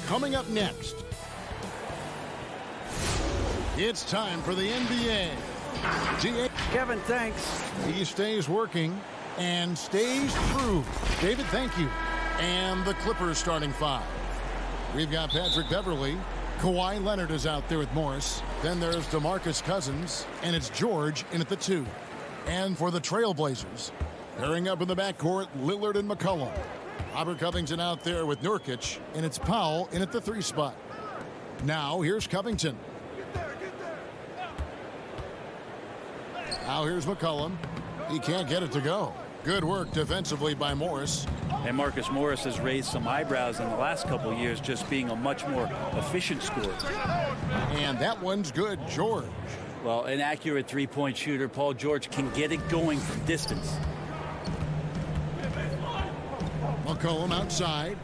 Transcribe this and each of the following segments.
Coming up next, it's time for the NBA. Kevin, thanks. He stays working and stays true. David, thank you. And the Clippers starting five. We've got Patrick Beverley. Kawhi Leonard is out there with Morris. Then there's DeMarcus Cousins. And it's George in at the 2. And for the Trailblazers, pairing up in the backcourt, Lillard and McCollum. Robert Covington out there with Nurkic. And it's Powell in at the 3 spot. Now here's Covington. Now here's McCollum. He can't get it to go. Good work defensively by Morris. And Marcus Morris has raised some eyebrows in the last couple of years, just being a much more efficient scorer. And that one's good, George. Well, an accurate three-point shooter. Paul George can get it going from distance. McCollum outside.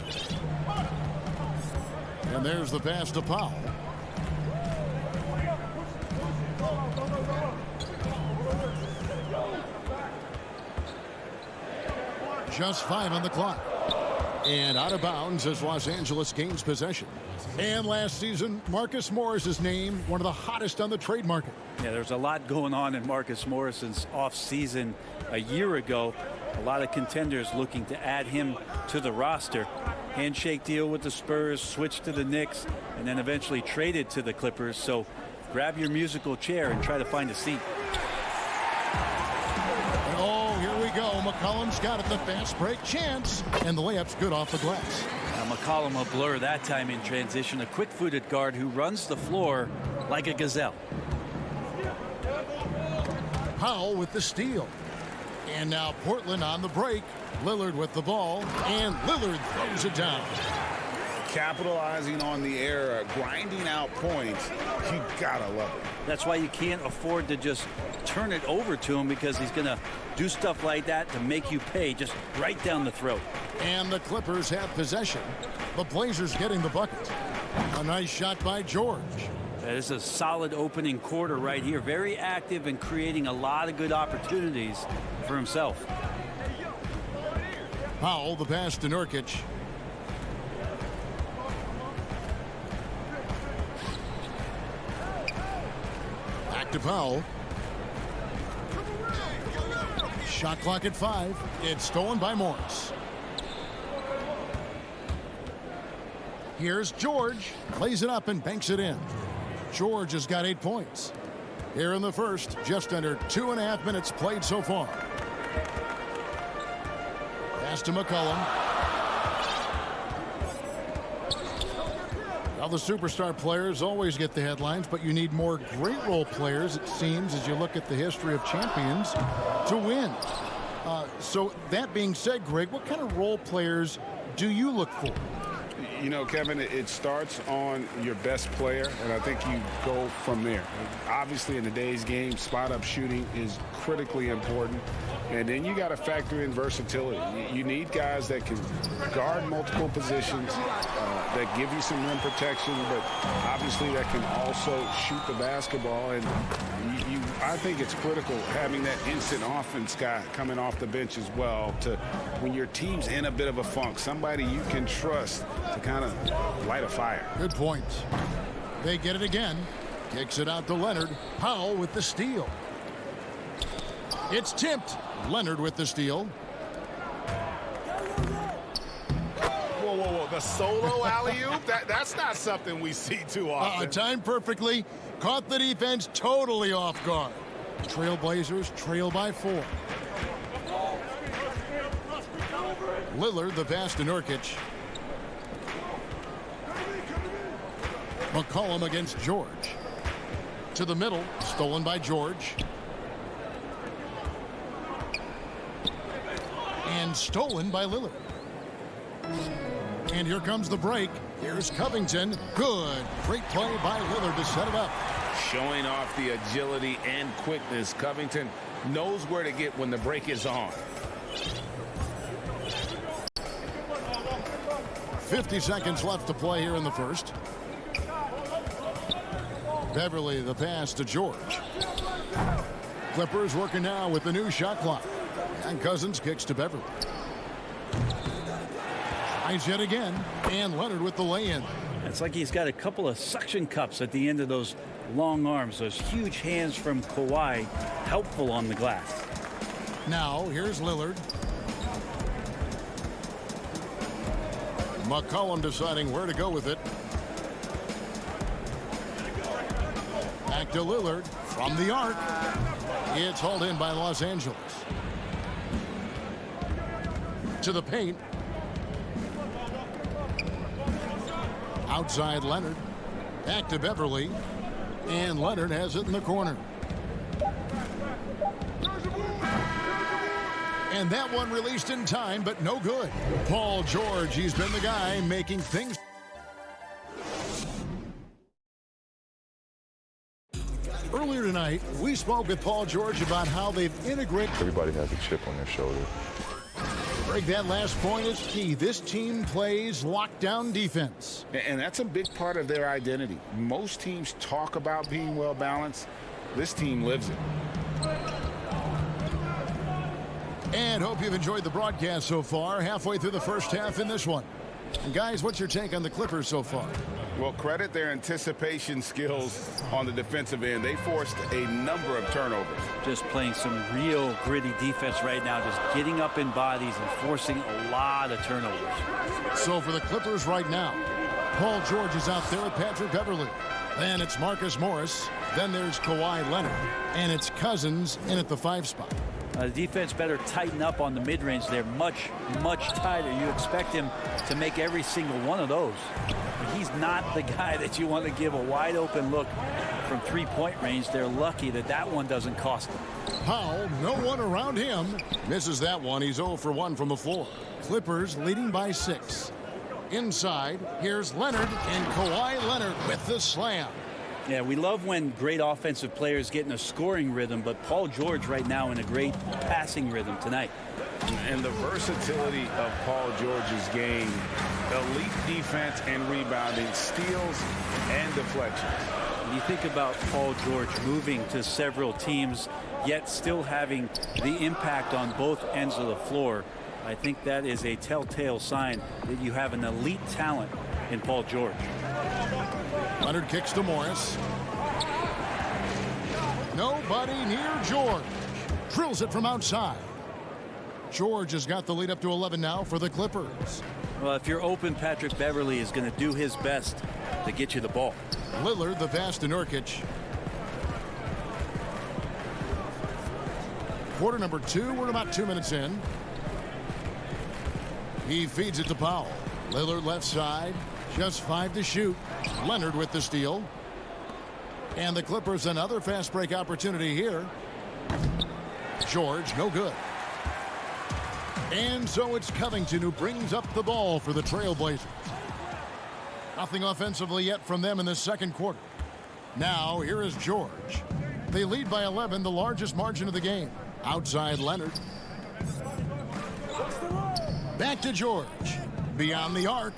And there's the pass to Powell. Just 5 on the clock. And out of bounds as Los Angeles gains possession. And last season, Marcus Morris's name, one of the hottest on the trade market. Yeah, there's a lot going on in Marcus Morris's offseason a year ago. A lot of contenders looking to add him to the roster. Handshake deal with the Spurs, switch to the Knicks, and then eventually traded to the Clippers. So grab your musical chair and try to find a seat. Go. McCollum's got it, the fast break chance, and the layup's good off the glass. Now McCollum a blur that time in transition, a quick-footed guard who runs the floor like a gazelle. Powell with the steal. And now Portland on the break. Lillard with the ball, and Lillard throws it down. Capitalizing on the error, grinding out points, you gotta love it. That's why you can't afford to just turn it over to him, because he's going to do stuff like that to make you pay just right down the throat. And the Clippers have possession. The Blazers getting the bucket. A nice shot by George. That is a solid opening quarter right here. Very active and creating a lot of good opportunities for himself. Powell, the pass to Nurkic. Back to Powell. Shot clock at 5. It's stolen by Morris. Here's George. Lays it up and banks it in. George has got 8 points. Here in the first, just under 2.5 minutes played so far. Pass to McCollum. Now the superstar players always get the headlines, but you need more great role players, it seems, as you look at the history of champions, to win. So that being said, Greg, what kind of role players do you look for? You know, Kevin, it starts on your best player, and I think you go from there. Obviously, in today's game, spot-up shooting is critically important. And then you got to factor in versatility. You need guys that can guard multiple positions, that give you some rim protection, but obviously that can also shoot the basketball. And I think it's critical having that instant offense guy coming off the bench as well, to when your team's in a bit of a funk, somebody you can trust to kind of light a fire. Good point. They get it again. Kicks it out to Leonard. Powell with the steal. It's tipped. Leonard with the steal. Whoa, whoa, whoa. The solo alley-oop? That's not something we see too often. Timed perfectly. Caught the defense totally off guard. Trailblazers trail by 4. Lillard, the pass to Nurkic. McCollum against George. To the middle. Stolen by George. And stolen by Lillard. And here comes the break. Here's Covington. Good. Great play by Lillard to set it up. Showing off the agility and quickness. Covington knows where to get when the break is on. 50 seconds left to play here in the first. Beverley, the pass to George. Clippers working now with the new shot clock. And Cousins kicks to Beverley. Tries yet again. And Leonard with the lay-in. It's like he's got a couple of suction cups at the end of those long arms. Those huge hands from Kawhi, helpful on the glass. Now, here's Lillard. McCollum deciding where to go with it. Back to Lillard from the arc. It's hauled in by Los Angeles. To the paint. Outside Leonard. Back to Beverly. And Leonard has it in the corner. And that one released in time, but no good. Paul George, he's been the guy making things. Earlier tonight, we spoke with Paul George about how they've integrated. Everybody has a chip on their shoulder. Greg, that last point is key. This team plays lockdown defense. And that's a big part of their identity. Most teams talk about being well balanced. This team lives it. And hope you've enjoyed the broadcast so far. Halfway through the first half in this one. And guys, what's your take on the Clippers so far? Well, credit their anticipation skills on the defensive end. They forced a number of turnovers. Just playing some real gritty defense right now. Just getting up in bodies and forcing a lot of turnovers. So for the Clippers right now, Paul George is out there with Patrick Beverly. Then it's Marcus Morris. Then there's Kawhi Leonard. And it's Cousins in at the 5 spot. The defense better tighten up on the mid-range. They're much, much tighter. You expect him to make every single one of those. But he's not the guy that you want to give a wide-open look from three-point range. They're lucky that that one doesn't cost them. Powell, no one around him. Misses that one. He's 0 for 1 from the floor. Clippers leading by 6. Inside, here's Leonard, and Kawhi Leonard with the slam. Yeah, we love when great offensive players get in a scoring rhythm, but Paul George right now in a great passing rhythm tonight. And the versatility of Paul George's game, elite defense and rebounding, steals and deflections. When you think about Paul George moving to several teams, yet still having the impact on both ends of the floor, I think that is a telltale sign that you have an elite talent in Paul George. Leonard kicks to Morris. Nobody near George. Drills it from outside. George has got the lead up to 11 now for the Clippers. Well, if you're open, Patrick Beverly is going to do his best to get you the ball. Lillard, the pass to Nurkic. Quarter number 2. We're about 2 minutes in. He feeds it to Powell. Lillard left side. Just 5 to shoot. Leonard with the steal. And the Clippers another fast break opportunity here. George, no good. And so it's Covington who brings up the ball for the Trailblazers. Nothing offensively yet from them in the second quarter. Now here is George. They lead by 11, the largest margin of the game. Outside Leonard. Back to George. Beyond the arc.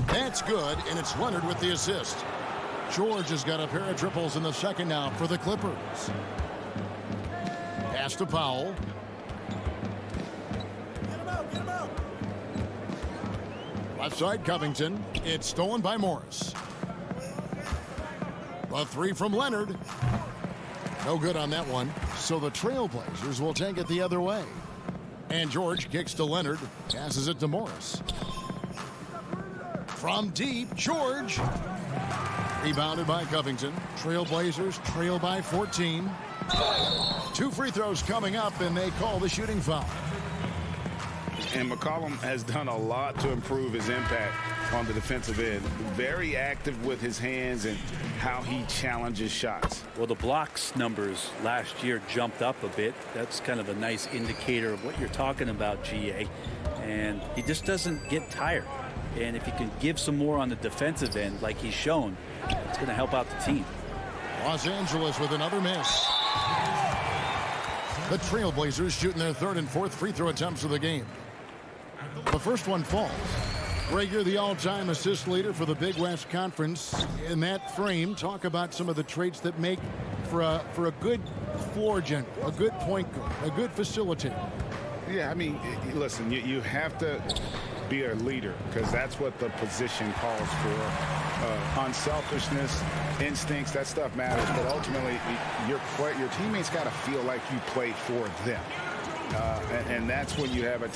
That's good, and it's Leonard with the assist. George has got a pair of triples in the second now for the Clippers. Pass to Powell. Left side Covington. It's stolen by Morris. A 3 from Leonard. No good on that one. So the Trailblazers will take it the other way. And George kicks to Leonard. Passes it to Morris. From deep, George. Rebounded by Covington. Trailblazers trail by 14. 2 free throws coming up, and they call the shooting foul. And McCollum has done a lot to improve his impact on the defensive end. Very active with his hands and how he challenges shots. Well, the blocks numbers last year jumped up a bit. That's kind of a nice indicator of what you're talking about, GA. And he just doesn't get tired. And if he can give some more on the defensive end like he's shown, it's going to help out the team. Los Angeles with another miss. The Trailblazers shooting their 3rd and 4th free throw attempts of the game. The first one falls. Greg, you're the all-time assist leader for the Big West Conference. In that frame, talk about some of the traits that make for a good floor general, a good point guard, a good facilitator. Yeah, I mean, listen, you have to be a leader, because that's what the position calls for. Unselfishness, instincts, that stuff matters. But ultimately, your teammates got to feel like you play for them. And that's when you have a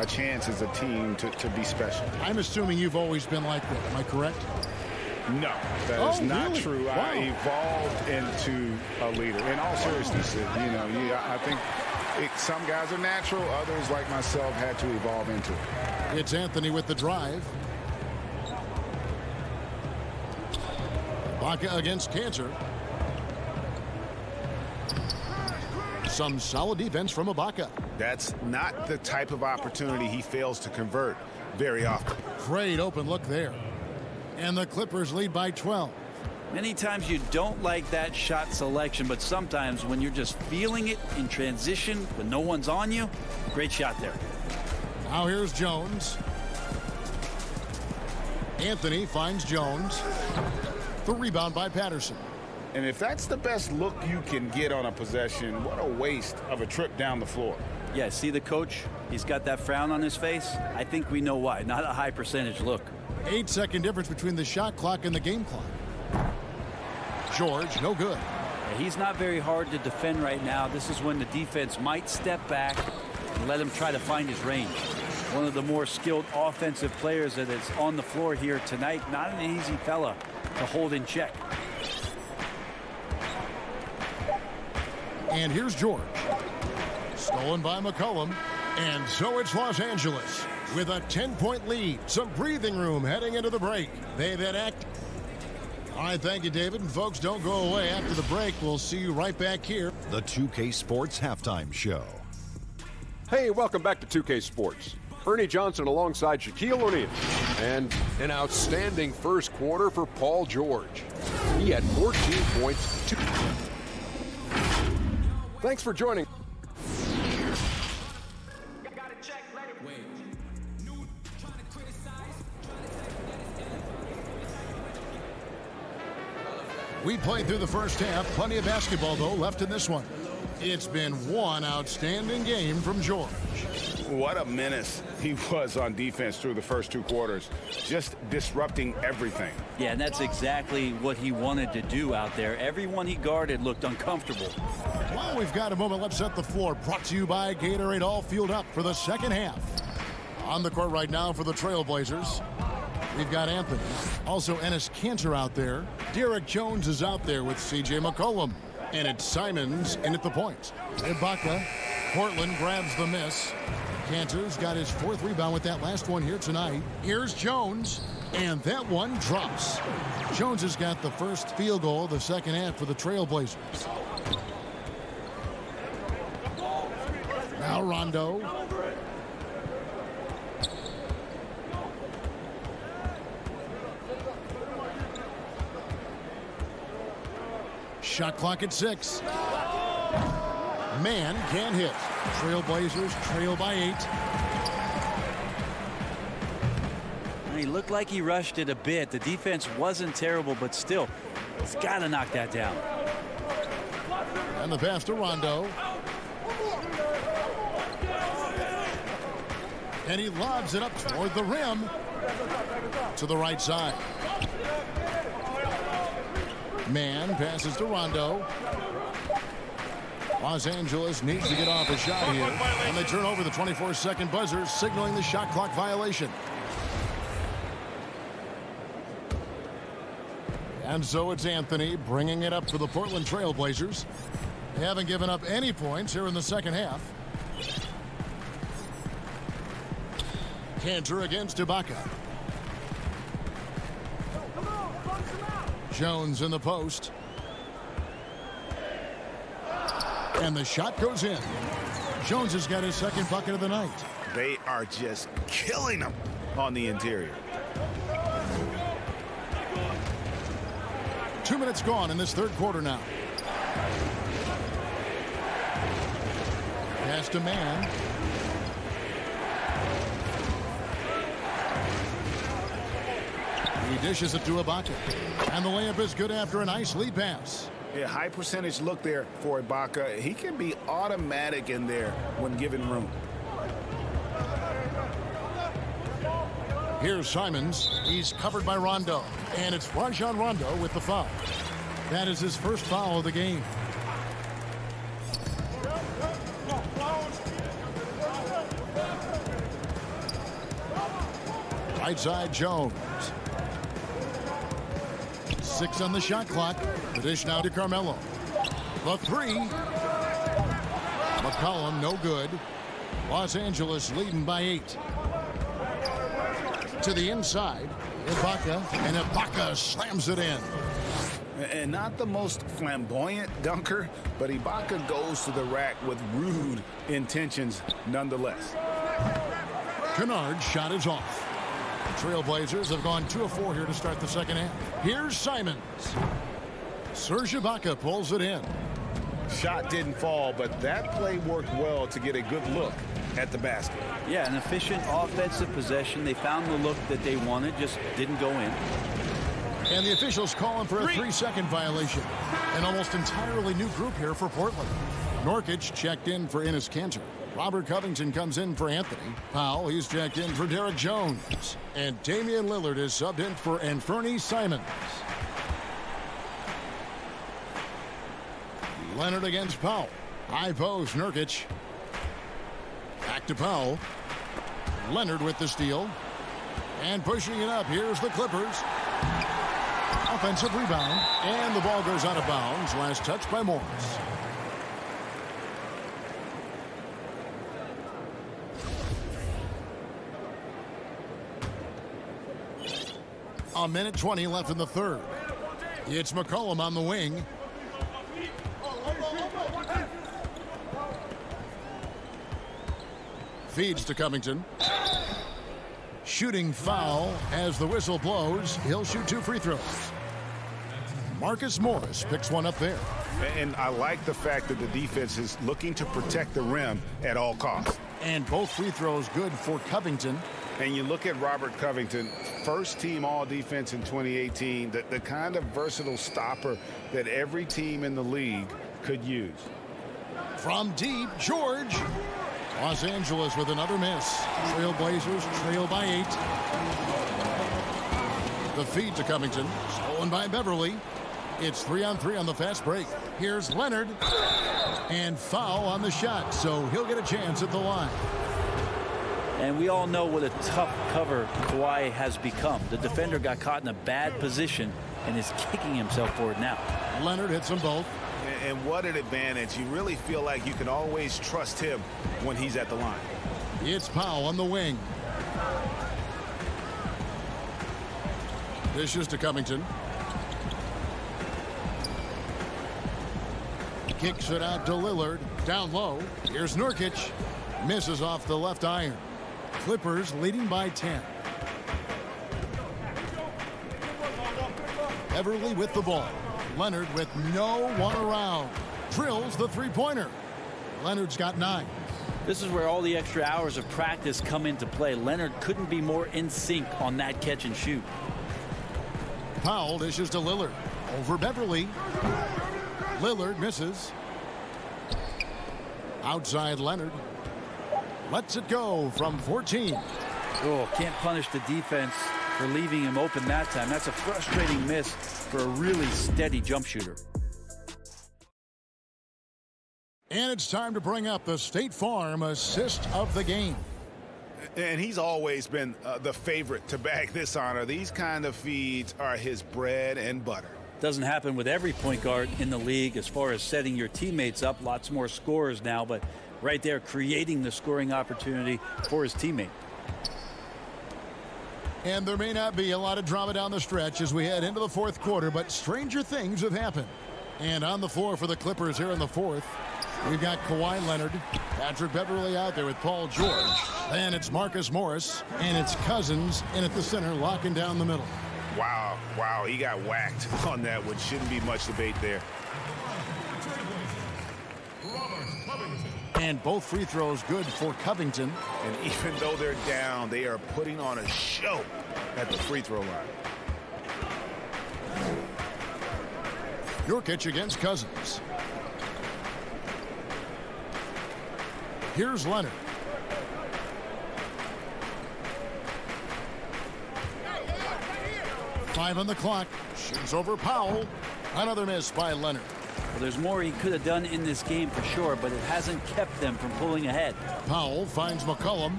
chance as a team to be special. I'm assuming you've always been like that. Am I correct? No, that is not really? true. Wow. I evolved into a leader. In all seriousness, I think some guys are natural. Others, like myself, had to evolve into it. It's Anthony with the drive. Ibaka against Cantor. Some solid defense from Ibaka. That's not the type of opportunity he fails to convert very often. Great open look there. And the Clippers lead by 12. Many times you don't like that shot selection, but sometimes when you're just feeling it in transition when no one's on you, great shot there. Now here's Jones. Anthony finds Jones. The rebound by Patterson. And if that's the best look you can get on a possession, what a waste of a trip down the floor. Yeah, see the coach? He's got that frown on his face. I think we know why. Not a high percentage look. 8-second difference between the shot clock and the game clock. George, no good. Yeah, he's not very hard to defend right now. This is when the defense might step back and let him try to find his range. One of the more skilled offensive players that is on the floor here tonight. Not an easy fella to hold in check. And here's George. Stolen by McCollum. And so it's Los Angeles with a 10-point lead. Some breathing room heading into the break. They then act. All right, thank you, David. And folks, don't go away. After the break, we'll see you right back here. The 2K Sports Halftime Show. Hey, welcome back to 2K Sports. Ernie Johnson alongside Shaquille O'Neal. And an outstanding first quarter for Paul George. He had 14 points. Thanks for joining. We played through the first half. Plenty of basketball, though, left in this one. It's been one outstanding game from George. What a menace he was on defense through the first two quarters. Just disrupting everything. Yeah, and that's exactly what he wanted to do out there. Everyone he guarded looked uncomfortable. While we've got a moment, let's set the floor. Brought to you by Gatorade, all fueled up for the second half. On the court right now for the Trailblazers, we've got Anthony. Also, Enes Kanter out there. Derek Jones is out there with C.J. McCollum. And it's Simons in at the point. Ibaka. Portland grabs the miss. Kanter's got his fourth rebound with that last one here tonight. Here's Jones. And that one drops. Jones has got the first field goal of the second half for the Trailblazers. Now Rondo. Shot clock at 6. Man can't hit. Trailblazers trail by 8. He looked like he rushed it a bit. The defense wasn't terrible, but still, he's got to knock that down. And the pass to Rondo. And he lobs it up toward the rim. To the right side. Man passes to Rondo. Los Angeles needs to get off a shot here. And they turn over the 24-second buzzer, signaling the shot clock violation. And so it's Anthony bringing it up for the Portland Trailblazers. They haven't given up any points here in the second half. Kanter against Ibaka. Jones in the post. And the shot goes in. Jones has got his second bucket of the night. They are just killing them on the interior. 2 minutes gone in this third quarter now. Pass to Man. He dishes it to Ibaka. And the layup is good after a nice lead pass. A high percentage look there for Ibaka. He can be automatic in there when given room. Here's Simons. He's covered by Rondo. And it's Rajon Rondo with the foul. That is his first foul of the game. Right side, Jones. 6 on the shot clock. The dish now to Carmelo. The 3. McCollum, no good. Los Angeles leading by 8. To the inside, Ibaka, and Ibaka slams it in. And not the most flamboyant dunker, but Ibaka goes to the rack with rude intentions nonetheless. Kennard's shot is off. The Trailblazers have gone 2 of 4 here to start the second half. Here's Simons. Serge Ibaka pulls it in. Shot didn't fall, but that play worked well to get a good look at the basket. Yeah, an efficient offensive possession. They found the look that they wanted, just didn't go in. And the officials calling for a 3-second violation. An almost entirely new group here for Portland. Nurkic checked in for Enes Kanter. Robert Covington comes in for Anthony. Powell, he's checked in for Derek Jones. And Damian Lillard is subbed in for Anthony Simons. Leonard against Powell. High post, Nurkic. Back to Powell. Leonard with the steal. And pushing it up, here's the Clippers. Offensive rebound, and the ball goes out of bounds. Last touch by Morris. A minute 20 left in the third. It's McCollum on the wing. Feeds to Covington. Shooting foul as the whistle blows. He'll shoot 2 free throws. Marcus Morris picks one up there. And I like the fact that the defense is looking to protect the rim at all costs. And both free throws good for Covington. And you look at Robert Covington, first team all defense in 2018, the kind of versatile stopper that every team in the league could use. From deep, George. Los Angeles with another miss. Trailblazers trail by 8. The feed to Covington. Stolen by Beverly. It's 3-on-3 on the fast break. Here's Leonard. And foul on the shot, so he'll get a chance at the line. And we all know what a tough cover Kawhi has become. The defender got caught in a bad position and is kicking himself for it now. Leonard hits them both. And what an advantage. You really feel like you can always trust him when he's at the line. It's Powell on the wing. Dishes to Covington. Kicks it out to Lillard. Down low. Here's Nurkic. Misses off the left iron. Clippers leading by 10. Beverly with the ball. Leonard with no one around. Drills the three-pointer. Leonard's got 9. This is where all the extra hours of practice come into play. Leonard couldn't be more in sync on that catch and shoot. Powell dishes to Lillard. Over Beverly. Lillard misses. Outside Leonard. Lets it go from 14. Oh, can't punish the defense for leaving him open that time. That's a frustrating miss for a really steady jump shooter. And it's time to bring up the State Farm assist of the game. And he's always been the favorite to bag this honor. These kind of feeds are his bread and butter. Doesn't happen with every point guard in the league as far as setting your teammates up. Lots more scorers now, but right there creating the scoring opportunity for his teammate. And there may not be a lot of drama down the stretch as we head into the fourth quarter, but stranger things have happened. And on the floor for the Clippers here in the fourth, we've got Kawhi Leonard, Patrick Beverly out there with Paul George. Then it's Marcus Morris, and it's Cousins in at the center, locking down the middle. Wow, he got whacked on that one. Shouldn't be much debate there. And both free throws good for Covington. And even though they're down, they are putting on a show at the free throw line. Nurkic against Cousins. Here's Leonard. 5 on the clock. Shoots over Powell. Another miss by Leonard. Well, there's more he could have done in this game for sure, but it hasn't kept them from pulling ahead. Powell finds McCollum.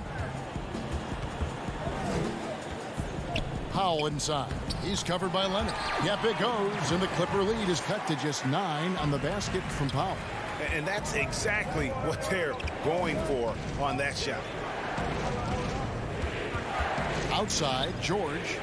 Powell inside. He's covered by Leonard. Yep, it goes, and the Clipper lead is cut to just 9 on the basket from Powell. And that's exactly what they're going for on that shot. Outside, George.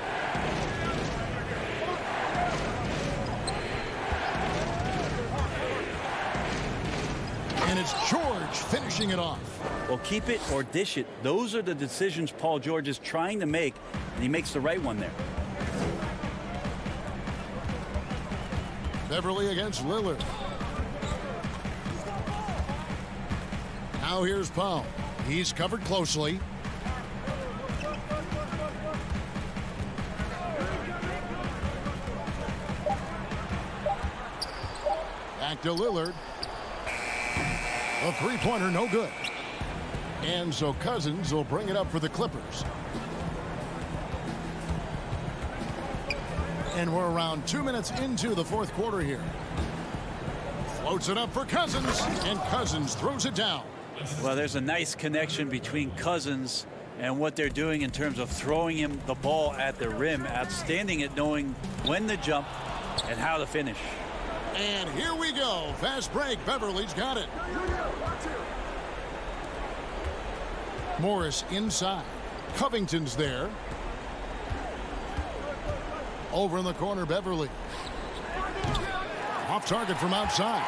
And it's George finishing it off. Well, keep it or dish it. Those are the decisions Paul George is trying to make, and he makes the right one there. Beverly against Lillard. Now here's Powell. He's covered closely. Back to Lillard. A three-pointer, no good. And so Cousins will bring it up for the Clippers. And we're around 2 minutes into the fourth quarter here. Floats it up for Cousins, and Cousins throws it down. Well, there's a nice connection between Cousins and what they're doing in terms of throwing him the ball at the rim. Outstanding at knowing when to jump and how to finish. And here we go. Fast break. Beverly's got it. Morris inside. Covington's there. Over in the corner, Beverly. Off target from outside.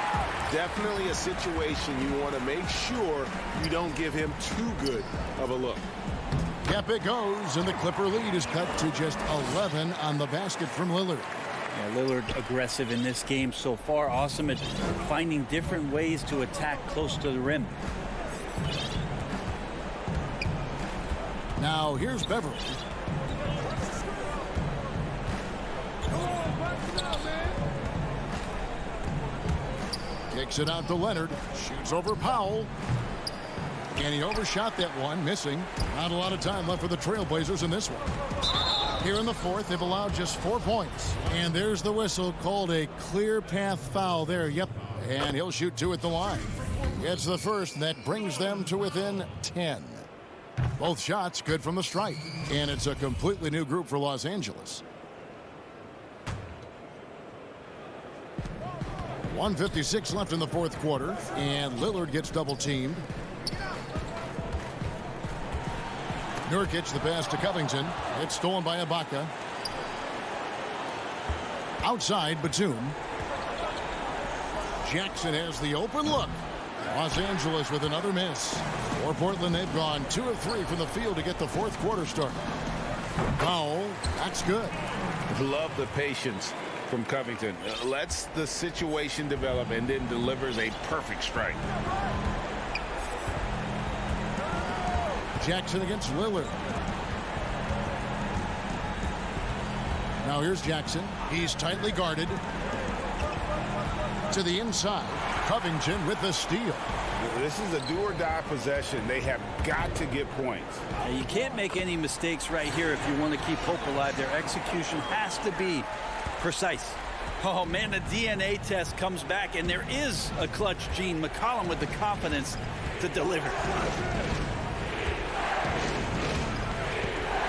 Definitely a situation you want to make sure you don't give him too good of a look. Yep, it goes, and the Clipper lead is cut to just 11 on the basket from Lillard. Yeah, Lillard aggressive in this game so far. Awesome at finding different ways to attack close to the rim. Now here's Beverly. Kicks it out to Leonard. Shoots over Powell. And he overshot that one, missing. Not a lot of time left for the Trailblazers in this one. Here in the fourth, they've allowed just 4 points. And there's the whistle, called a clear path foul there. Yep. And he'll shoot 2 at the line. It's the first, and that brings them to within 10. Both shots good from the stripe. And it's a completely new group for Los Angeles. 1:56 left in the fourth quarter, and Lillard gets double-teamed. Nurkic, the pass to Covington. It's stolen by Ibaka. Outside, Batum. Jackson has the open look. Los Angeles with another miss. For Portland, they've gone 2 of 3 from the field to get the fourth quarter started. Powell, that's good. Love the patience from Covington. Lets the situation develop and then delivers a perfect strike. Jackson against Lillard. Now here's Jackson. He's tightly guarded. To the inside. Covington with the steal. This is a do-or-die possession. They have got to get points. Now, you can't make any mistakes right here if you want to keep hope alive. Their execution has to be precise. Oh, man, the DNA test comes back, and there is a clutch gene. McCollum with the confidence to deliver.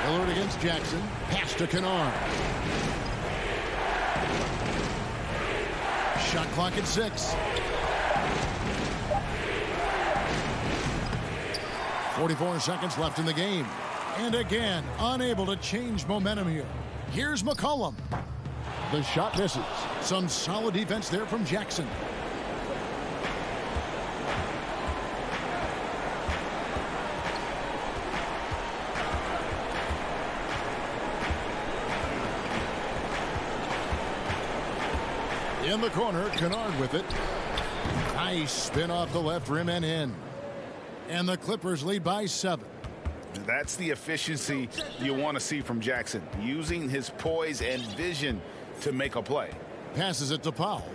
Lillard against Jackson. Pass to Kennard. Shot clock at 6. 44 seconds left in the game. And again, unable to change momentum here. Here's McCollum. The shot misses. Some solid defense there from Jackson. In the corner, Kennard with it. Nice spin off the left rim and in. And the Clippers lead by 7. That's the efficiency you want to see from Jackson, using his poise and vision to make a play. Passes it to Powell.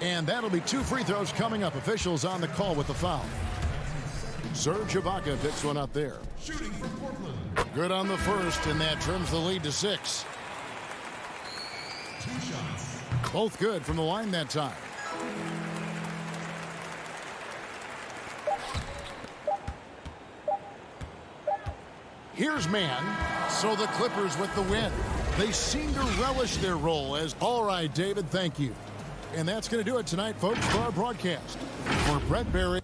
And that'll be 2 free throws coming up. Officials on the call with the foul. Serge Ibaka picks one up there. Shooting from Portland. Good on the first, and that trims the lead to 6. 2 shots. Both good from the line that time. Here's man. So the Clippers with the win. They seem to relish their role as, all right, David, thank you. And that's going to do it tonight, folks, for our broadcast. For Brett Barry.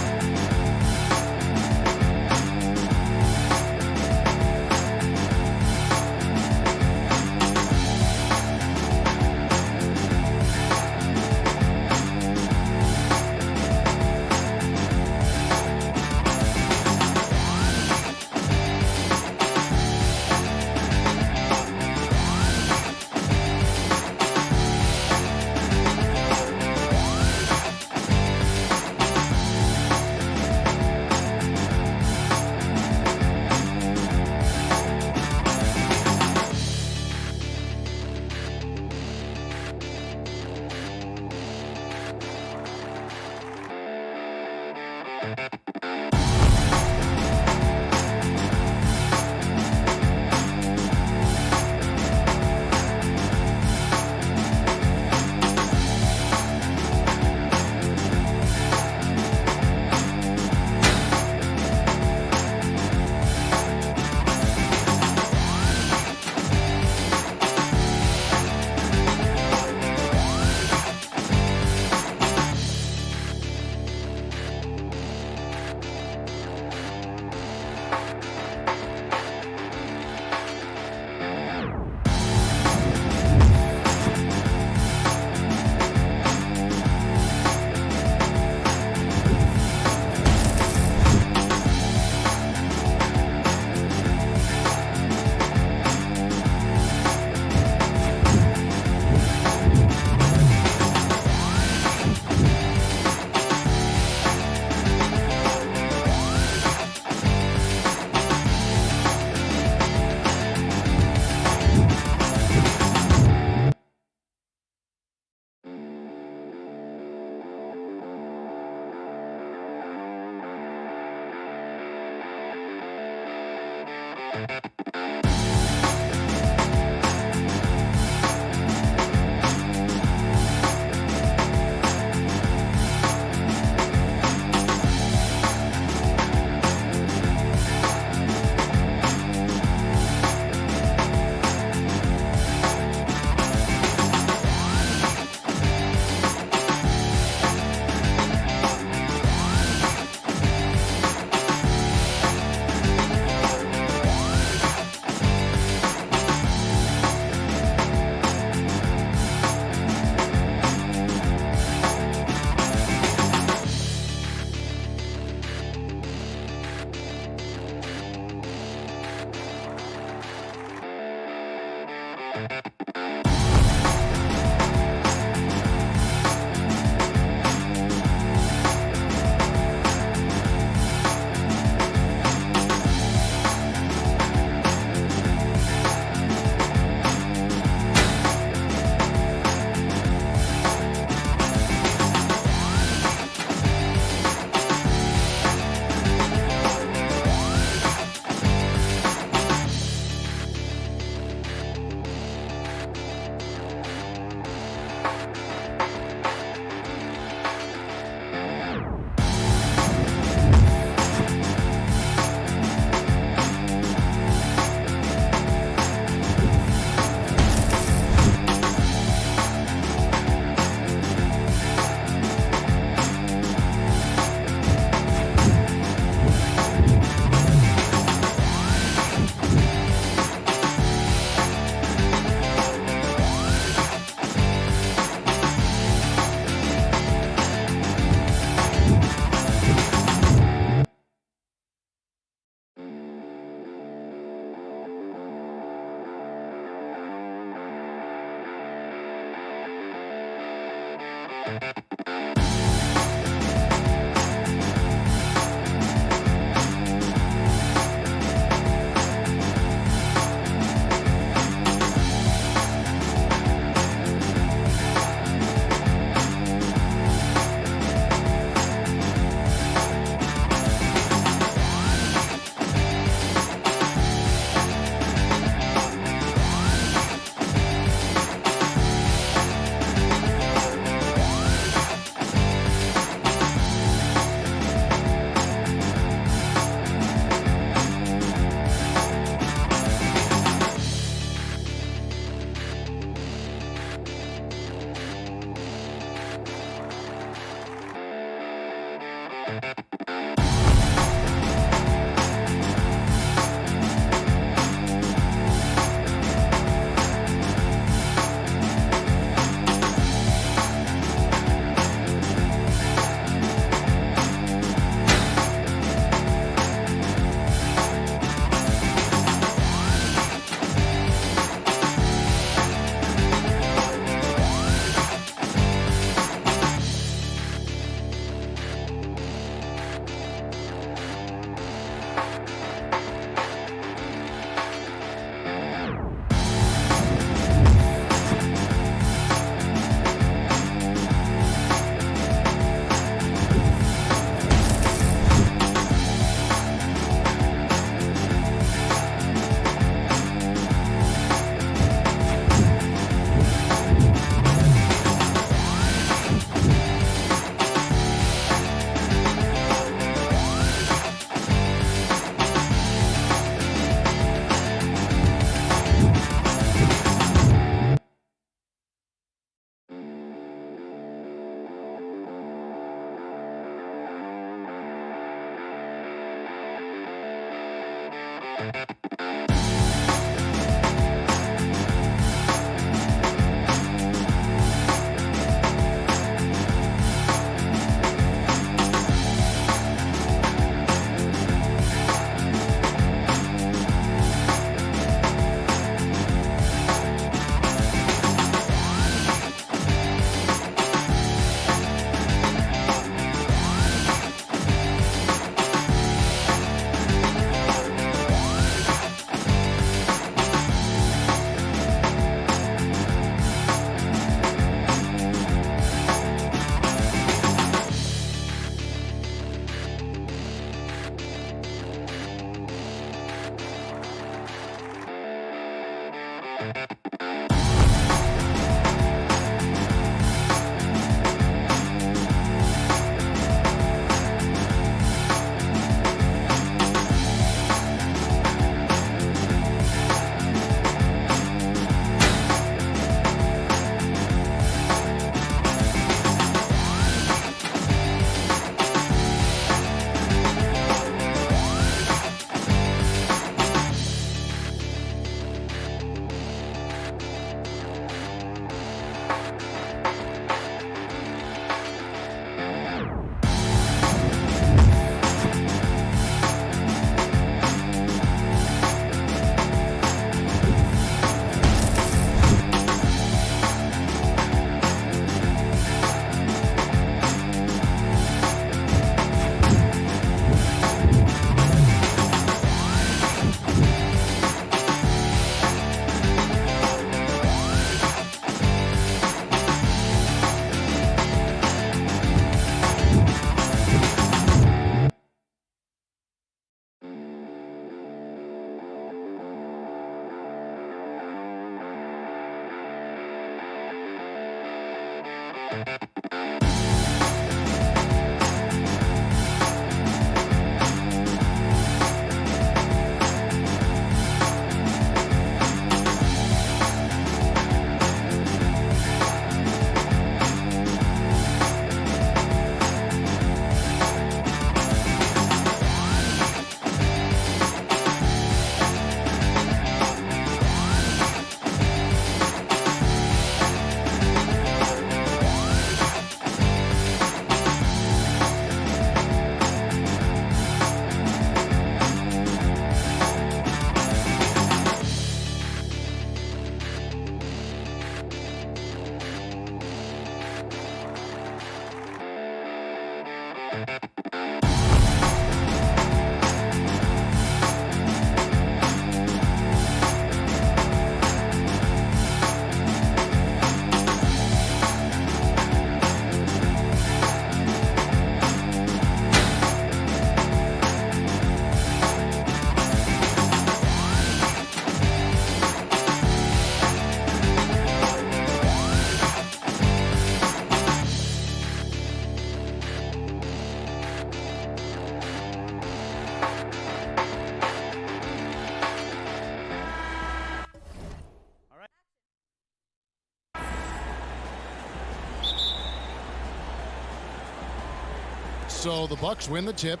So the Bucks win the tip.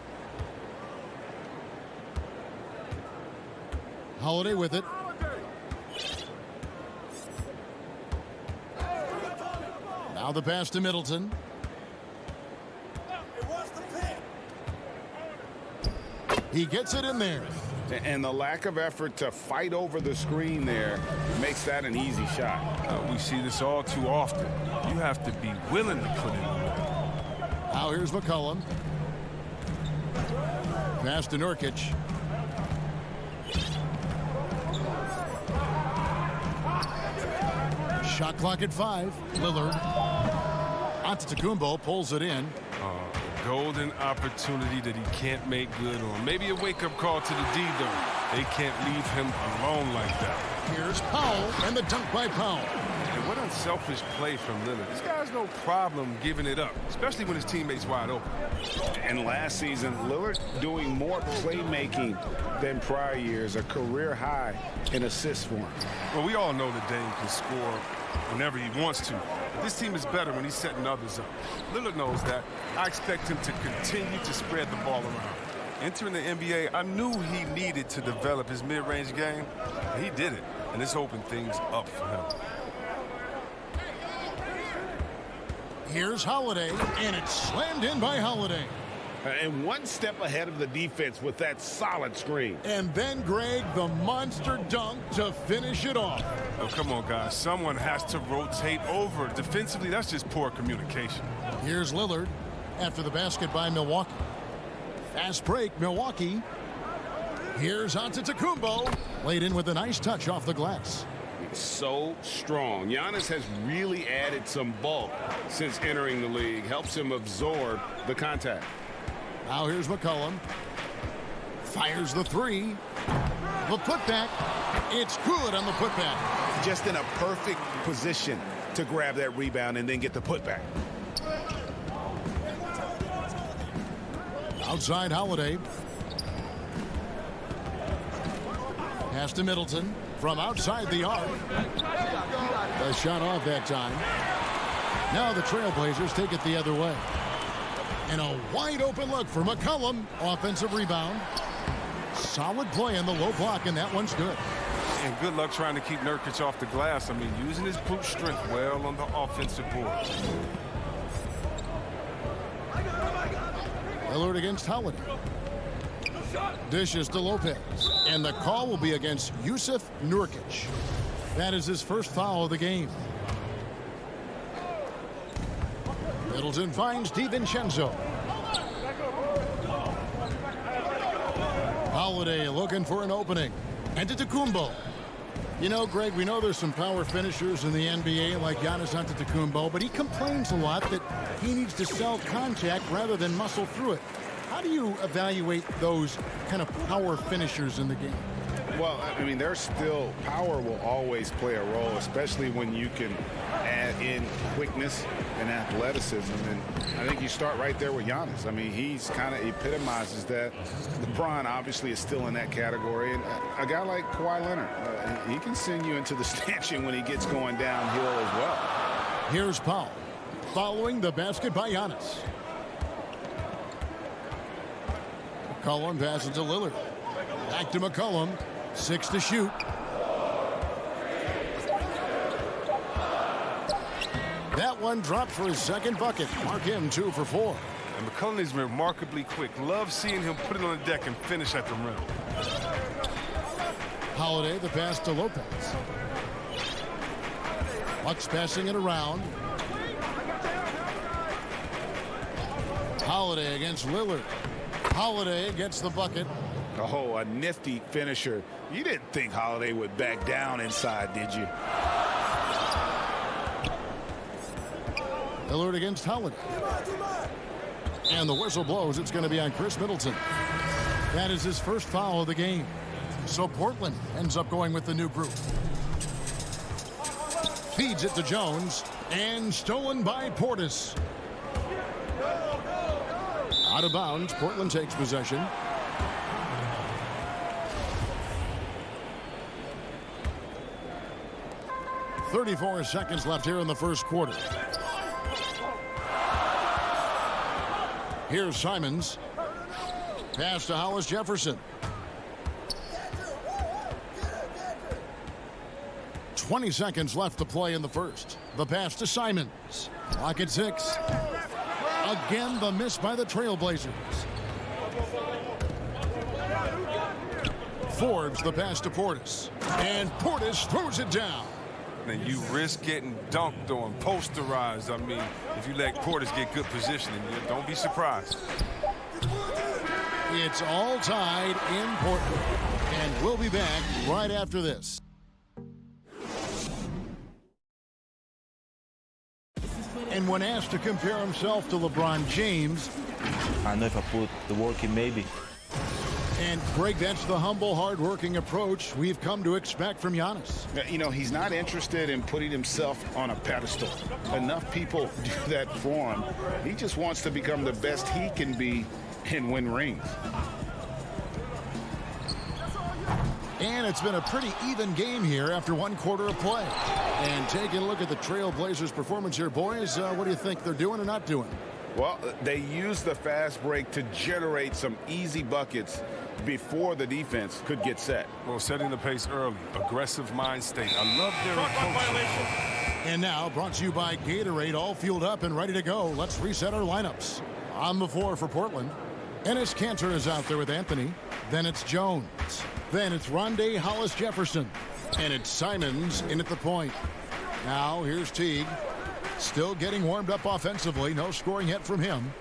Holiday with it. Now the pass to Middleton. He gets it in there. And the lack of effort to fight over the screen there makes that an easy shot. We see this all too often. You have to be willing to put in work. Now here's McCollum. Pass to Nurkic. Shot clock at 5. Lillard. Antetokounmpo pulls it in. Golden opportunity that he can't make good on. Maybe a wake-up call to the D, though. They can't leave him alone like that. Here's Powell and the dunk by Powell. And what unselfish play from Lillard. This guy's no problem giving it up, especially when his teammate's wide open. And last season, Lillard doing more playmaking than prior years, a career high in assists for him. Well, we all know that Dame can score whenever he wants to. This team is better when he's setting others up. Lillard knows that. I expect him to continue to spread the ball around. Entering the NBA, I knew he needed to develop his mid-range game. He did it, and it's opened things up for him. Here's Holiday, and it's slammed in by Holiday. And one step ahead of the defense with that solid screen. And then, Greg, the monster dunk to finish it off. Oh, come on, guys. Someone has to rotate over. Defensively, that's just poor communication. Here's Lillard after the basket by Milwaukee. Fast break, Milwaukee. Here's Antetokounmpo. Laid in with a nice touch off the glass. So strong. Giannis has really added some bulk since entering the league. Helps him absorb the contact. Now here's McCollum. Fires the 3. The putback. It's good on the putback. Just in a perfect position to grab that rebound and then get the putback. Outside Holiday. Pass to Middleton from outside the arc. The shot off that time. Now the Trailblazers take it the other way. And a wide open look for McCollum. Offensive rebound. Solid play in the low block, and that one's good. And good luck trying to keep Nurkic off the glass. I mean, using his brute strength well on the offensive board. Lillard against Holiday. Dishes to Lopez. And the call will be against Yusuf Nurkic. That is his first foul of the game. Middleton finds DiVincenzo. Holiday looking for an opening. Antetokounmpo. You know, Greg, we know there's some power finishers in the NBA like Giannis Antetokounmpo, but he complains a lot that he needs to sell contact rather than muscle through it. How do you evaluate those kind of power finishers in the game? Well, I mean, there's still power will always play a role, especially when you can add in quickness and athleticism. And I think you start right there with Giannis. I mean, he's kind of epitomizes that. LeBron obviously is still in that category. And a guy like Kawhi Leonard, he can send you into the stanchion when he gets going downhill as well. Here's Powell following the basket by Giannis. McCollum passes to Lillard. Back to McCollum. 6 to shoot. That one dropped for his second bucket. Mark him 2 for 4. And McCollum is remarkably quick. Love seeing him put it on the deck and finish at the rim. Holiday, the pass to Lopez. Bucks passing it around. Holiday against Lillard. Holiday gets the bucket. Oh, a nifty finisher. You didn't think Holiday would back down inside, did you? Lillard against Holiday. And the whistle blows. It's going to be on Chris Middleton. That is his first foul of the game. So Portland ends up going with the new group. Feeds it to Jones. And stolen by Portis. Out of bounds. Portland takes possession. .34 seconds left here in the first quarter. Here's Simons. Pass to Hollis Jefferson. 20 seconds left to play in the first. The pass to Simons. Clock at 6. Again, the miss by the Trailblazers. Forbes the pass to Portis. And Portis throws it down. And you risk getting dunked on, posterized. I mean, if you let Portis get good positioning, don't be surprised. It's all tied in Portland. And we'll be back right after this. And when asked to compare himself to LeBron James, I know if I put the work in, maybe. And Greg, that's the humble, hard-working approach we've come to expect from Giannis. You know, he's not interested in putting himself on a pedestal. Enough people do that for him. He just wants to become the best he can be and win rings. And it's been a pretty even game here after one quarter of play. And taking a look at the Trailblazers' performance here, boys, what do you think they're doing or not doing? Well, they used the fast break to generate some easy buckets before the defense could get set. Well, setting the pace early, aggressive mind state. I love their approach. And now, brought to you by Gatorade, all fueled up and ready to go. Let's reset our lineups. On the floor for Portland, Enes Kanter is out there with Anthony. Then it's Jones. Then it's Rondé Hollis Jefferson. And it's Simons in at the point. Now, here's Teague. Still getting warmed up offensively. No scoring yet from him.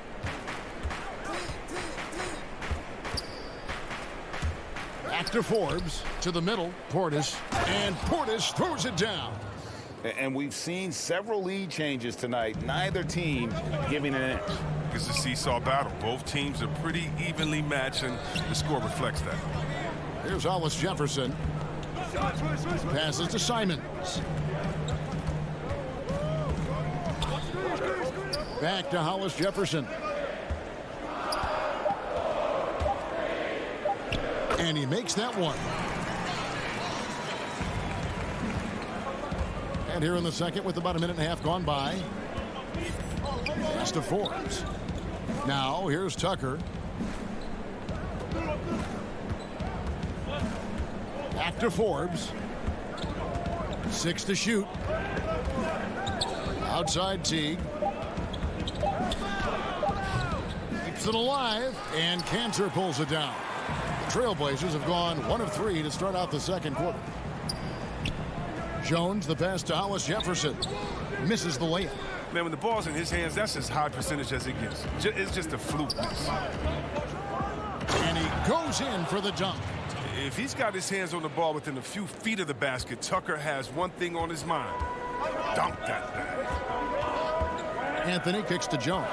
Back to Forbes. To the middle. Portis. And Portis throws it down. And we've seen several lead changes tonight. Neither team giving an inch. It's a seesaw battle. Both teams are pretty evenly matched, and the score reflects that. Here's Hollis Jefferson. Passes to Simons. Back to Hollis Jefferson. And he makes that one. And here in the second with about a minute and a half gone by. Pass to Forbes. Now here's Tucker. Back to Forbes. 6 to shoot. Outside Teague. Keeps it alive, and Kanter pulls it down. The Trailblazers have gone 1 of 3 to start out the second quarter. Jones, the pass to Hollis Jefferson. Misses the layup. Man, when the ball's in his hands, that's as high percentage as it gets. It's just a fluke miss. And he goes in for the dunk. If he's got his hands on the ball within a few feet of the basket, Tucker has one thing on his mind. Dunk that bag. Anthony kicks to Jones.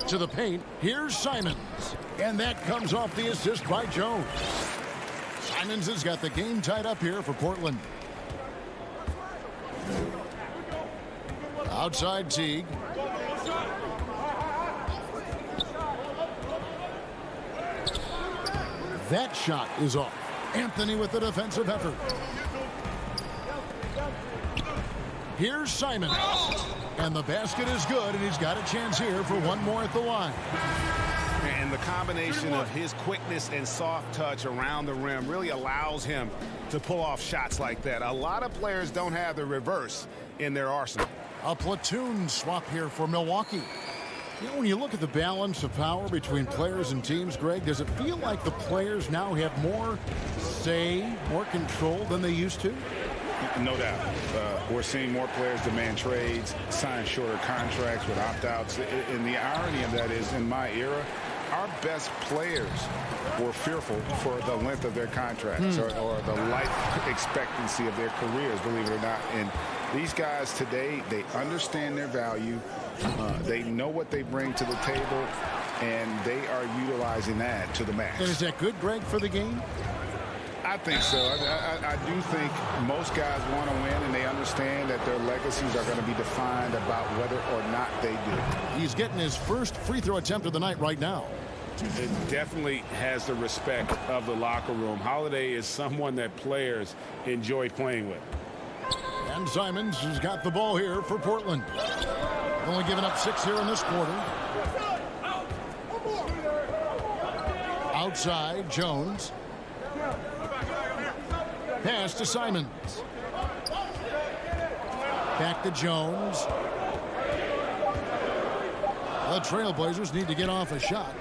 To the paint. Here's Simons. And that comes off the assist by Jones. Simons has got the game tied up here for Portland. Outside Teague. That shot is off. Anthony with the defensive effort. Here's Simons. And the basket is good, and he's got a chance here for one more at the line. And the combination of his quickness and soft touch around the rim really allows him to pull off shots like that. A lot of players don't have the reverse in their arsenal. A platoon swap here for Milwaukee. You know, when you look at the balance of power between players and teams, Greg, does it feel like the players now have more say, more control than they used to? No doubt. We're seeing more players demand trades, sign shorter contracts with opt-outs. And the irony of that is, in my era, our best players were fearful for the length of their contracts or the life expectancy of their careers, believe it or not. And these guys today, they understand their value. They know what they bring to the table, and they are utilizing that to the max. And is that good, Greg, for the game? I think so. I do think most guys want to win, and they understand that their legacies are going to be defined about whether or not they do. He's getting his first free throw attempt of the night right now. It definitely has the respect of the locker room. Holiday is someone that players enjoy playing with. And Simons has got the ball here for Portland. Only giving up 6 here in this quarter. Outside, Jones. Pass to Simons. Back to Jones. The Trailblazers need to get off a shot.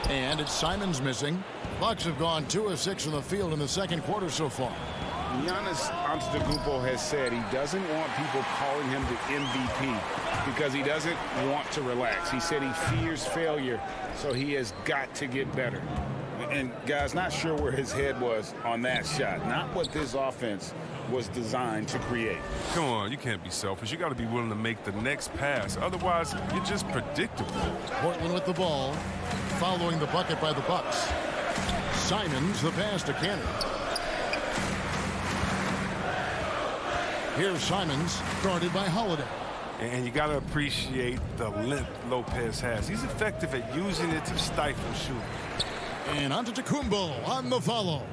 And it's Simons missing. Bucks have gone 2 of 6 in the field in the second quarter so far. Giannis Antetokounmpo has said he doesn't want people calling him the MVP because he doesn't want to relax. He said he fears failure, so he has got to get better. And, guys, not sure where his head was on that shot. Not what this offense was designed to create. Come on, you can't be selfish. You got to be willing to make the next pass. Otherwise, you're just predictable. Portland with the ball, following the bucket by the Bucks. Simons, the pass to Cannon. Here's Simons, guarded by Holiday. And you got to appreciate the length Lopez has. He's effective at using it to stifle shooting. And Antetokounmpo on the follow.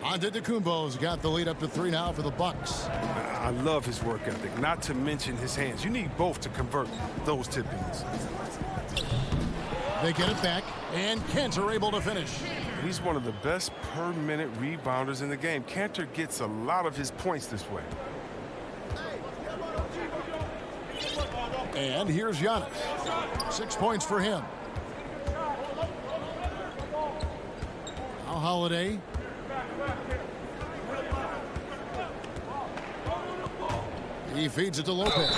Antetokounmpo's got the lead up to 3 now for the Bucks. I love his work ethic, not to mention his hands. You need both to convert those tip-ins. They get it back, and Cantor able to finish. He's one of the best per-minute rebounders in the game. Cantor gets a lot of his points this way. And here's Giannis. 6 points for him. Now Holiday. He feeds it to Lopez.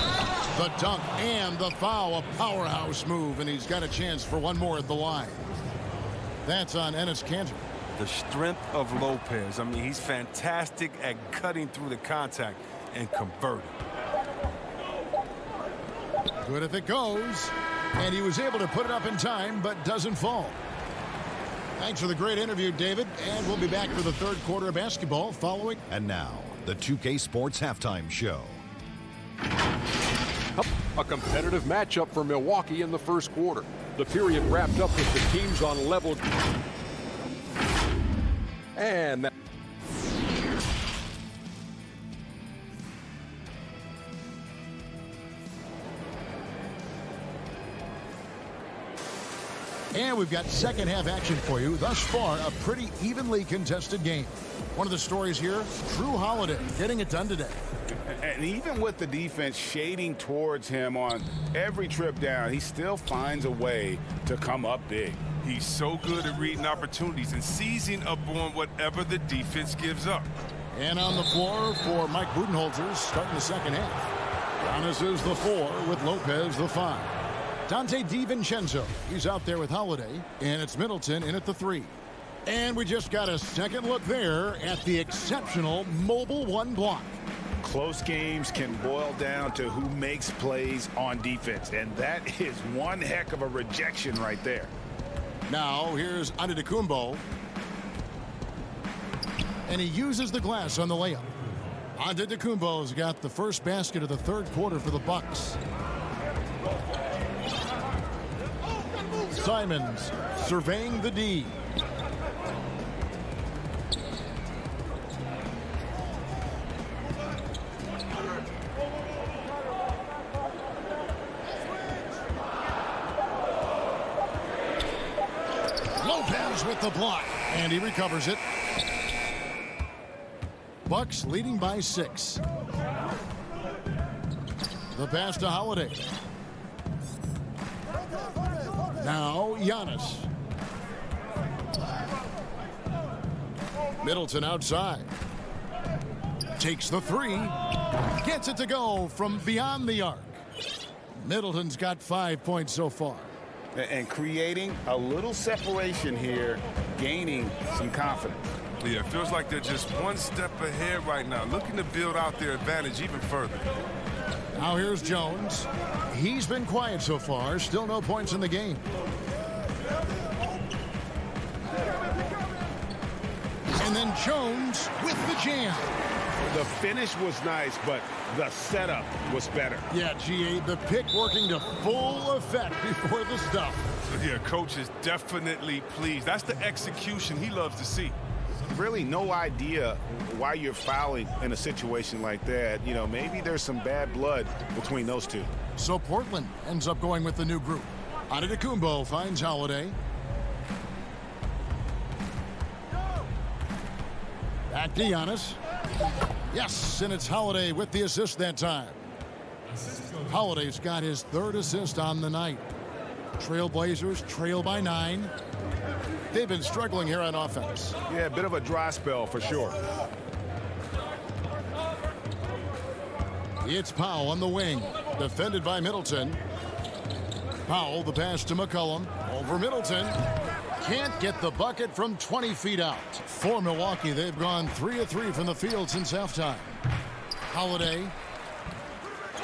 The dunk and the foul, a powerhouse move, and he's got a chance for one more at the line. That's on Enes Kanter. The strength of Lopez. I mean, he's fantastic at cutting through the contact and converting. Good if it goes. And he was able to put it up in time, but doesn't fall. Thanks for the great interview, David. And we'll be back for the third quarter of basketball following. And now, the 2K Sports Halftime Show. A competitive matchup for Milwaukee in the first quarter. The period wrapped up with the teams on level. And that. And we've got second half action for you. Thus far, a pretty evenly contested game. One of the stories here, Drew Holiday getting it done today. And even with the defense shading towards him on every trip down, he still finds a way to come up big. He's so good at reading opportunities and seizing up on whatever the defense gives up. And on the floor for Mike Budenholzer starting the second half. Giannis is the 4 with Lopez the 5. Dante DiVincenzo, he's out there with Holiday, and it's Middleton in at the 3. And we just got a second look there at the exceptional mobile 1 block. Close games can boil down to who makes plays on defense, and that is one heck of a rejection right there. Now here's Antetokounmpo, and he uses the glass on the layup. Antetokounmpo's got the first basket of the third quarter for the Bucks. Simons surveying the D. Lopez with the block, and he recovers it. Bucks leading by 6. The pass to Holiday. Now Giannis. Middleton outside. Takes the three. Gets it to go from beyond the arc. Middleton's got 5 points so far. And creating a little separation here, gaining some confidence. Yeah, it feels like they're just one step ahead right now, looking to build out their advantage even further. Now here's Jones. He's been quiet so far. Still no points in the game. And then Jones with the jam. The finish was nice, but the setup was better. Yeah, GA, the pick working to full effect before the stuff. Yeah, coach is definitely pleased. That's the execution he loves to see. Really no idea why you're fouling in a situation like that. You know, maybe there's some bad blood between those two. So Portland ends up going with the new group. Antetokounmpo finds Holiday. Back to Giannis. Yes, and it's Holiday with the assist that time. Holiday's got his third assist on the night. Trailblazers trail by 9. They've been struggling here on offense. Yeah, a bit of a dry spell for sure. It's Powell on the wing, defended by Middleton. Powell, the pass to McCollum, over Middleton. Can't get the bucket from 20 feet out. For Milwaukee, they've gone 3 of 3 from the field since halftime. Holiday,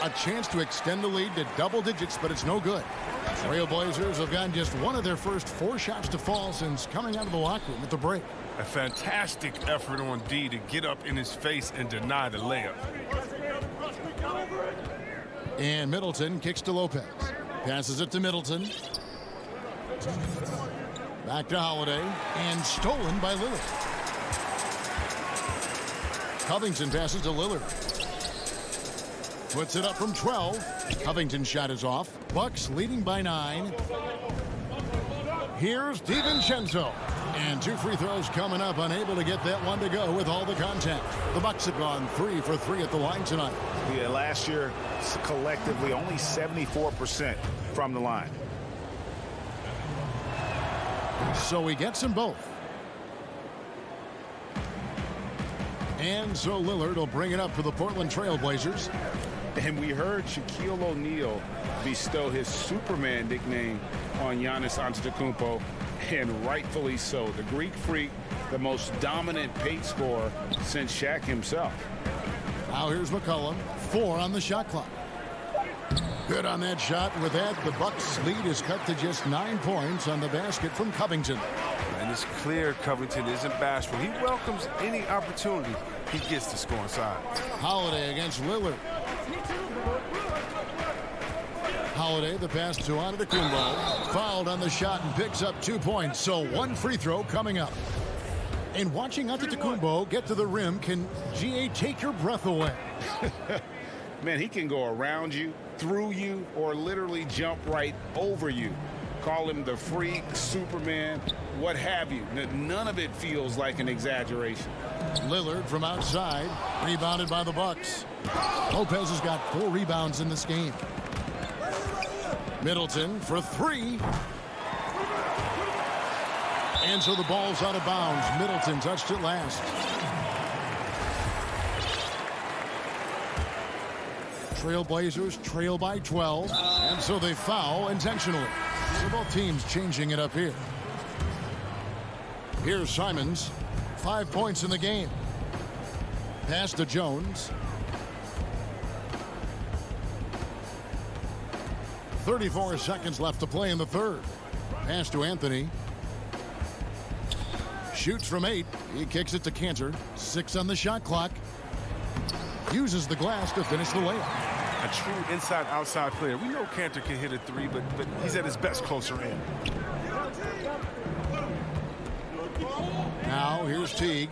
a chance to extend the lead to double digits, but it's no good. Trailblazers have gotten just one of their first 4 shots to fall since coming out of the locker room at the break. A fantastic effort on D to get up in his face and deny the layup. And Middleton kicks to Lopez. Passes it to Middleton. Back to Holiday. And stolen by Lillard. Covington passes to Lillard. Puts it up from 12. Covington's shot is off. Bucks leading by 9. Here's DiVincenzo. And 2 free throws coming up. Unable to get that one to go with all the contact. The Bucks have gone 3 for 3 at the line tonight. Yeah, last year, collectively, only 74% from the line. So he gets them both. And so Lillard will bring it up for the Portland Trailblazers. And we heard Shaquille O'Neal bestow his Superman nickname on Giannis Antetokounmpo, and rightfully so. The Greek Freak, the most dominant paint scorer since Shaq himself. Now here's McCollum. 4 on the shot clock. Good on that shot. With that, the Bucks' lead is cut to just 9 points on the basket from Covington. And it's clear Covington isn't bashful. He welcomes any opportunity he gets to score inside. Holiday against Lillard. Holiday, the pass to Antetokounmpo. Fouled on the shot and picks up 2 points. So 1 free throw coming up. And watching Antetokounmpo get to the rim can, GA, take your breath away. Man, he can go around you, through you, or literally jump right over you. Call him the Freak, Superman, what have you. None of it feels like an exaggeration. Lillard from outside, rebounded by the Bucks. Lopez has got 4 rebounds in this game. Middleton for 3. And so the ball's out of bounds. Middleton touched it last. Trailblazers trail by 12. And so they foul intentionally. So both teams changing it up here. Here's Simons. 5 points in the game. Pass to Jones. 34 seconds left to play in the third. Pass to Anthony. Shoots from 8. He kicks it to Cantor. 6 on the shot clock. Uses the glass to finish the layup. A true inside-outside player. We know Cantor can hit a 3, but he's at his best closer in. Now here's Teague.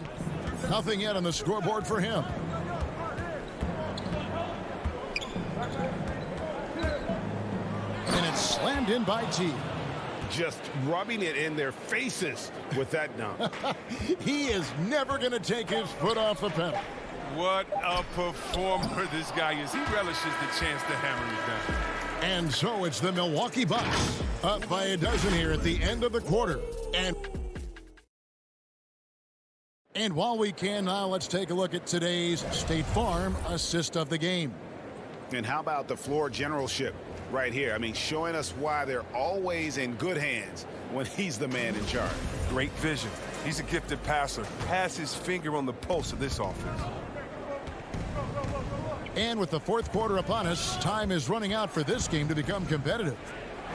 Nothing yet on the scoreboard for him. And it's slammed in by Teague. Just rubbing it in their faces with that dunk. He is never going to take his foot off the pedal. What a performer this guy is. He relishes the chance to hammer it down. And so it's the Milwaukee Bucks up by a dozen here at the end of the quarter. And while we can now, let's take a look at today's State Farm assist of the game. And how about the floor generalship right here? I mean, showing us why they're always in good hands when he's the man in charge. Great vision. He's a gifted passer. Has his finger on the pulse of this offense. And with the fourth quarter upon us, time is running out for this game to become competitive.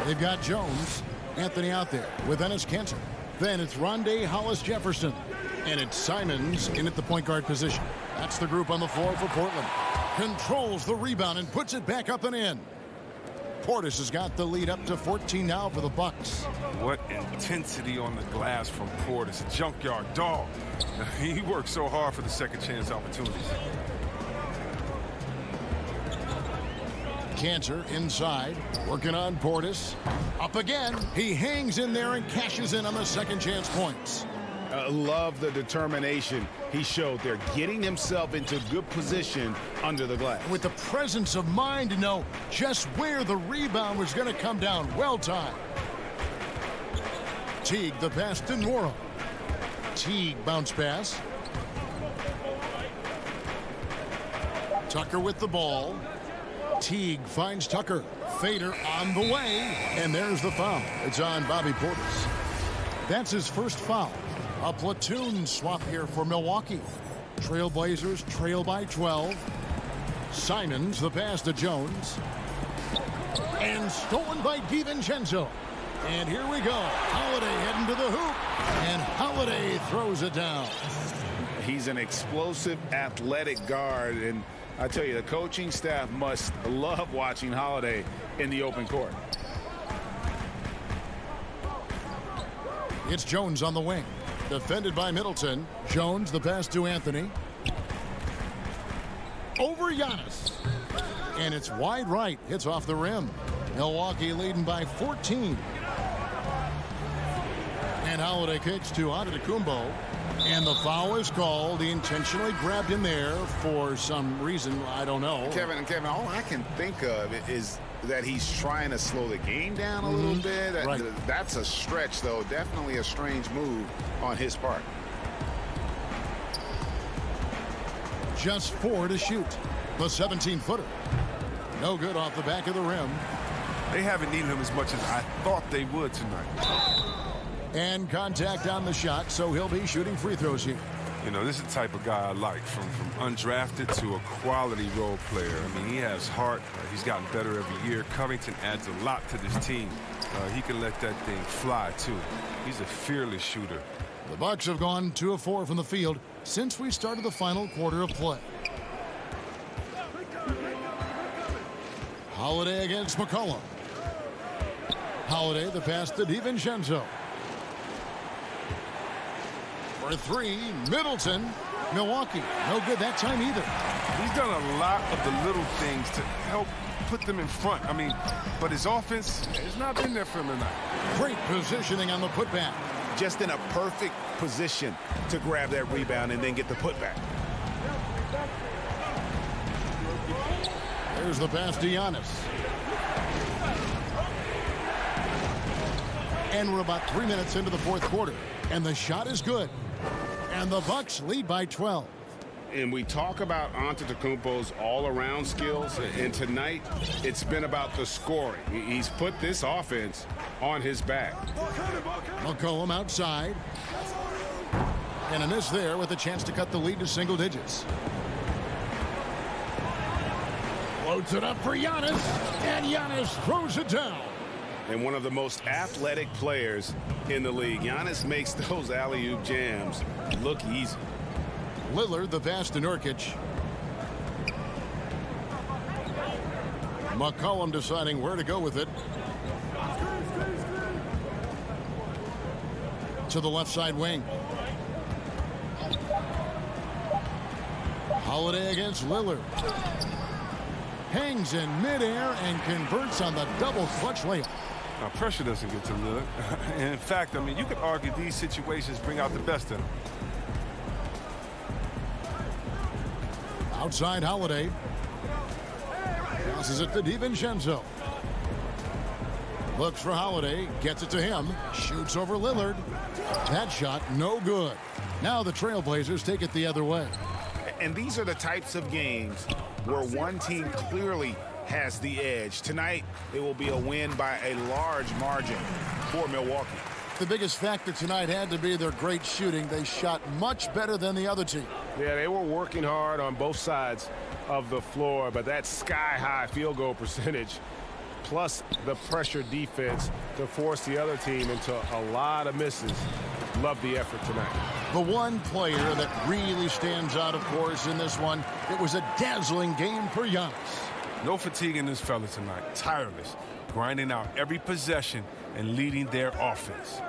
They've got Jones, Anthony out there with Ennis Cantor. Then it's Rondé Hollis-Jefferson. And it's Simons in at the point guard position. That's the group on the floor for Portland. Controls the rebound and puts it back up and in. Portis has got the lead up to 14 now for the Bucks. What intensity on the glass from Portis. A junkyard dog. He works so hard for the second chance opportunities. Cantor inside, working on Portis. Up again. He hangs in there and cashes in on the second chance points. Love the determination he showed there, getting himself into good position under the glass. With the presence of mind to know just where the rebound was going to come down. Well timed. Teague the pass to Nora. Teague bounce pass. Tucker with the ball. Teague finds Tucker. Fader on the way. And there's the foul. It's on Bobby Portis. That's his first foul. A platoon swap here for Milwaukee. Trailblazers trail by 12. Simons, the pass to Jones. And stolen by DiVincenzo. And here we go. Holiday heading to the hoop. And Holiday throws it down. He's an explosive, athletic guard. And I tell you, the coaching staff must love watching Holiday in the open court. It's Jones on the wing. Defended by Middleton. Jones, the pass to Anthony. Over Giannis. And it's wide right. Hits off the rim. Milwaukee leading by 14. And Holiday kicks to Antetokounmpo. And the foul is called. He intentionally grabbed him there for some reason. I don't know. Kevin, all I can think of is that he's trying to slow the game down a little bit. Right. That's a stretch, though. Definitely a strange move on his part. Just 4 to shoot. The 17-footer. No good off the back of the rim. They haven't needed him as much as I thought they would tonight. And contact on the shot, so he'll be shooting free throws here. You know, this is the type of guy I like, from undrafted to a quality role player. I mean, he has heart. He's gotten better every year. Covington adds a lot to this team. He can let that thing fly, too. He's a fearless shooter. The Bucks have gone 2 of 4 from the field since we started the final quarter of play. Holiday against McCollum. Holiday, the pass to DiVincenzo. For 3, Middleton. Milwaukee, no good that time either. He's done a lot of the little things to help put them in front. I mean, but his offense has not been there for him tonight. Great positioning on the putback. Just in a perfect position to grab that rebound and then get the putback. There's the pass to Giannis. And we're about 3 minutes into the fourth quarter. And the shot is good. And the Bucks lead by 12. And we talk about Antetokounmpo's all-around skills. And tonight, it's been about the scoring. He's put this offense on his back. McCollum outside. And a miss there with a chance to cut the lead to single digits. Loads it up for Giannis. And Giannis throws it down. And one of the most athletic players in the league. Giannis makes those alley-oop jams look easy. Lillard, the pass to Nurkic. McCollum deciding where to go with it. To the left side wing. Holiday against Lillard. Hangs in midair and converts on the double clutch layup. Now, pressure doesn't get to Lillard. In fact, I mean, you could argue these situations bring out the best in him. Outside Holiday. Passes it to DiVincenzo. Looks for Holiday. Gets it to him. Shoots over Lillard. That shot no good. Now the Trailblazers take it the other way. And these are the types of games where one team clearly has the edge. Tonight, it will be a win by a large margin for Milwaukee. The biggest factor tonight had to be their great shooting. They shot much better than the other team. Yeah, they were working hard on both sides of the floor, but that sky-high field goal percentage plus the pressure defense to force the other team into a lot of misses. Love the effort tonight. The one player that really stands out, of course, in this one, it was a dazzling game for Giannis. No fatigue in this fella tonight. Tireless, grinding out every possession and leading their offense.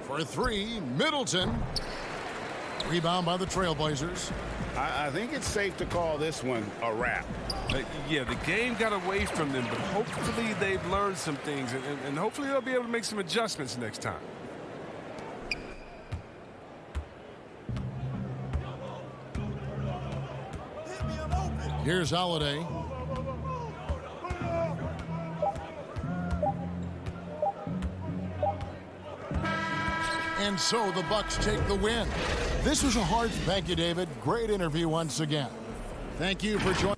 For three, Middleton. Rebound by the Trailblazers. I think it's safe to call this one a wrap. Yeah, the game got away from them, but hopefully they've learned some things, and hopefully they'll be able to make some adjustments next time. Here's Holiday. And so the Bucks take the win. This was a hard. Thank you, David. Great interview once again. Thank you for joining.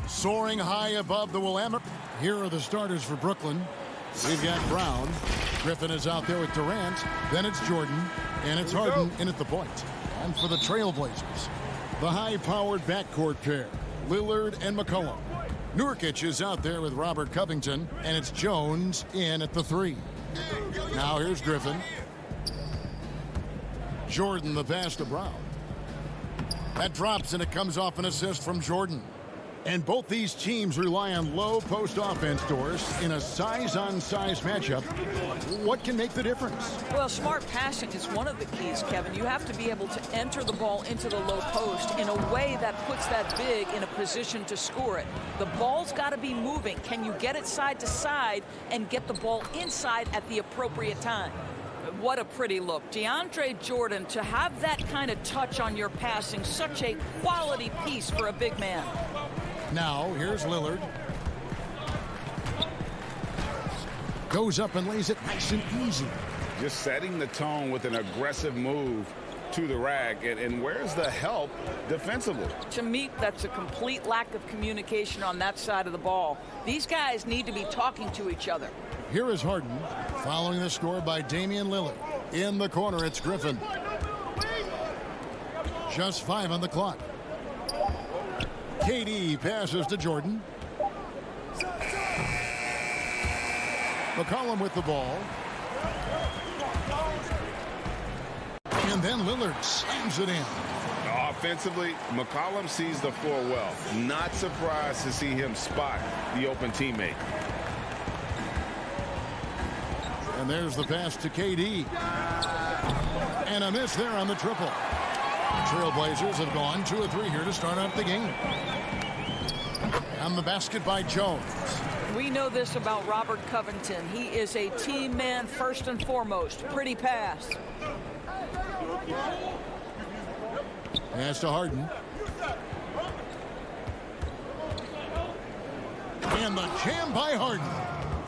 Soaring high above the Willamette. Here are the starters for Brooklyn. We've got Brown. Griffin is out there with Durant. Then it's Jordan. And it's Harden in at the point. And for the Trailblazers, the high-powered backcourt pair, Lillard and McCollum. Nurkic is out there with Robert Covington. And it's Jones in at the 3. Now here's Griffin. Jordan, the pass to Brown. That drops, and it comes off an assist from Jordan. And both these teams rely on low post offense doors in a size-on-size matchup. What can make the difference? Well, smart passing is one of the keys, Kevin. You have to be able to enter the ball into the low post in a way that puts that big in a position to score it. The ball's got to be moving. Can you get it side to side and get the ball inside at the appropriate time? What a pretty look. DeAndre Jordan, to have that kind of touch on your passing, such a quality piece for a big man. Now, here's Lillard. Goes up and lays it nice and easy. Just setting the tone with an aggressive move to the rack. And where's the help defensively? To me, that's a complete lack of communication on that side of the ball. These guys need to be talking to each other. Here is Harden, following the score by Damian Lillard. In the corner, it's Griffin. Just 5 on the clock. KD passes to Jordan. McCollum with the ball. And then Lillard slams it in. Offensively, McCollum sees the floor well. Not surprised to see him spot the open teammate. And there's the pass to KD. And a miss there on the triple. The Trailblazers have gone 2 of 3 here to start out the game. And the basket by Jones. We know this about Robert Covington. He is a team man first and foremost. Pretty pass. Pass to Harden. And the jam by Harden.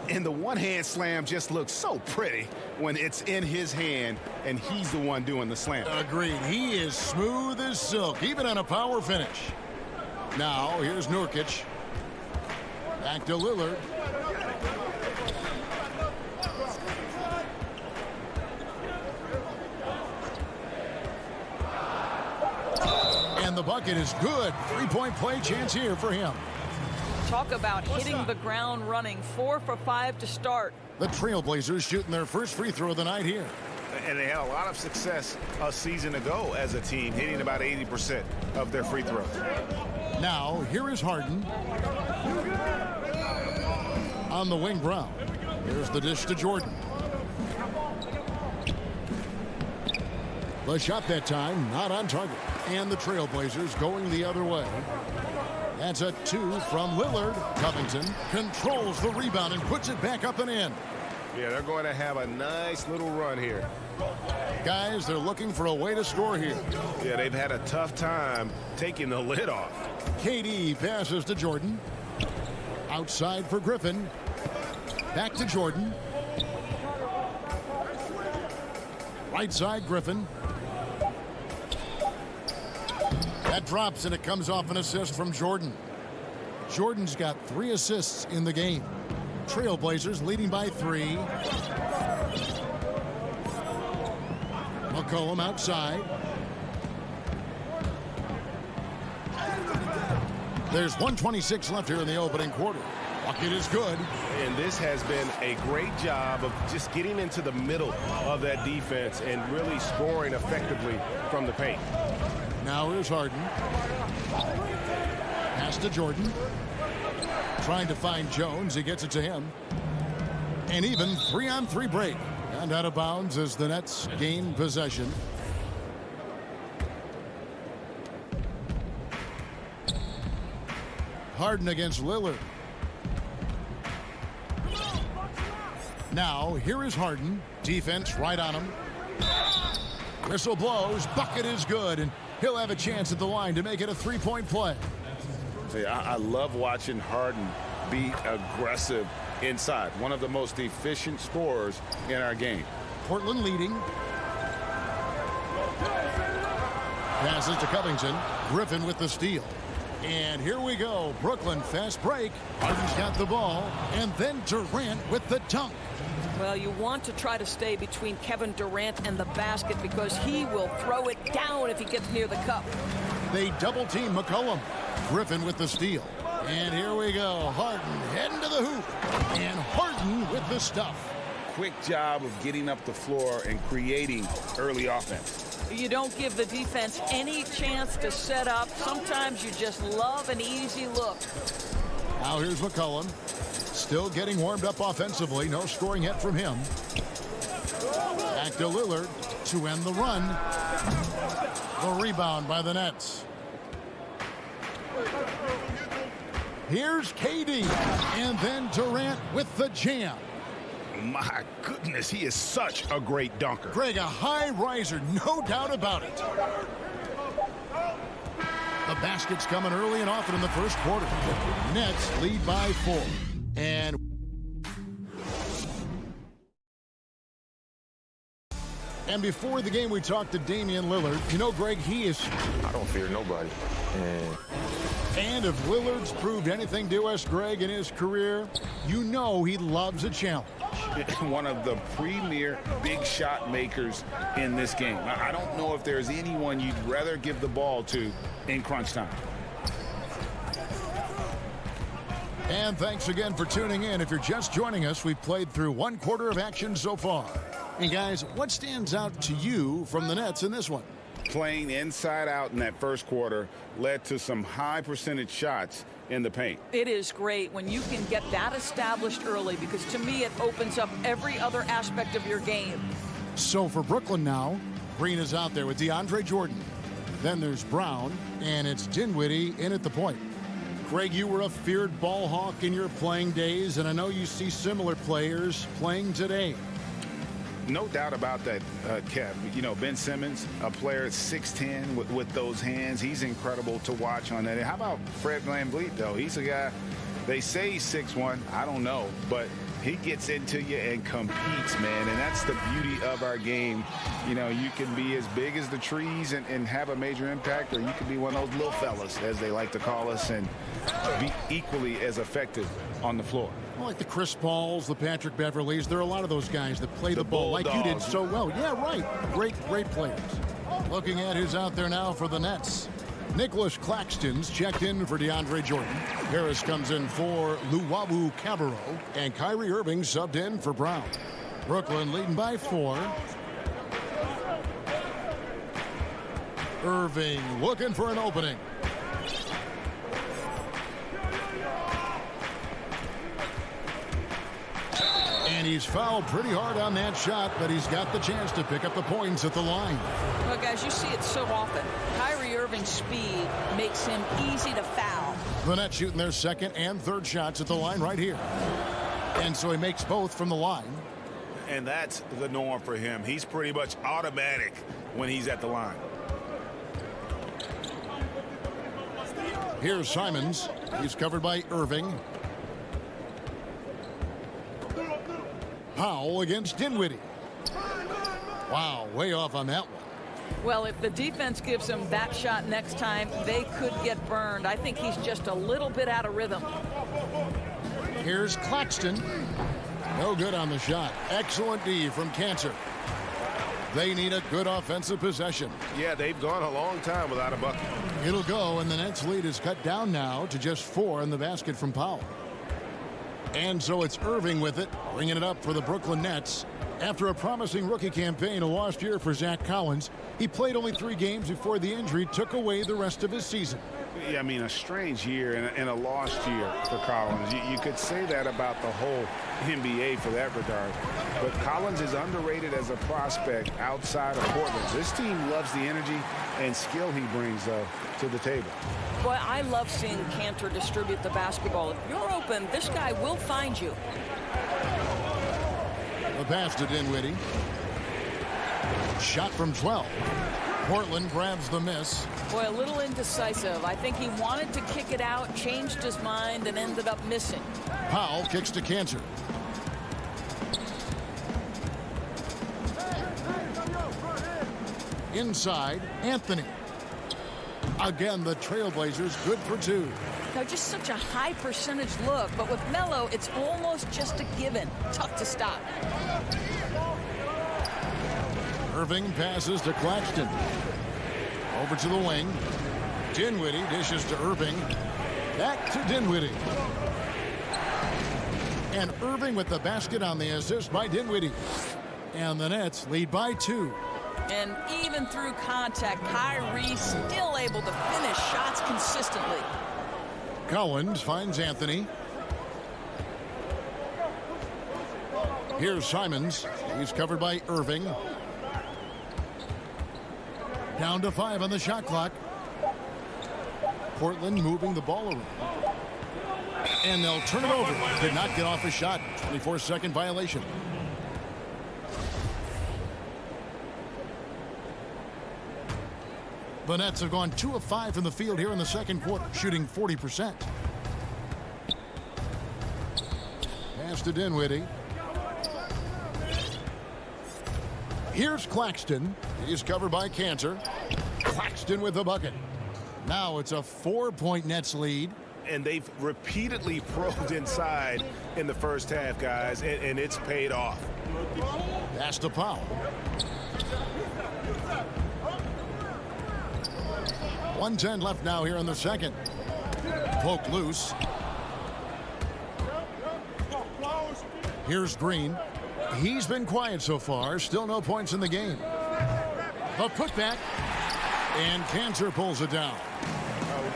And the one-hand slam just looks so pretty when it's in his hand and he's the one doing the slam. Agreed. He is smooth as silk, even on a power finish. Now, here's Nurkic. Back to Lillard. And the bucket is good. 3-point play chance here for him. Talk about hitting the ground running. 4 for 5 to start. The Trailblazers shooting their first free throw of the night here. And they had a lot of success a season ago as a team, hitting about 80% of their free throws. Now, here is Harden. On the wing, Brown. Here's the dish to Jordan. The shot that time, not on target. And the Trailblazers going the other way. That's a 2 from Lillard. Covington controls the rebound and puts it back up and in. Yeah, they're going to have a nice little run here. Guys, they're looking for a way to score here. Yeah, they've had a tough time taking the lid off. KD passes to Jordan. Outside for Griffin. Back to Jordan. Right side, Griffin. That drops, and it comes off an assist from Jordan. Jordan's got 3 assists in the game. Trailblazers leading by 3. McCollum outside. There's 1:26 left here in the opening quarter. Bucket is good. And this has been a great job of just getting into the middle of that defense and really scoring effectively from the paint. Now here's Harden. Pass to Jordan. Trying to find Jones. He gets it to him. And even 3-on-3 break. And out of bounds as the Nets gain possession. Harden against Lillard. Now, here is Harden. Defense right on him. Whistle blows. Bucket is good. And he'll have a chance at the line to make it a three-point play. See, I love watching Harden be aggressive inside. One of the most efficient scorers in our game. Portland leading. Passes to Covington. Griffin with the steal. And here we go. Brooklyn fast break. Harden's got the ball. And then Durant with the dunk. Well, you want to try to stay between Kevin Durant and the basket because he will throw it down if he gets near the cup. They double team McCollum. Griffin with the steal. And here we go. Harden heading to the hoop. And Harden with the stuff. Quick job of getting up the floor and creating early offense. You don't give the defense any chance to set up. Sometimes you just love an easy look. Now here's McCollum. Still getting warmed up offensively. No scoring yet from him. Back to Lillard to end the run. The rebound by the Nets. Here's KD. And then Durant with the jam. My goodness, he is such a great dunker. Greg, a high riser, no doubt about it. The basket's coming early and often in the first quarter. Nets lead by 4. And before the game, we talked to Damian Lillard. You know, Greg, he is... I don't fear nobody. And if Lillard's proved anything to us, Greg, in his career, you know he loves a challenge. One of the premier big shot makers in this game. I don't know if there's anyone you'd rather give the ball to in crunch time. And thanks again for tuning in. If you're just joining us, we've played through one quarter of action so far. And guys, what stands out to you from the Nets in this one? Playing inside out in that first quarter led to some high percentage shots in the paint. It is great when you can get that established early because to me it opens up every other aspect of your game. So for Brooklyn now, Green is out there with DeAndre Jordan. Then there's Brown, and it's Dinwiddie in at the point. Greg, you were a feared ball hawk in your playing days, and I know you see similar players playing today. No doubt about that, Kev. You know, Ben Simmons, a player at 6'10" with those hands. He's incredible to watch on that. And how about Fred VanVleet, though? He's a guy, they say he's 6'1". I don't know. But he gets into you and competes, man. And that's the beauty of our game. You know, you can be as big as the trees and have a major impact, or you can be one of those little fellas, as they like to call us, and be equally as effective on the floor. Well, like the Chris Pauls, the Patrick Beverleys, there are a lot of those guys that play the ball like you did so well. Yeah, right. Great players. Looking at who's out there now for the Nets. Nicholas Claxton's checked in for DeAndre Jordan. Harris comes in for Luwawu Cabarro. And Kyrie Irving subbed in for Brown. Brooklyn leading by 4. Irving looking for an opening. And he's fouled pretty hard on that shot, but he's got the chance to pick up the points at the line. Well, guys, you see it so often. Kyrie Irving's speed makes him easy to foul. The Nets shooting their second and third shots at the line right here. And so he makes both from the line. And that's the norm for him. He's pretty much automatic when he's at the line. Here's Simons. He's covered by Irving. Powell against Dinwiddie. Wow, way off on that one. Well, if the defense gives him that shot next time, they could get burned. I think he's just a little bit out of rhythm. Here's Claxton. No good on the shot. Excellent D from Cancer. They need a good offensive possession. Yeah, they've gone a long time without a bucket. It'll go, and the Nets lead is cut down now to just 4 in the basket from Powell. And so it's Irving with it, bringing it up for the Brooklyn Nets. After a promising rookie campaign, a lost year for Zach Collins, he played only 3 games before the injury took away the rest of his season. Yeah, I mean, a strange year and a lost year for Collins. You could say that about the whole NBA for that regard. But Collins is underrated as a prospect outside of Portland. This team loves the energy and skill he brings to the table. Boy, I love seeing Cantor distribute the basketball. If you're open, this guy will find you. The pass to Dinwiddie. Shot from 12. Portland grabs the miss. Boy, a little indecisive. I think he wanted to kick it out, changed his mind, and ended up missing. Powell kicks to Cantor. Inside, Anthony. Again, the Trailblazers good for 2. Now, just such a high percentage look, but with Melo, it's almost just a given. Tough to stop. Irving passes to Claxton. Over to the wing. Dinwiddie dishes to Irving. Back to Dinwiddie. And Irving with the basket on the assist by Dinwiddie. And the Nets lead by 2. And even through contact, Kyrie still able to finish shots consistently. Collins finds Anthony. Here's Simons. He's covered by Irving. Down to 5 on the shot clock. Portland moving the ball around. And they'll turn it over. Did not get off a shot. 24-second violation. The Nets have gone 2 of 5 from the field here in the second quarter, shooting 40%. Pass to Dinwiddie. Here's Claxton. He's covered by Cantor. Claxton with the bucket. Now it's a 4-point Nets lead. And they've repeatedly probed inside in the first half, guys, and it's paid off. Pass to Powell. 1:10 left now here in the second. Poked loose. Here's Green. He's been quiet so far. Still no points in the game. The putback. And Cantor pulls it down.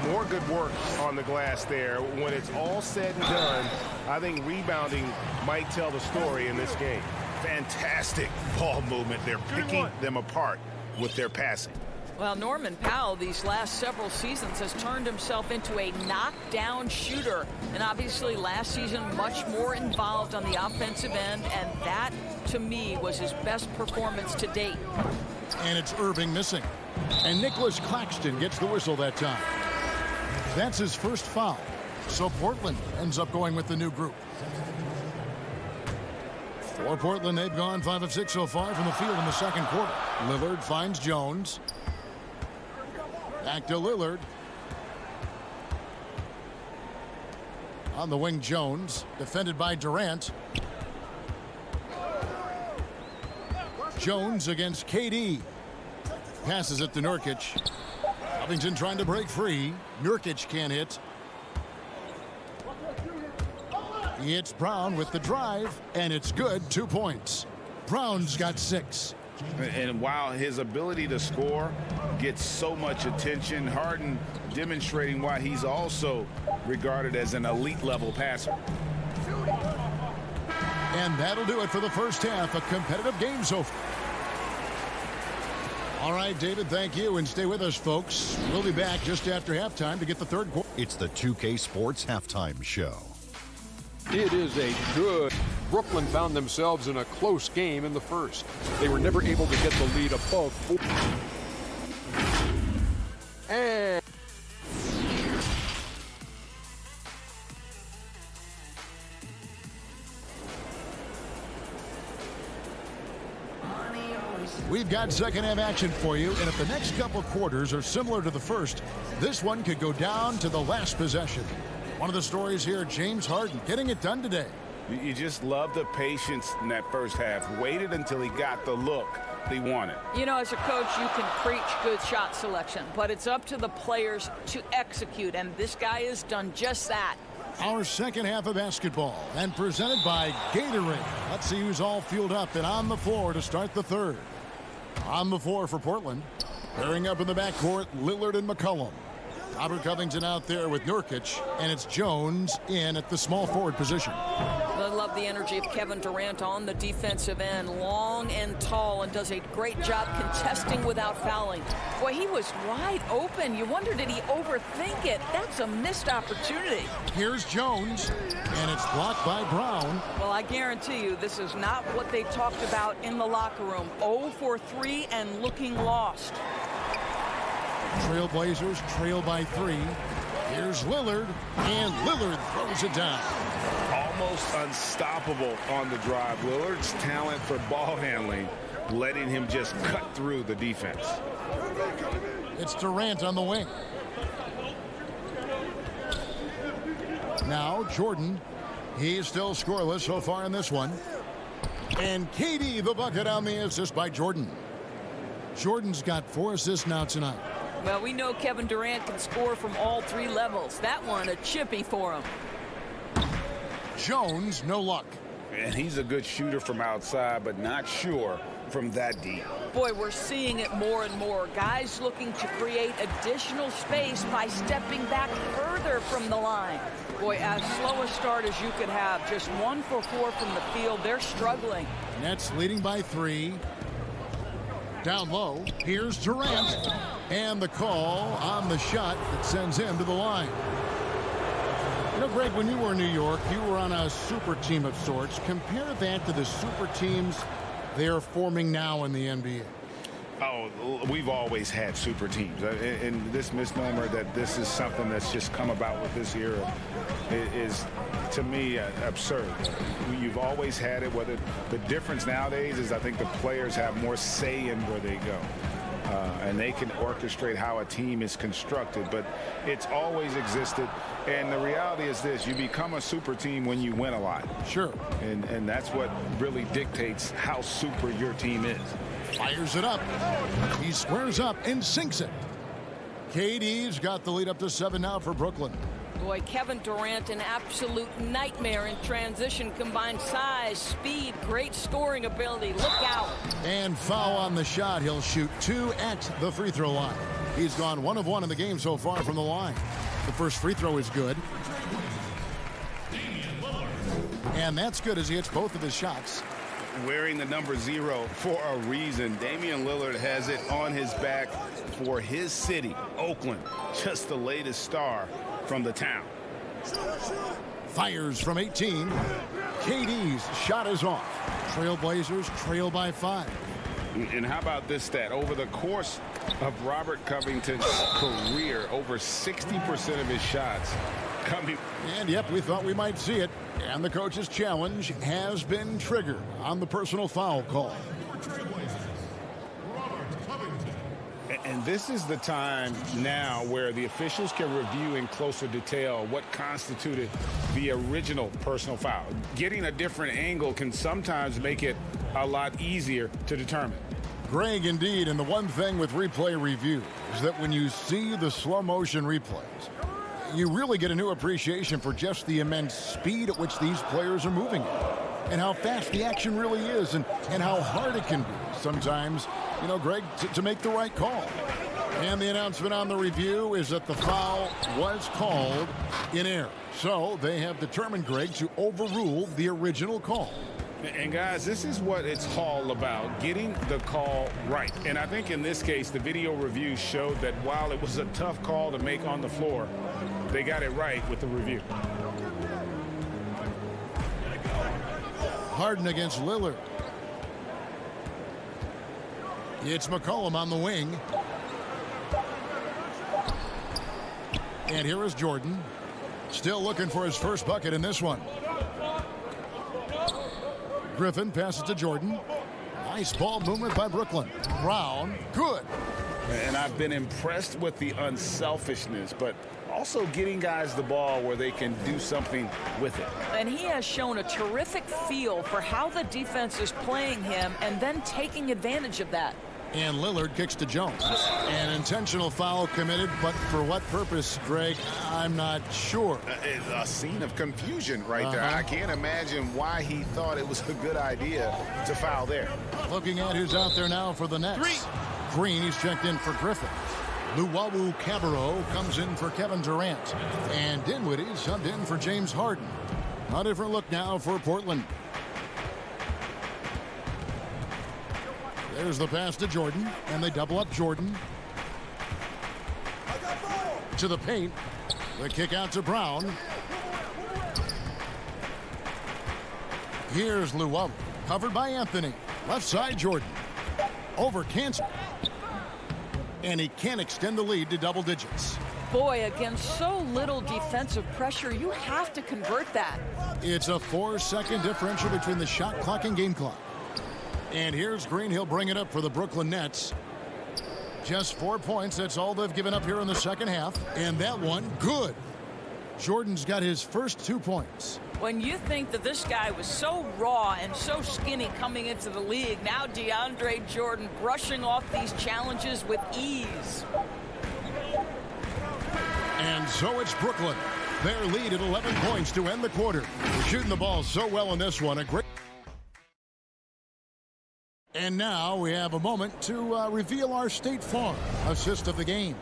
More good work on the glass there. When it's all said and done, I think rebounding might tell the story in this game. Fantastic ball movement. They're picking them apart with their passing. Well, Norman Powell these last several seasons has turned himself into a knockdown shooter. And obviously last season much more involved on the offensive end. And that, to me, was his best performance to date. And it's Irving missing. And Nicholas Claxton gets the whistle that time. That's his first foul. So Portland ends up going with the new group. For Portland, they've gone 5 of 6 so far from the field in the second quarter. Lillard finds Jones. Back to Lillard. On the wing, Jones. Defended by Durant. Jones against KD. Passes it to Nurkic. Covington trying to break free. Nurkic can't hit. It's Brown with the drive, and it's good. 2 points. Brown's got 6. And while his ability to score gets so much attention, Harden demonstrating why he's also regarded as an elite level passer. And that'll do it for the first half. A competitive game so far. All right, David, thank you, and stay with us, folks. We'll be back just after halftime to get the third quarter. It's the 2K Sports Halftime Show. It is a good. Brooklyn found themselves in a close game in the first. They were never able to get the lead above 4. And we've got second half action for you, and if the next couple quarters are similar to the first, this one could go down to the last possession. One of the stories here, James Harden getting it done today. You just love the patience in that first half. Waited until he got the look he wanted. You know, as a coach, you can preach good shot selection, but it's up to the players to execute, and this guy has done just that. Our second half of basketball, and presented by Gatorade. Let's see who's all fueled up and on the floor to start the third. On the floor for Portland. Pairing up in the backcourt, Lillard and McCollum. Robert Covington out there with Nurkic, and it's Jones in at the small forward position. I love the energy of Kevin Durant on the defensive end, long and tall, and does a great job contesting without fouling. Boy, he was wide open. You wonder, did he overthink it? That's a missed opportunity. Here's Jones, and it's blocked by Brown. Well, I guarantee you this is not what they talked about in the locker room. 0 for 3 and looking lost. Trailblazers trail by 3. Here's Lillard, and Lillard throws it down. Almost unstoppable on the drive. Lillard's talent for ball handling, letting him just cut through the defense. It's Durant on the wing. Now Jordan. He's still scoreless so far in this one. And KD the bucket on the assist by Jordan. Jordan's got 4 assists now tonight. Well, we know Kevin Durant can score from all 3 levels. That one, a chippy for him. Jones, no luck. And he's a good shooter from outside, but not sure from that deep. Boy, we're seeing it more and more. Guys looking to create additional space by stepping back further from the line. Boy, as slow a start as you could have. Just 1 for 4 from the field. They're struggling. Nets leading by 3. Down low, here's Durant, and the call on the shot that sends him to the line. You know, Greg, when you were in New York, you were on a super team of sorts. Compare that to the super teams they're forming now in the NBA. Oh, we've always had super teams. And this misnomer that this is something that's just come about with this era is, to me, absurd. You've always had it. Whether the difference nowadays is I think the players have more say in where they go. And they can orchestrate how a team is constructed. But it's always existed. And the reality is this. You become a super team when you win a lot. Sure. And that's what really dictates how super your team is. Fires it up. He squares up and sinks it. KD's got the lead up to 7 now for Brooklyn. Boy, Kevin Durant, an absolute nightmare in transition. Combined size, speed, great scoring ability. Look out. And foul on the shot. He'll shoot 2 at the free throw line. He's gone 1 of 1 in the game so far from the line. The first free throw is good. And that's good as he hits both of his shots. Wearing the number 0 for a reason. Damian Lillard has it on his back for his city, Oakland. Just the latest star from the town. Fires from 18. KD's shot is off. Trailblazers trail by 5. And how about this stat? Over the course of Robert Covington's career, over 60% of his shots coming. And yep, we thought we might see it. And the coach's challenge has been triggered on the personal foul call. And this is the time now where the officials can review in closer detail what constituted the original personal foul. Getting a different angle can sometimes make it a lot easier to determine. Greg, indeed, and the one thing with replay review is that when you see the slow motion replays, you really get a new appreciation for just the immense speed at which these players are moving at, and how fast the action really is, and how hard it can be sometimes, you know, Greg, to make the right call. And the announcement on the review is that the foul was called in error. So they have determined, Greg, to overrule the original call. And guys, this is what it's all about, getting the call right. And I think in this case, the video review showed that while it was a tough call to make on the floor, they got it right with the review. Harden against Lillard. It's McCollum on the wing. And here is Jordan. Still looking for his first bucket in this one. Griffin passes to Jordan. Nice ball movement by Brooklyn. Brown, good. And I've been impressed with the unselfishness, but also getting guys the ball where they can do something with it. And he has shown a terrific feel for how the defense is playing him and then taking advantage of that. And Lillard kicks to Jones. An intentional foul committed, but for what purpose, Greg? I'm not sure. A scene of confusion right there. I can't imagine why he thought it was a good idea to foul there. Looking at who's out there now for the Nets. Green, he's checked in for Griffin. Luwawu Cabarro comes in for Kevin Durant. And Dinwiddie subbed in for James Harden. A different look now for Portland. There's the pass to Jordan, and they double up Jordan. To the paint. The kick out to Brown. Here's Luwawu, covered by Anthony. Left side, Jordan. Over Cantor. And he can't extend the lead to double digits. Boy, against so little defensive pressure, you have to convert that. It's a 4-second differential between the shot clock and game clock. And here's Green. He'll bring it up for the Brooklyn Nets. Just 4 points. That's all they've given up here in the second half. And that one, good. Jordan's got his first 2 points. When you think that this guy was so raw and so skinny coming into the league, now DeAndre Jordan brushing off these challenges with ease. And so it's Brooklyn. Their lead at 11 points to end the quarter. They're shooting the ball so well in this one. A great. And now we have a moment to reveal our State Farm assist of the game.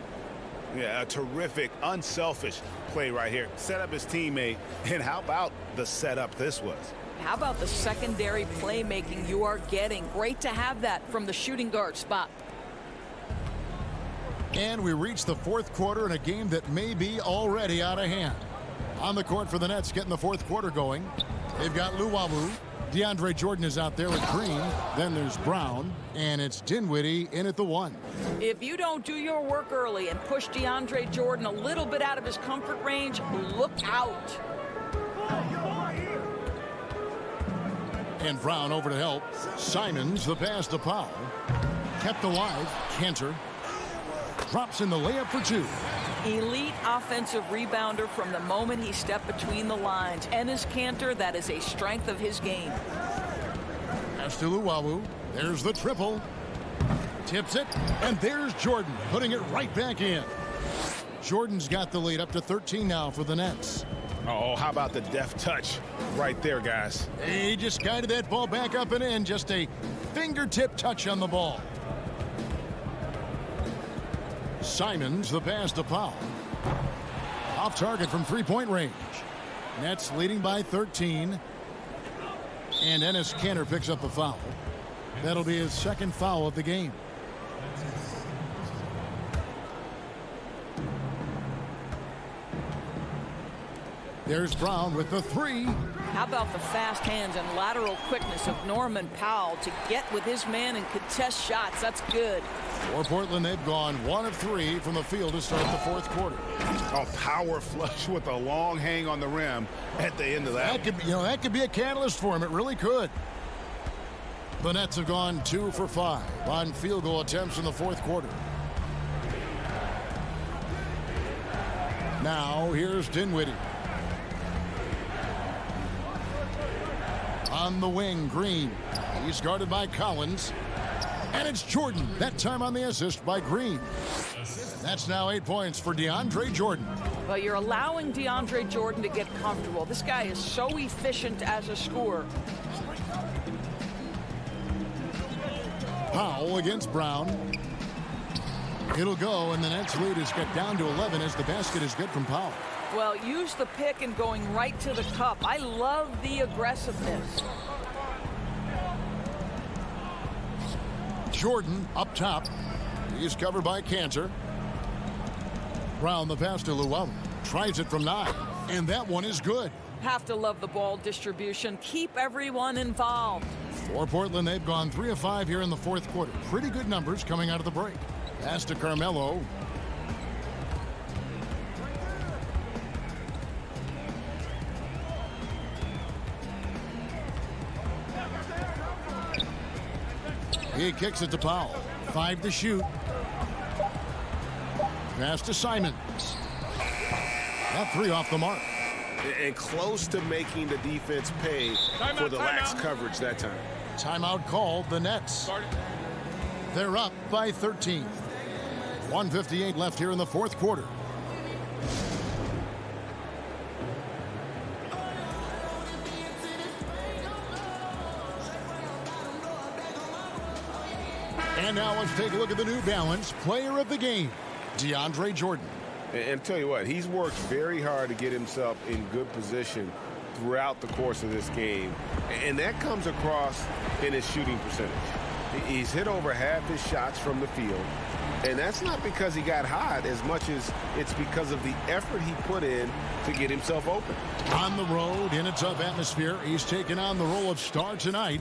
Yeah, a terrific, unselfish play right here. Set up his teammate. And how about the setup this was? How about the secondary playmaking you are getting? Great to have that from the shooting guard spot. And we reach the fourth quarter in a game that may be already out of hand. On the court for the Nets, getting the fourth quarter going. They've got Luwawu. DeAndre Jordan is out there with Green. Then there's Brown. And it's Dinwiddie in at the 1. If you don't do your work early and push DeAndre Jordan a little bit out of his comfort range, look out. And Brown over to help. Simons, the pass to Powell. Kept alive. Cantor. Drops in the layup for 2. Elite offensive rebounder from the moment he stepped between the lines. Enes Kanter, that is a strength of his game. Pass to Luwawu. There's the triple. Tips it. And there's Jordan putting it right back in. Jordan's got the lead up to 13 now for the Nets. Oh, how about the deft touch right there, guys? He just guided that ball back up and in. Just a fingertip touch on the ball. Simons, the pass to Powell. Off target from three-point range. Nets leading by 13. And Enes Kanter picks up the foul. That'll be his second foul of the game. There's Brown with the 3. How about the fast hands and lateral quickness of Norman Powell to get with his man and contest shots? That's good. For Portland, they've gone 1 of 3 from the field to start the fourth quarter. A power flush with a long hang on the rim at the end of that. That could be a catalyst for him. It really could. The Nets have gone 2 for 5 on field goal attempts in the fourth quarter. Now here's Dinwiddie. On the wing, Green. He's guarded by Collins. And it's Jordan, that time on the assist by Green. That's now 8 points for DeAndre Jordan. Well, you're allowing DeAndre Jordan to get comfortable. This guy is so efficient as a scorer. Powell against Brown. It'll go, and the Nets lead is cut down to 11 as the basket is good from Powell. Well, use the pick and going right to the cup. I love the aggressiveness. Jordan up top. He's covered by Cantor. Brown the pass to Luwawu. Tries it from 9. And that one is good. Have to love the ball distribution. Keep everyone involved. For Portland, they've gone 3 of 5 here in the fourth quarter. Pretty good numbers coming out of the break. Pass to Carmelo. He kicks it to Powell. 5 to shoot. Pass to Simons. That 3 off the mark. And close to making the defense pay for the lax coverage that time. Timeout called, the Nets. They're up by 13. 1:58 left here in the fourth quarter. And now let's take a look at the New Balance Player of the Game, DeAndre Jordan. And tell you what, he's worked very hard to get himself in good position throughout the course of this game. And that comes across in his shooting percentage. He's hit over half his shots from the field. And that's not because he got hot as much as it's because of the effort he put in to get himself open. On the road, in a tough atmosphere, he's taken on the role of star tonight.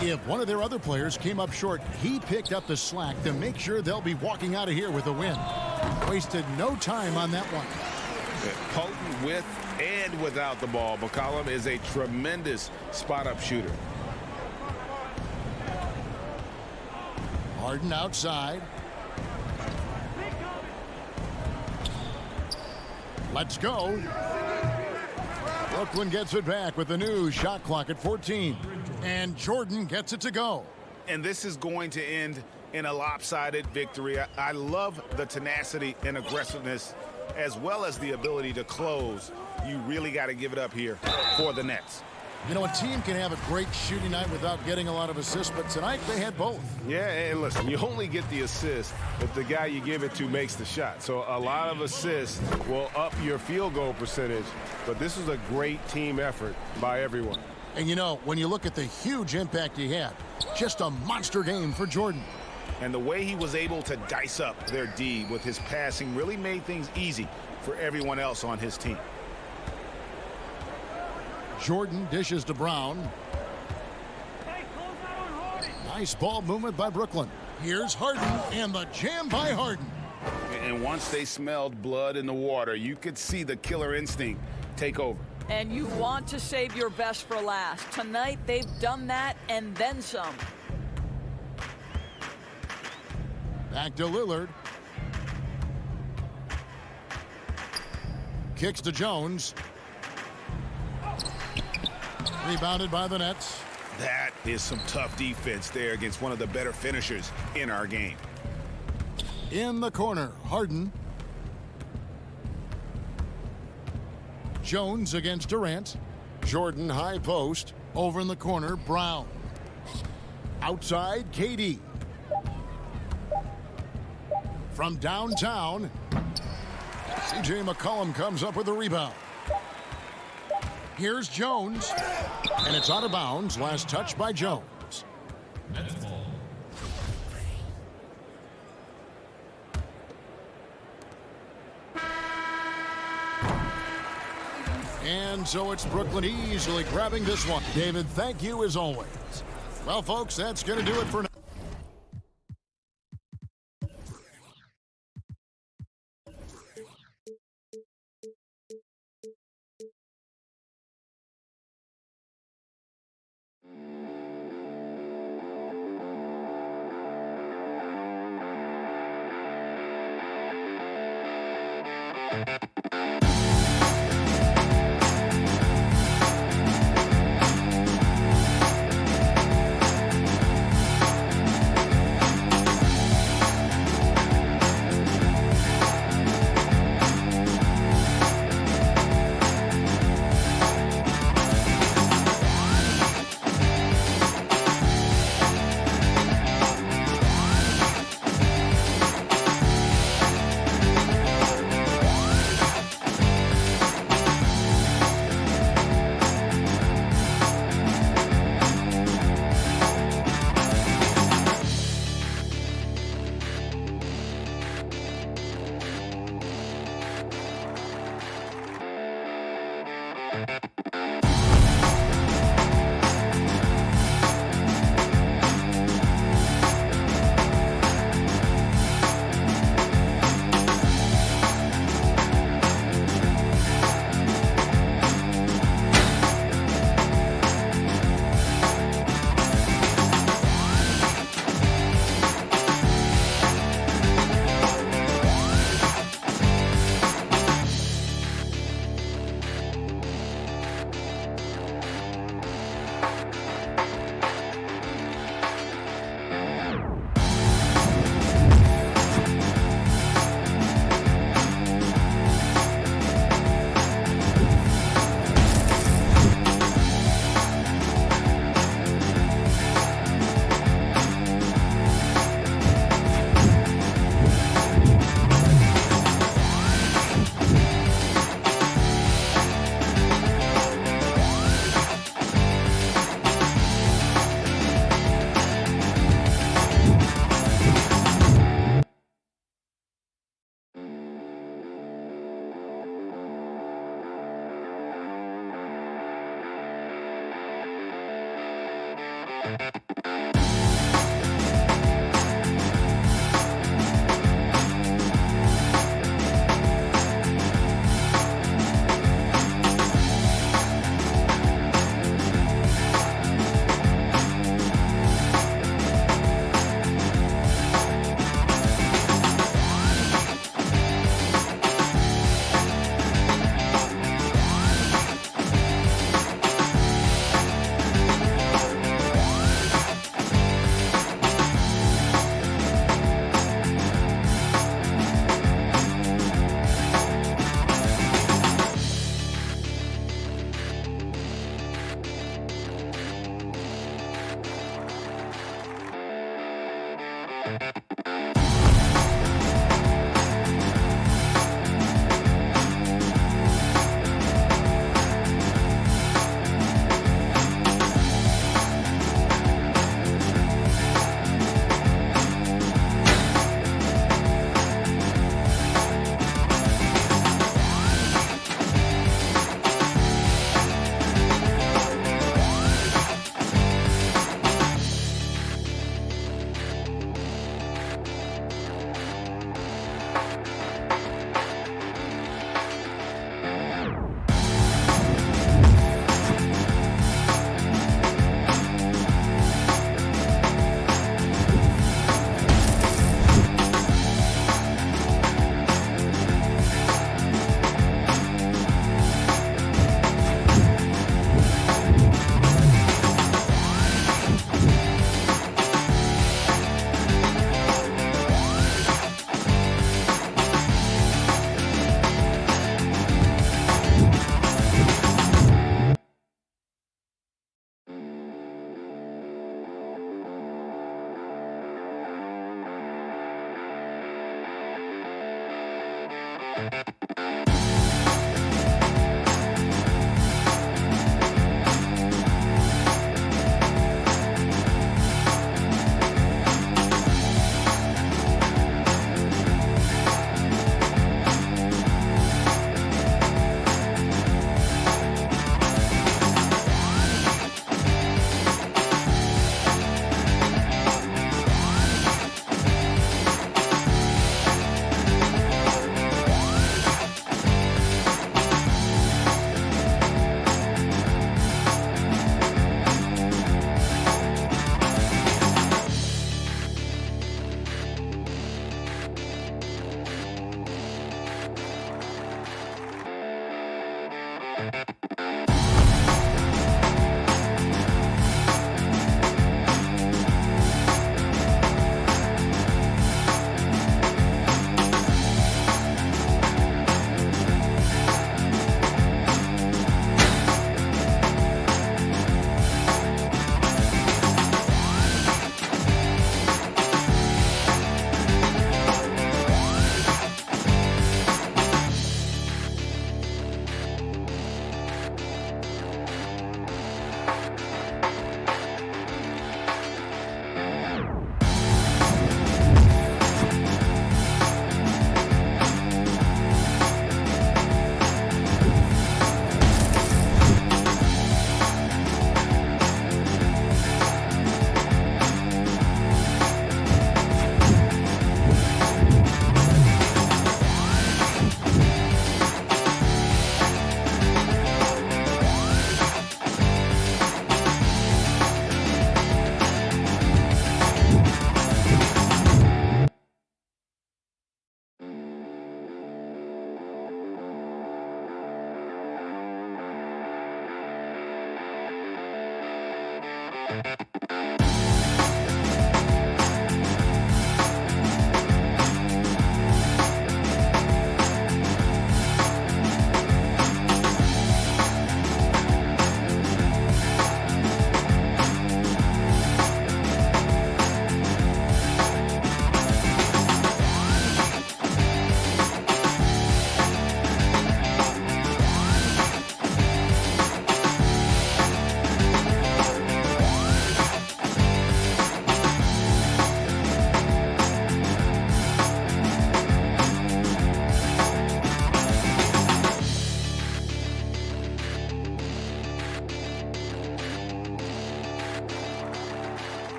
If one of their other players came up short, he picked up the slack to make sure they'll be walking out of here with a win. Wasted no time on that one. Potent with and without the ball, McCollum is a tremendous spot-up shooter. Harden outside. Let's go. Brooklyn gets it back with the new shot clock at 14. And Jordan gets it to go. And this is going to end in a lopsided victory. I love the tenacity and aggressiveness as well as the ability to close. You really got to give it up here for the Nets. You know, a team can have a great shooting night without getting a lot of assists, but tonight they had both. Yeah, and listen, you only get the assist if the guy you give it to makes the shot. So a lot of assists will up your field goal percentage, but this is a great team effort by everyone. And you know, when you look at the huge impact he had, just a monster game for Jordan. And the way he was able to dice up their D with his passing really made things easy for everyone else on his team. Jordan dishes to Brown. Nice ball movement by Brooklyn. Here's Harden, and the jam by Harden. And once they smelled blood in the water, you could see the killer instinct take over. And you want to save your best for last. Tonight, they've done that and then some. Back to Lillard. Kicks to Jones. Rebounded by the Nets. That is some tough defense there against one of the better finishers in our game. In the corner, Harden. Jones against Durant. Jordan high post. Over in the corner, Brown. Outside, KD. From downtown, C.J. McCollum comes up with a rebound. Here's Jones, and it's out of bounds. Last touch by Jones. Nets ball. And so it's Brooklyn easily grabbing this one. David, thank you as always. Well, folks, that's going to do it for now.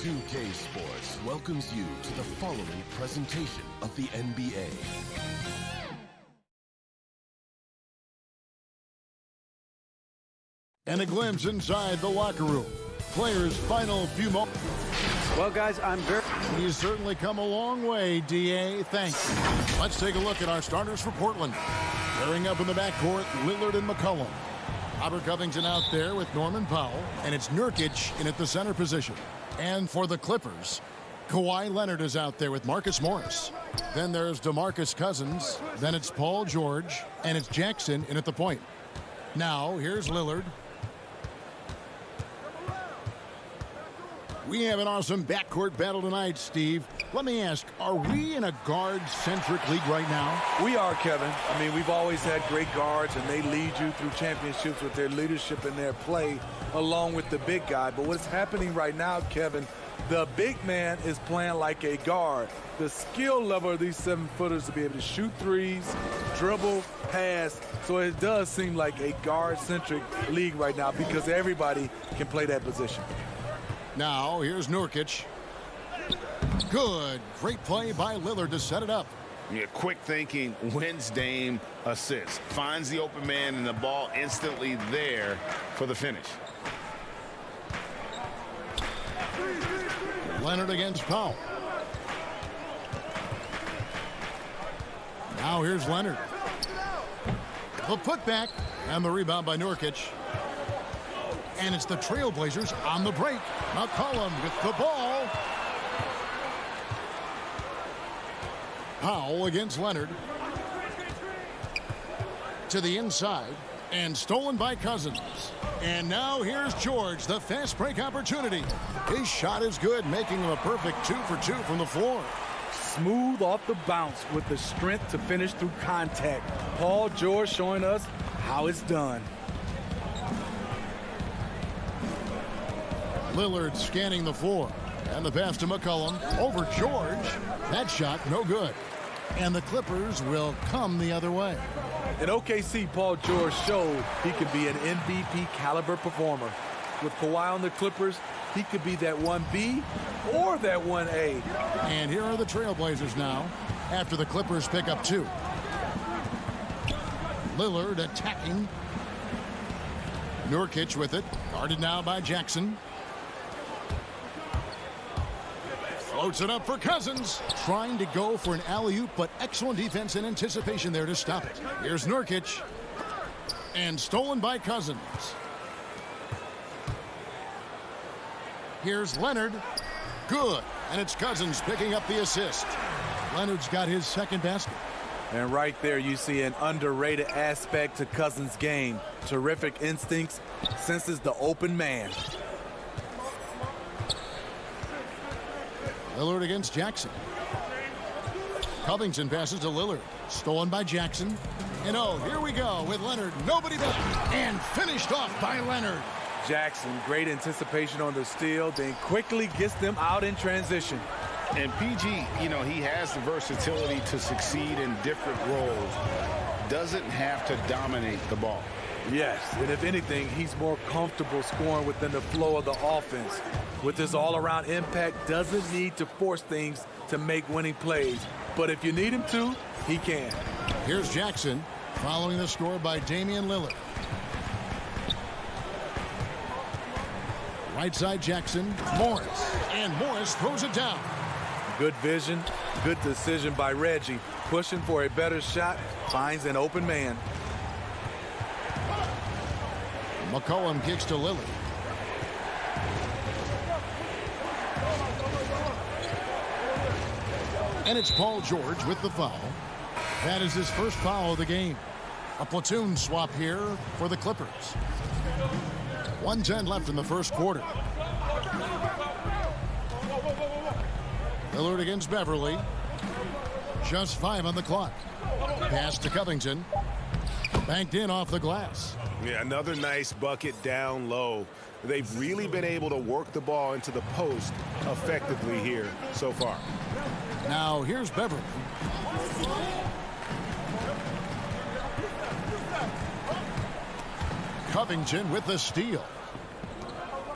2K Sports welcomes you to the following presentation of the NBA. And a glimpse inside the locker room. Players' final few moments. Well, guys, He's certainly come a long way, D.A. Thanks. Let's take a look at our starters for Portland. Pairing up in the backcourt, Lillard and McCollum. Robert Covington out there with Norman Powell. And it's Nurkic in at the center position. And for the Clippers, Kawhi Leonard is out there with Marcus Morris. Then there's DeMarcus Cousins. Then it's Paul George. And it's Jackson in at the point. Now, here's Lillard. We have an awesome backcourt battle tonight, Steve. Let me ask, are we in a guard-centric league right now? We are, Kevin. I mean, we've always had great guards, and they lead you through championships with their leadership and their play, along with the big guy. But what's happening right now, Kevin, the big man is playing like a guard. The skill level of these 7-footers to be able to shoot threes, dribble, pass. So it does seem like a guard-centric league right now because everybody can play that position. Now, here's Nurkic. Good. Great play by Lillard to set it up. Yeah, quick thinking, wins Dame assist. Finds the open man and the ball instantly there for the finish. Leonard against Powell. Now here's Leonard. The putback and the rebound by Nurkic. And it's the Trailblazers on the break. McCollum with the ball. Powell against Leonard. To the inside. And stolen by Cousins. And now here's George, the fast break opportunity. His shot is good, making him a perfect 2 for 2 from the floor. Smooth off the bounce with the strength to finish through contact. Paul George showing us how it's done. Lillard scanning the floor. And the pass to McCollum over George. That shot no good. And the Clippers will come the other way. In OKC, Paul George showed he could be an MVP caliber performer. With Kawhi on the Clippers, he could be that 1B or that 1A. And here are the Trailblazers now after the Clippers pick up 2. Lillard attacking. Nurkic with it. Guarded now by Jackson. Floats it up for Cousins. Trying to go for an alley-oop, but excellent defense and anticipation there to stop it. Here's Nurkic. And stolen by Cousins. Here's Leonard. Good. And it's Cousins picking up the assist. Leonard's got his second basket. And right there you see an underrated aspect to Cousins' game. Terrific instincts, senses the open man. Lillard against Jackson. Covington passes to Lillard. Stolen by Jackson. And oh, here we go with Leonard. Nobody better. And finished off by Leonard. Jackson, great anticipation on the steal, then quickly gets them out in transition. And PG, you know, he has the versatility to succeed in different roles. Doesn't have to dominate the ball. Yes, and if anything, he's more comfortable scoring within the flow of the offense. With his all-around impact, doesn't need to force things to make winning plays. But if you need him to, he can. Here's Jackson following the score by Damian Lillard. Right side Jackson, Morris. And Morris throws it down. Good vision, good decision by Reggie. Pushing for a better shot, finds an open man. McCollum kicks to Lillard. And it's Paul George with the foul. That is his first foul of the game. A platoon swap here for the Clippers. 1:10 left in the first quarter. Lillard against Beverly. Just 5 on the clock. Pass to Covington. Banked in off the glass. Yeah, another nice bucket down low. They've really been able to work the ball into the post effectively here so far. Now here's Beverly. Covington with the steal.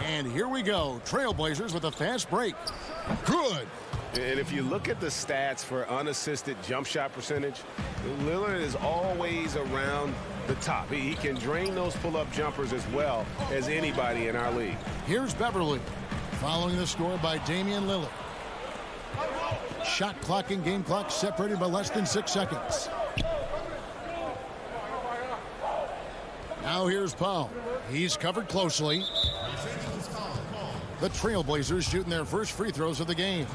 And here we go. Trailblazers with a fast break. Good. And if you look at the stats for unassisted jump shot percentage, Lillard is always around the top. He can drain those pull-up jumpers as well as anybody in our league. Here's Beverly following the score by Damian Lillard. Shot clock and game clock separated by less than 6 seconds. Now here's Powell. He's covered closely. The Trailblazers shooting their first free throws of the game.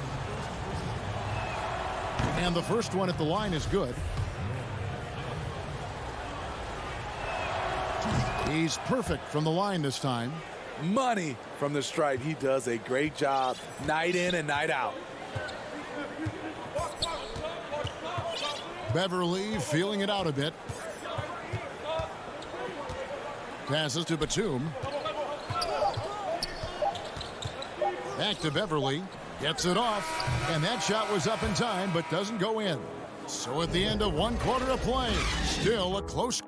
And the first one at the line is good. He's perfect from the line this time. Money from the stripe. He does a great job night in and night out. Beverly feeling it out a bit. Passes to Batum. Back to Beverly. Gets it off. And that shot was up in time, but doesn't go in. So at the end of 1 quarter of play, still a close.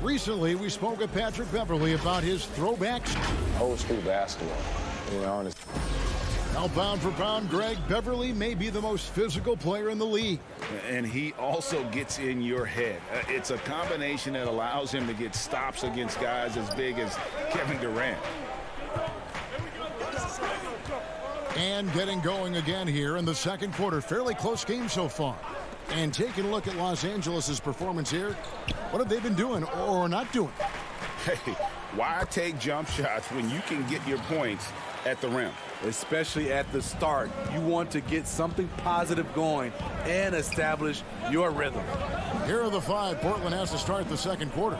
Recently, we spoke with Patrick Beverly about his throwbacks. Old school basketball, you know. Now, pound for pound, Greg, Beverly may be the most physical player in the league. And he also gets in your head. It's a combination that allows him to get stops against guys as big as Kevin Durant. And getting going again here in the second quarter. Fairly close game so far. And taking a look at Los Angeles' performance here, what have they been doing or not doing? Hey, why take jump shots when you can get your points at the rim? Especially at the start. You want to get something positive going and establish your rhythm. Here are the 5 Portland has to start the second quarter.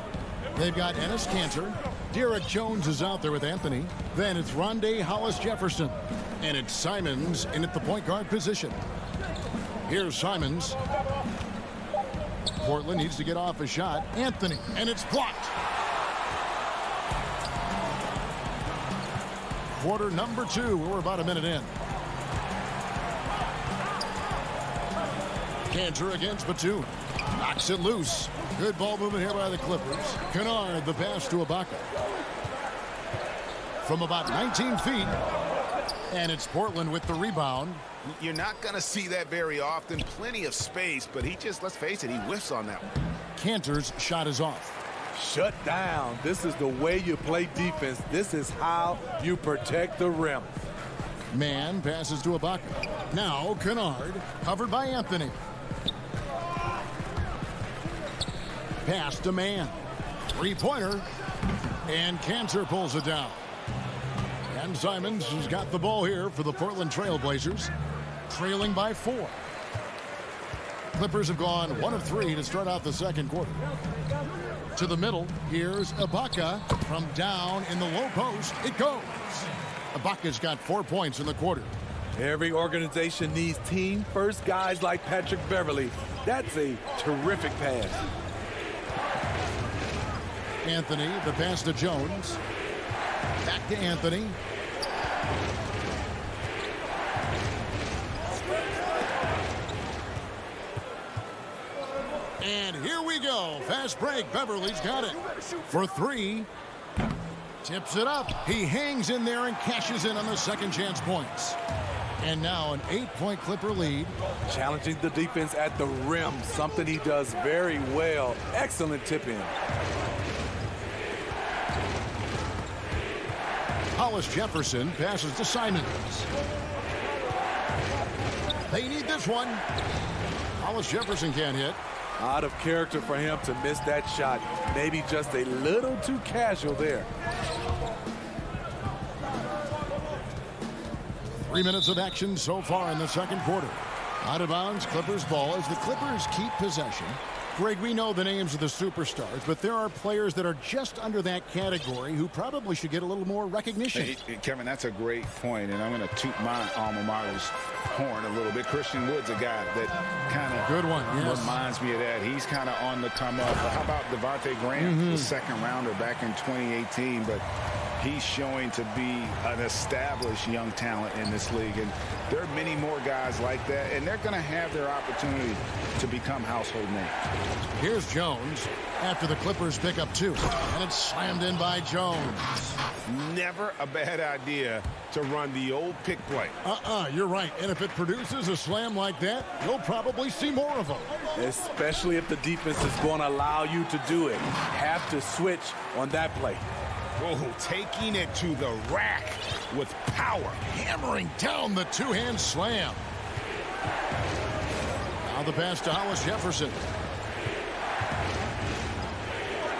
They've got Enes Kanter. Derek Jones is out there with Anthony. Then it's Rondé Hollis-Jefferson. And it's Simons in at the point guard position. Here's Simons. Portland needs to get off a shot. Anthony, and it's blocked. Quarter number 2. We're about a minute in. Kanter against Batum. Knocks it loose. Good ball movement here by the Clippers. Kennard, the pass to Ibaka. From about 19 feet. And it's Portland with the rebound. You're not going to see that very often. Plenty of space, but he just, let's face it, he whiffs on that one. Kanter's shot is off. Shut down. This is the way you play defense. This is how you protect the rim. Man passes to Ibaka. Now Kennard, covered by Anthony. Pass to Man. Three-pointer. And Kanter pulls it down. And Simons has got the ball here for the Portland Trail Blazers, trailing by 4. Clippers have gone 1 of 3 to start out the second quarter. To the middle, here's Ibaka from down in the low post. It goes. Ibaka's got 4 points in the quarter. Every organization needs team-first guys like Patrick Beverly. That's a terrific pass. Anthony, the pass to Jones. Back to Anthony. And here we go. Fast break. Beverly's got it for 3. Tips it up. He hangs in there and cashes in on the second chance points. And now an 8-point Clipper lead. Challenging the defense at the rim, something he does very well. Excellent tip-in. Hollis-Jefferson passes to Simons. They need this one. Hollis-Jefferson can't hit. Out of character for him to miss that shot. Maybe just a little too casual there. 3 minutes of action so far in the second quarter. Out of bounds, Clippers ball as the Clippers keep possession. Greg, we know the names of the superstars, but there are players that are just under that category who probably should get a little more recognition. Hey, Kevin, that's a great point, and I'm going to toot my alma mater's horn a little bit. Christian Wood's a guy that kind of good one, yes, reminds me of that. He's kind of on the come up. How about Devontae Graham, the second rounder back in 2018, but he's showing to be an established young talent in this league, and there are many more guys like that, and they're going to have their opportunity to become household names. Here's Jones after the Clippers pick up 2, and it's slammed in by Jones. Never a bad idea to run the old pick play. You're right, and if it produces a slam like that, you'll probably see more of them. Especially if the defense is going to allow you to do it. Have to switch on that play. Oh, taking it to the rack with power. Hammering down the two-hand slam. Now the pass to Hollis-Jefferson.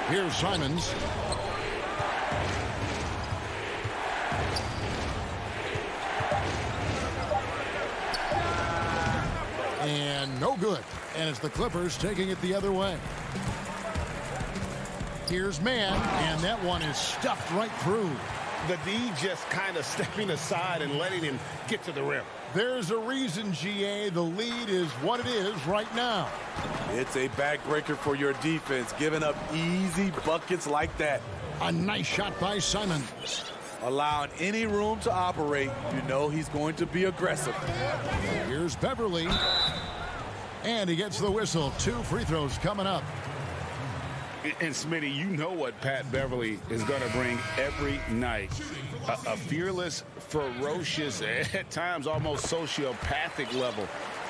Here's Simons. And no good. And it's the Clippers taking it the other way. Here's man, and that one is stuffed right through. The D just kind of stepping aside and letting him get to the rim. There's a reason, GA, the lead is what it is right now. It's a backbreaker for your defense, giving up easy buckets like that. A nice shot by Simons. Allowing any room to operate, you know he's going to be aggressive. Here's Beverly. And he gets the whistle. 2 free throws coming up. And Smitty, you know what Pat Beverly is going to bring every night. A fearless, ferocious, at times almost sociopathic level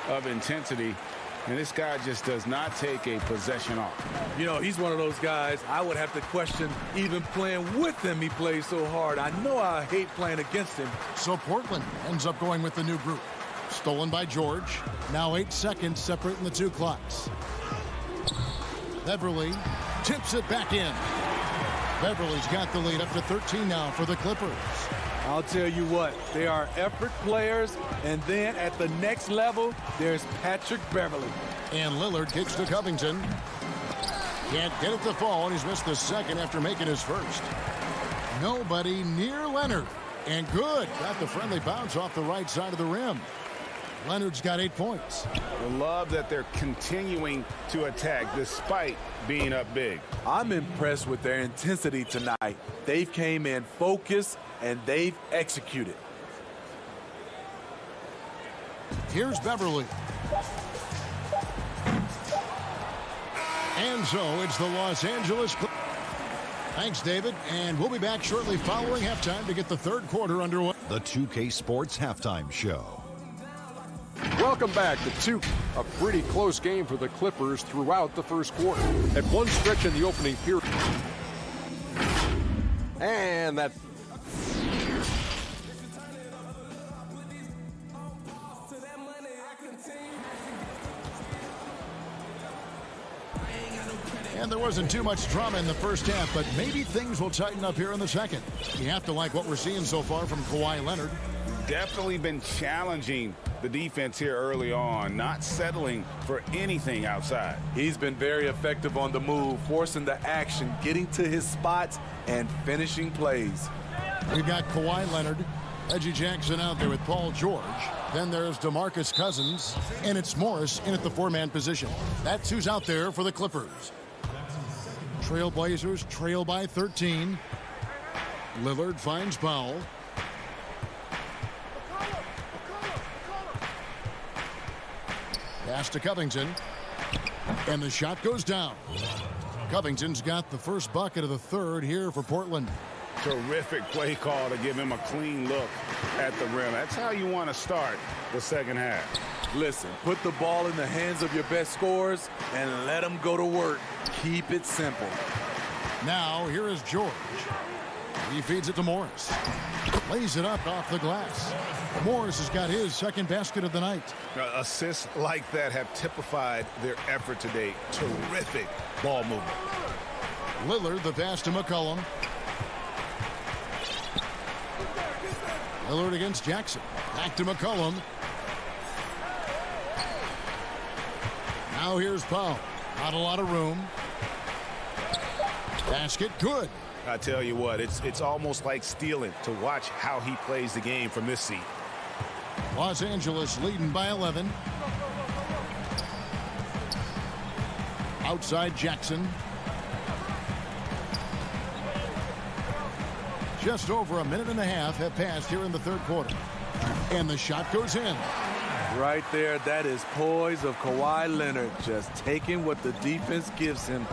of intensity. And this guy just does not take a possession off. You know, he's one of those guys I would have to question even playing with him. He plays so hard. I know I hate playing against him. So Portland ends up going with the new group. Stolen by George. Now 8 seconds separating the 2 clocks. Beverly tips it back in. Beverly's got the lead up to 13 now for the Clippers. I'll tell you what, they are effort players, and then at the next level, there's Patrick Beverly. And Lillard kicks to Covington. Can't get it to fall, and he's missed the second after making his first. Nobody near Leonard. And good. Got the friendly bounce off the right side of the rim. Leonard's got 8 points. I love that they're continuing to attack despite being up big. I'm impressed with their intensity tonight. They've came in focused and they've executed. Here's Beverly. And so it's the Los Angeles Clippers. Thanks, David. And we'll be back shortly following halftime to get the 3rd quarter underway. The 2K Sports Halftime Show. Welcome back to a pretty close game for the Clippers throughout the first quarter. At one stretch in the opening period. And that. And there wasn't too much drama in the first half, but maybe things will tighten up here in the second. You have to like what we're seeing so far from Kawhi Leonard. Definitely been challenging the defense here early on, not settling for anything outside. He's been very effective on the move, forcing the action, getting to his spots, and finishing plays. We've got Kawhi Leonard, Reggie Jackson out there with Paul George. Then there's DeMarcus Cousins, and it's Morris in at the 4-man position. That's who's out there for the Clippers. Trailblazers trail by 13. Lillard finds Powell. Pass to Covington. And the shot goes down. Covington's got the first bucket of the 3rd here for Portland. Terrific play call to give him a clean look at the rim. That's how you want to start the second half. Listen, put the ball in the hands of your best scorers and let them go to work. Keep it simple. Now, here is George. He feeds it to Morris. Lays it up off the glass. Morris has got his 2nd basket of the night. Assists like that have typified their effort today. Terrific ball movement. Lillard, the pass to McCollum. Lillard against Jackson. Back to McCollum. Now here's Powell. Not a lot of room. Basket good. I tell you what, it's almost like stealing to watch how he plays the game from this seat. Los Angeles leading by 11. Outside Jackson. Just over a minute and a half have passed here in the 3rd quarter. And the shot goes in. Right there, that is poise of Kawhi Leonard, just taking what the defense gives him.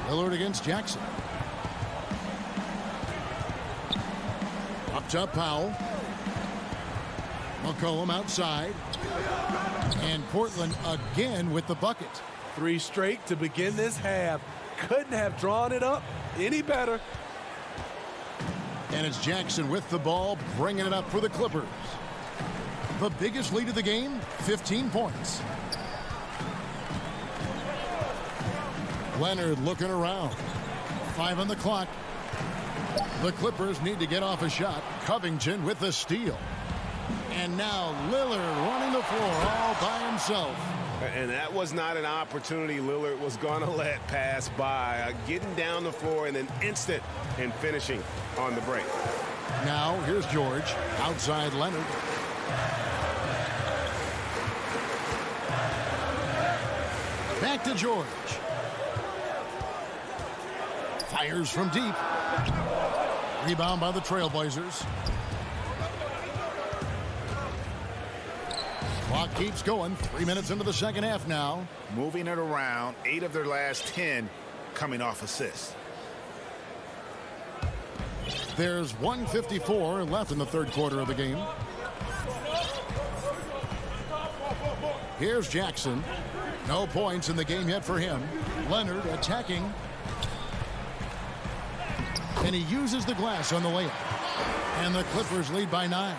Lillard against Jackson. Up top, Powell. McCollum outside. And Portland again with the bucket. 3 straight to begin this half. Couldn't have drawn it up any better. And it's Jackson with the ball, bringing it up for the Clippers. The biggest lead of the game, 15 points. Leonard looking around. 5 on the clock. The Clippers need to get off a shot. Covington with the steal. And now Lillard running the floor all by himself. And that was not an opportunity Lillard was going to let pass by. Getting down the floor in an instant and finishing on the break. Now here's George. Outside Leonard. Back to George. Fires from deep. Rebound by the Trailblazers. Clock keeps going. 3 minutes into the second half now. Moving it around. 8 of their last 10 coming off assists. There's 1:54 left in the third quarter of the game. Here's Jackson. No points in the game yet for him. Leonard attacking. And he uses the glass on the layup. And the Clippers lead by 9.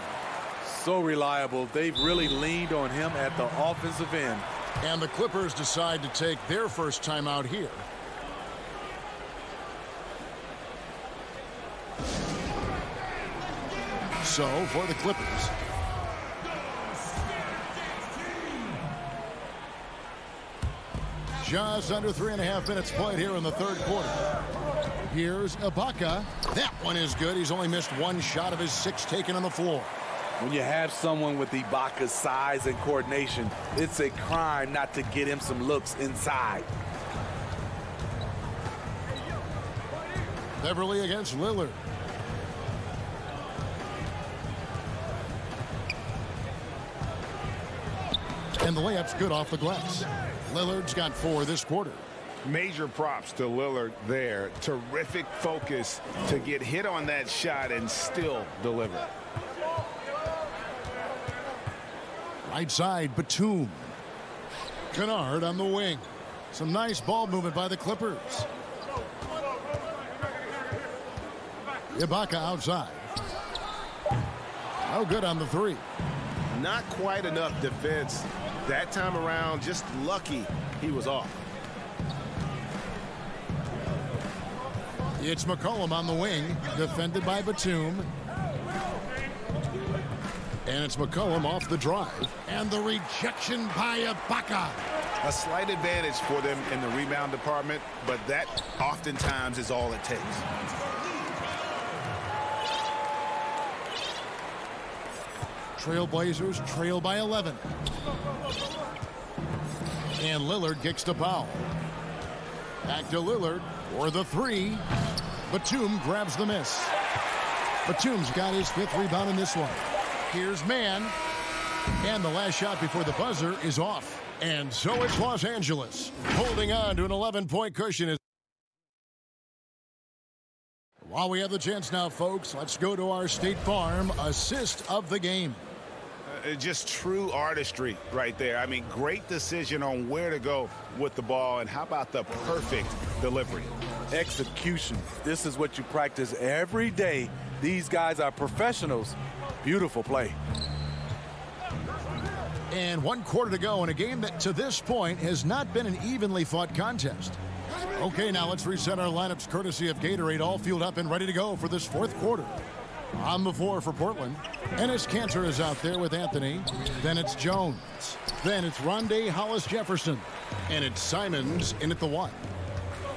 So reliable. They've really leaned on him at the offensive end. And the Clippers decide to take their first timeout here. So for the Clippers. Just under 3.5 minutes played here in the third quarter. Here's Ibaka. That one is good. He's only missed one shot of his 6 taken on the floor. When you have someone with Ibaka's size and coordination, it's a crime not to get him some looks inside. Beverly against Lillard. And the layup's good off the glass. Lillard's got 4 this quarter. Major props to Lillard there. Terrific focus to get hit on that shot and still deliver. Right side, Batum. Kennard on the wing. Some nice ball movement by the Clippers. Ibaka outside. No good on the 3. Not quite enough defense. That time around, just lucky he was off. It's McCollum on the wing, defended by Batum. And it's McCollum off the drive. And the rejection by Ibaka. A slight advantage for them in the rebound department, but that oftentimes is all it takes. Trailblazers trail by 11. And Lillard kicks to Powell. Back to Lillard for the 3. Batum grabs the miss. Batum's got his 5th rebound in this one. Here's Mann. And the last shot before the buzzer is off. And so it's Los Angeles holding on to an 11-point cushion. While we have the chance now, folks, let's go to our State Farm assist of the game. Just true artistry right there. I mean, great decision on where to go with the ball, and how about the perfect delivery? Execution. This is what you practice every day. These guys are professionals. Beautiful play. And 1 quarter to go in a game that to this point has not been an evenly fought contest. Okay, now let's reset our lineups courtesy of Gatorade, all fueled up and ready to go for this 4th quarter. On the floor for Portland, Enes Kanter is out there with Anthony. Then it's Jones. Then it's Rondé Hollis-Jefferson. And it's Simons in at the 1.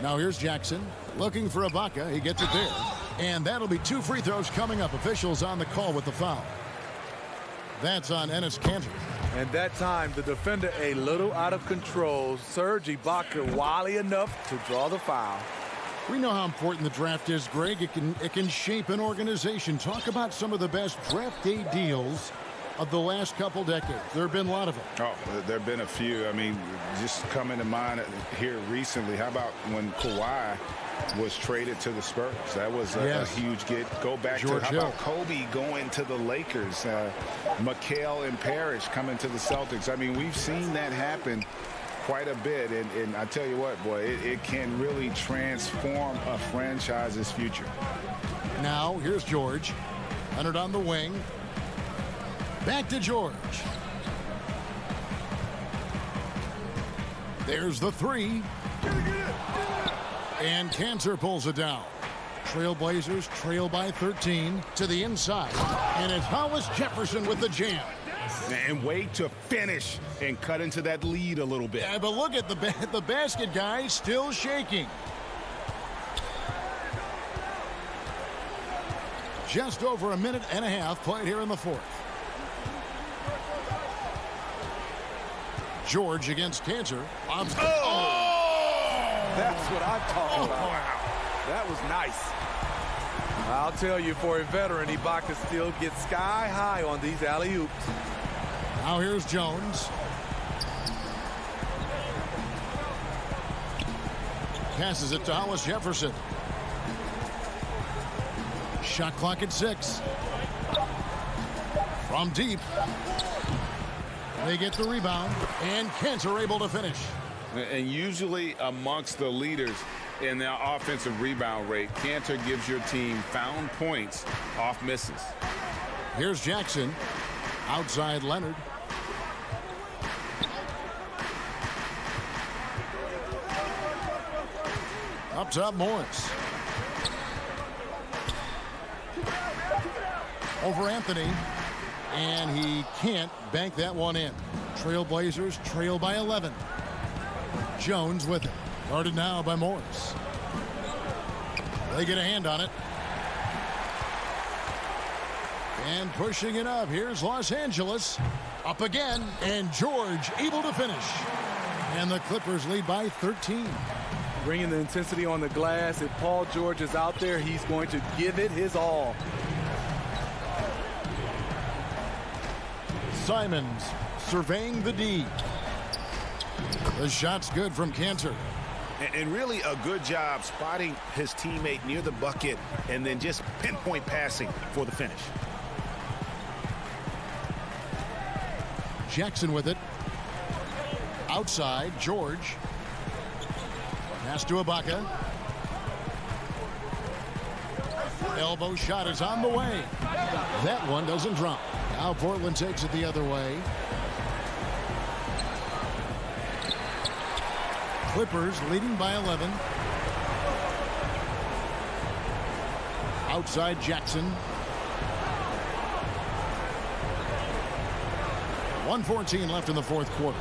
Now here's Jackson looking for Ibaka. He gets it there. And that'll be 2 free throws coming up. Officials on the call with the foul. That's on Enes Kanter. And that time, the defender a little out of control. Serge Ibaka wily enough to draw the foul. We know how important the draft is, Greg. It can shape an organization. Talk about some of the best draft day deals of the last couple decades. There have been a lot of them. Oh, there have been a few. I mean, just coming to mind here recently. How about when Kawhi was traded to the Spurs? That was a huge get. Go back George to, how Hill. about Kobe going to the Lakers? McHale and Parrish coming to the Celtics. I mean, we've seen that happen quite a bit, and I tell you what, boy, it can really transform a franchise's future. Now here's George. Leonard on the wing. Back to George. There's the 3. And Kanter pulls it down. Trailblazers trail by 13 to the inside. And it's Hollis-Jefferson with the jam. And way to finish and cut into that lead a little bit. Yeah, but look at the basket guy still shaking. Just over a minute and a half played here in the fourth. George against Cantor. Oh! That's what I'm talking about. Wow. That was nice. I'll tell you, for a veteran, Ibaka still gets sky high on these alley-oops. Now here's Jones. Passes it to Hollis Jefferson. Shot clock at 6. From deep. They get the rebound, and Cantor able to finish. And usually amongst the leaders in the offensive rebound rate, Cantor gives your team found points off misses. Here's Jackson. Outside Leonard. Up top Morris. Over Anthony. And he can't bank that one in. Trailblazers trail by 11. Jones with it. Guarded now by Morris. They get a hand on it. And pushing it up. Here's Los Angeles. Up again. And George able to finish. And the Clippers lead by 13. Bringing the intensity on the glass. If Paul George is out there, he's going to give it his all. Simons surveying the D. The shot's good from Cantor. And really a good job spotting his teammate near the bucket and then just pinpoint passing for the finish. Jackson with it. Outside, George. Pass to Ibaka. Elbow shot is on the way. That one doesn't drop. Now Portland takes it the other way. Clippers leading by 11. Outside Jackson. 1:14 left in the fourth quarter.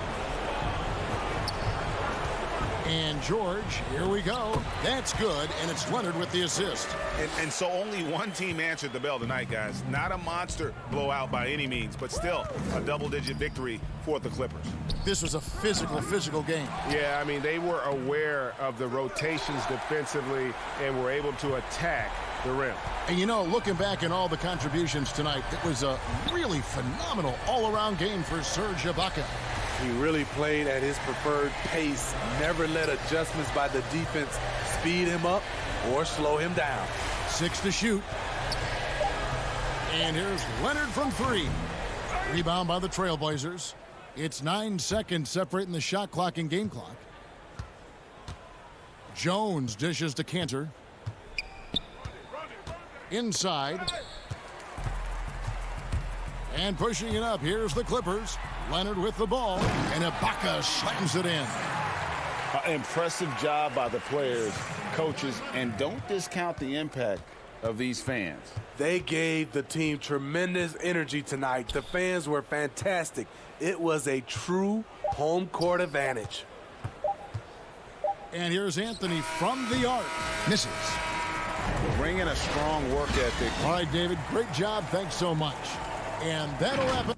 And George, here we go. That's good, and it's Leonard with the assist. And so only one team answered the bell tonight, guys. Not a monster blowout by any means, but still a double-digit victory for the Clippers. This was a physical game. Yeah, I mean, they were aware of the rotations defensively and were able to attack the rim. And, you know, looking back in all the contributions tonight, it was a really phenomenal all-around game for Serge Ibaka. He really played at his preferred pace, never let adjustments by the defense speed him up or slow him down. 6 to shoot. And here's Leonard from 3. Rebound by the Trailblazers. It's 9 seconds separating the shot clock and game clock. Jones dishes to Cantor. Inside. And pushing it up, here's the Clippers. Leonard with the ball, and Ibaka slams it in. Impressive job by the players, coaches, and don't discount the impact of these fans. They gave the team tremendous energy tonight. The fans were fantastic. It was a true home court advantage. And here's Anthony from the arc. Misses. Bringing a strong work ethic. All right, David, great job. Thanks so much. And that'll wrap it.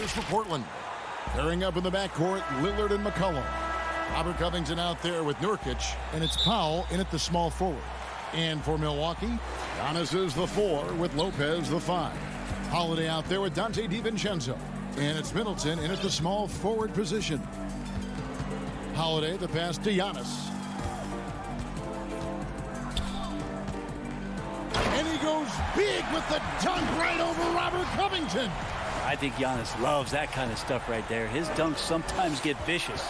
For Portland. Pairing up in the backcourt, Lillard and McCollum. Robert Covington out there with Nurkic, and it's Powell in at the small forward. And for Milwaukee, Giannis is the 4 with Lopez the 5. Holiday out there with Dante DiVincenzo. And it's Middleton in at the small forward position. Holiday the pass to Giannis. And he goes big with the dunk right over Robert Covington. I think Giannis loves that kind of stuff right there. His dunks sometimes get vicious.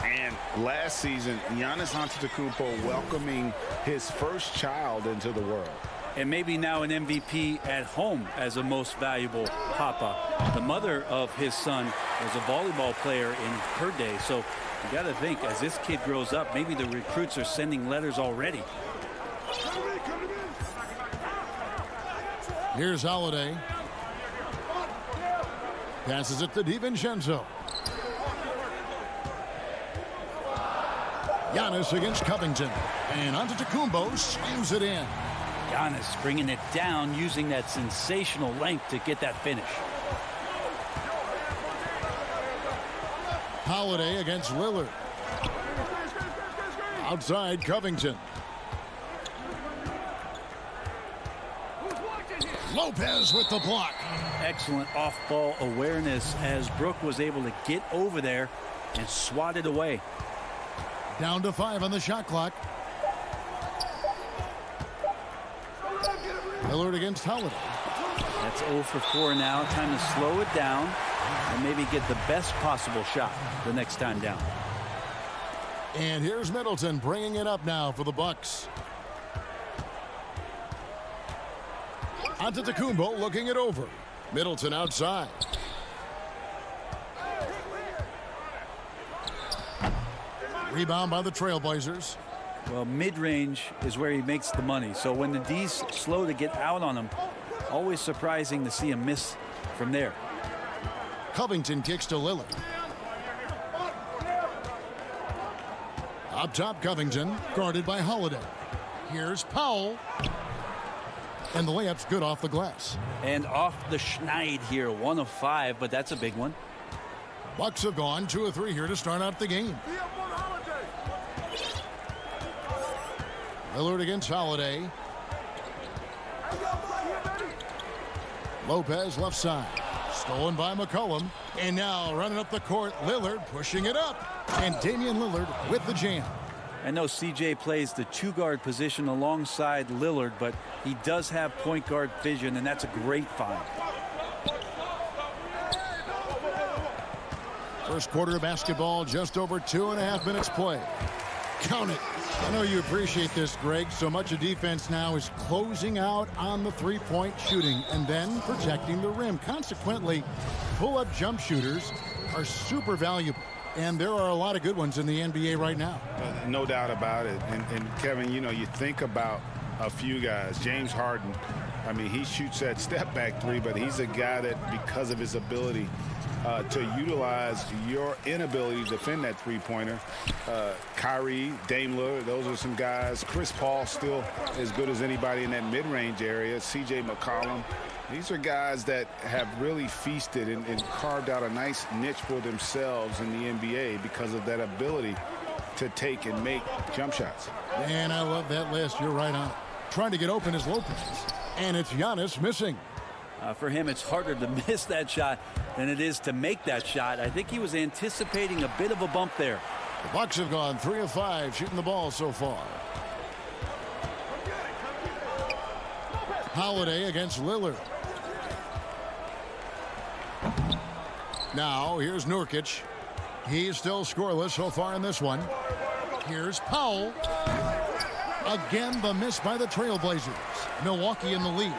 And last season, Giannis Antetokounmpo welcoming his first child into the world. And maybe now an MVP at home as a most valuable papa. The mother of his son was a volleyball player in her day. So you got to think, as this kid grows up, maybe the recruits are sending letters already. Here's Holiday. Passes it to DiVincenzo. Giannis against Covington. And Antetokounmpo slams it in. Giannis bringing it down, using that sensational length to get that finish. Holiday against Lillard. Outside Covington. Lopez with the block. Excellent off-ball awareness as Brook was able to get over there and swat it away. Down to 5 on the shot clock. Lillard against Holiday. That's 0 for 4 now. Time to slow it down and maybe get the best possible shot the next time down. And here's Middleton bringing it up now for the Bucks. Antetokounmpo looking it over. Middleton outside. Rebound by the Trailblazers. Well, mid-range is where he makes the money. So when the D's slow to get out on him, always surprising to see him miss from there. Covington kicks to Lillard. Up top, Covington, guarded by Holiday. Here's Powell. And the layup's good off the glass. And off the schneid here, 1 of 5, but that's a big one. Bucks have gone 2 of 3 here to start out the game. Lillard against Holiday. Lopez left side. Stolen by McCollum. And now running up the court, Lillard pushing it up. And Damian Lillard with the jam. I know CJ plays the 2-guard position alongside Lillard, but he does have point guard vision, and that's a great find. First quarter of basketball, just over 2.5 minutes play. Count it. I know you appreciate this, Greg. So much of defense now is closing out on the three-point shooting and then protecting the rim. Consequently, pull-up jump shooters are super valuable. And there are a lot of good ones in the NBA right now. No doubt about it. And Kevin, you know, you think about a few guys. James Harden, I mean, he shoots that step back three, but he's a guy that, because of his ability to utilize your inability to defend that three-pointer. Kyrie, Dame Lillard, those are some guys. Chris Paul still as good as anybody in that mid-range area. CJ McCollum. These are guys that have really feasted and carved out a nice niche for themselves in the NBA because of that ability to take and make jump shots. And I love that list. You're right on. Trying to get open is Lopez. And it's Giannis missing. For him, it's harder to miss that shot than it is to make that shot. I think he was anticipating a bit of a bump there. The Bucks have gone 3 of 5 shooting the ball so far. Holiday against Lillard. Now here's Nurkic. He's still scoreless so far in this one. Here's Powell. Again, the miss by the Trailblazers. Milwaukee in the lead.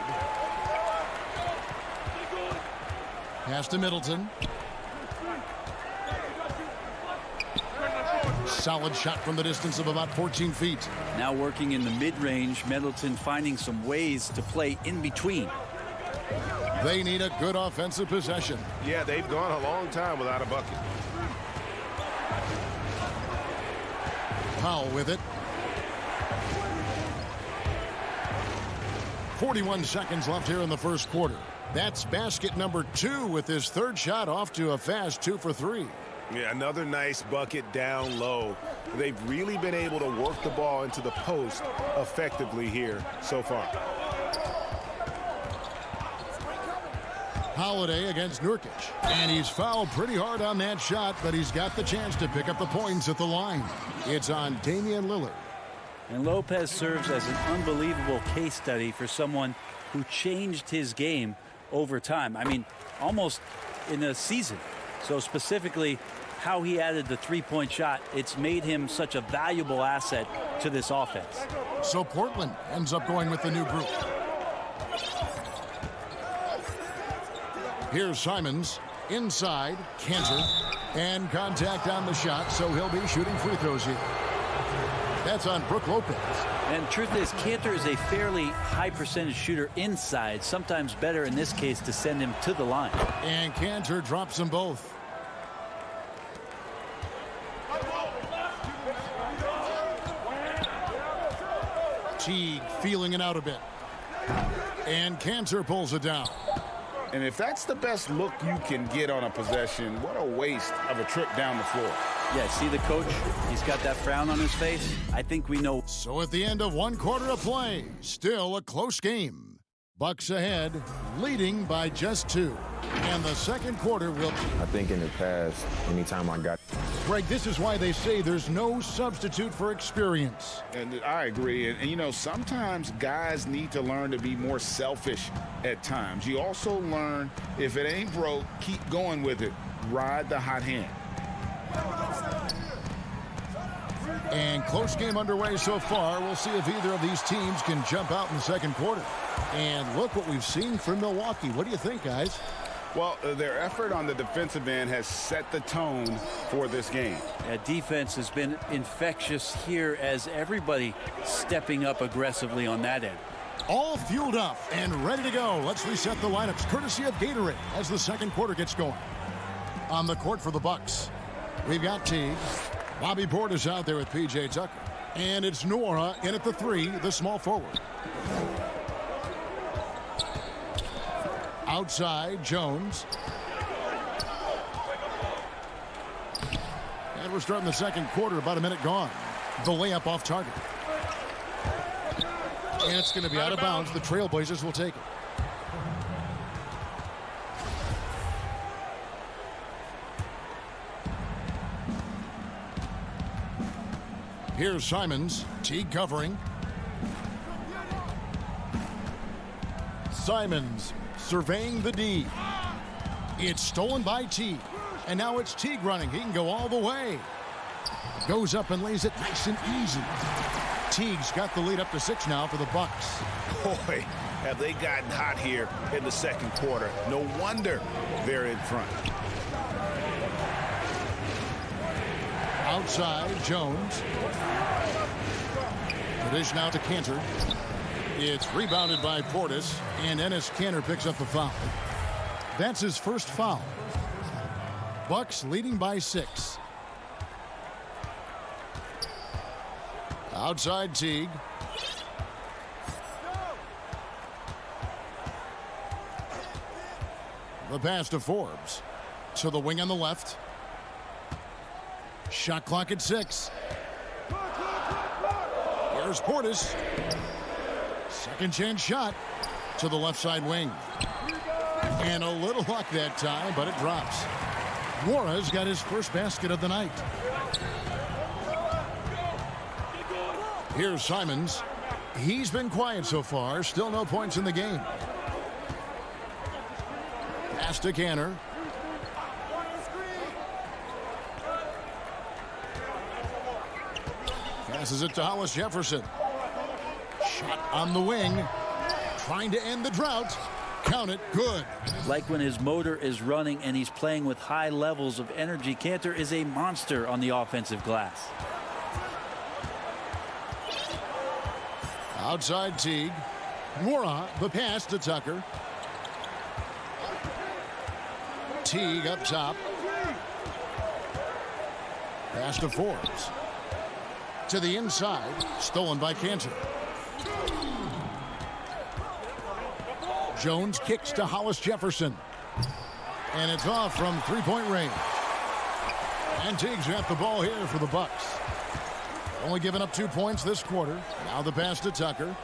Pass to Middleton. Solid shot from the distance of about 14 feet. Now working in the mid-range, Middleton finding some ways to play in between. They need a good offensive possession. Yeah, they've gone a long time without a bucket. Powell with it. 41 seconds left here in the first quarter. That's basket number 2 with his third shot off to a fast 2 for 3. Yeah, another nice bucket down low. They've really been able to work the ball into the post effectively here so far. Holiday against Nurkic. And he's fouled pretty hard on that shot, but he's got the chance to pick up the points at the line. It's on Damian Lillard. And Lopez serves as an unbelievable case study for someone who changed his game over time. I mean, almost in a season. So specifically, how he added the three-point shot, it's made him such a valuable asset to this offense. So Portland ends up going with the new group. Here's Simons inside, Cantor, and contact on the shot, so he'll be shooting free throws here. That's on Brook Lopez. And truth is, Cantor is a fairly high percentage shooter inside, sometimes better in this case to send him to the line. And Cantor drops them both. Teague feeling it out a bit. And Cantor pulls it down. And if that's the best look you can get on a possession, what a waste of a trip down the floor. Yeah, see the coach? He's got that frown on his face. I think we know. So at the end of 1 quarter of play, still a close game. Bucks ahead, leading by just 2. And the second quarter will... I think in the past, anytime I got... Greg, this is why they say there's no substitute for experience. And I agree. And, you know, sometimes guys need to learn to be more selfish at times. You also learn, if it ain't broke, keep going with it. Ride the hot hand. And close game underway so far. We'll see if either of these teams can jump out in the second quarter. And look what we've seen from Milwaukee. What do you think, guys? Well, their effort on the defensive end has set the tone for this game. Yeah, defense has been infectious here as everybody stepping up aggressively on that end. All fueled up and ready to go. Let's reset the lineups courtesy of Gatorade as the second quarter gets going. On the court for the Bucks, we've got Teague. Bobby Portis out there with P.J. Tucker. And it's Nora in at the 3, the small forward. Outside, Jones. And we're starting the second quarter, about a minute gone. The layup off target. And it's going to be out of bounds. The Trailblazers will take it. Here's Simons. Teague covering. Simons surveying the D. It's stolen by Teague. And now it's Teague running. He can go all the way. Goes up and lays it nice and easy. Teague's got the lead up to 6 now for the Bucks. Boy, have they gotten hot here in the second quarter. No wonder they're in front. Outside, Jones. The dish now to Cantor. It's rebounded by Portis, and Enes Kanter picks up the foul. That's his first foul. Bucks leading by 6. Outside Teague. The pass to Forbes. To the wing on the left. Shot clock at 6. Here's Portis. Second chance shot to the left side wing. And a little luck that time, but it drops. Nora's got his first basket of the night. Here's Simons. He's been quiet so far. Still no points in the game. Pass to Kanter. Passes it to Hollis Jefferson. Shot on the wing. Trying to end the drought. Count it. Good. Like when his motor is running and he's playing with high levels of energy, Kanter is a monster on the offensive glass. Outside Teague. Nora, the pass to Tucker. Teague up top. Pass to Forbes. To the inside. Stolen by Kanter. Jones kicks to Hollis Jefferson. And it's off from three-point range. And Teague's got the ball here for the Bucks. Only giving up 2 points this quarter. Now the pass to Tucker.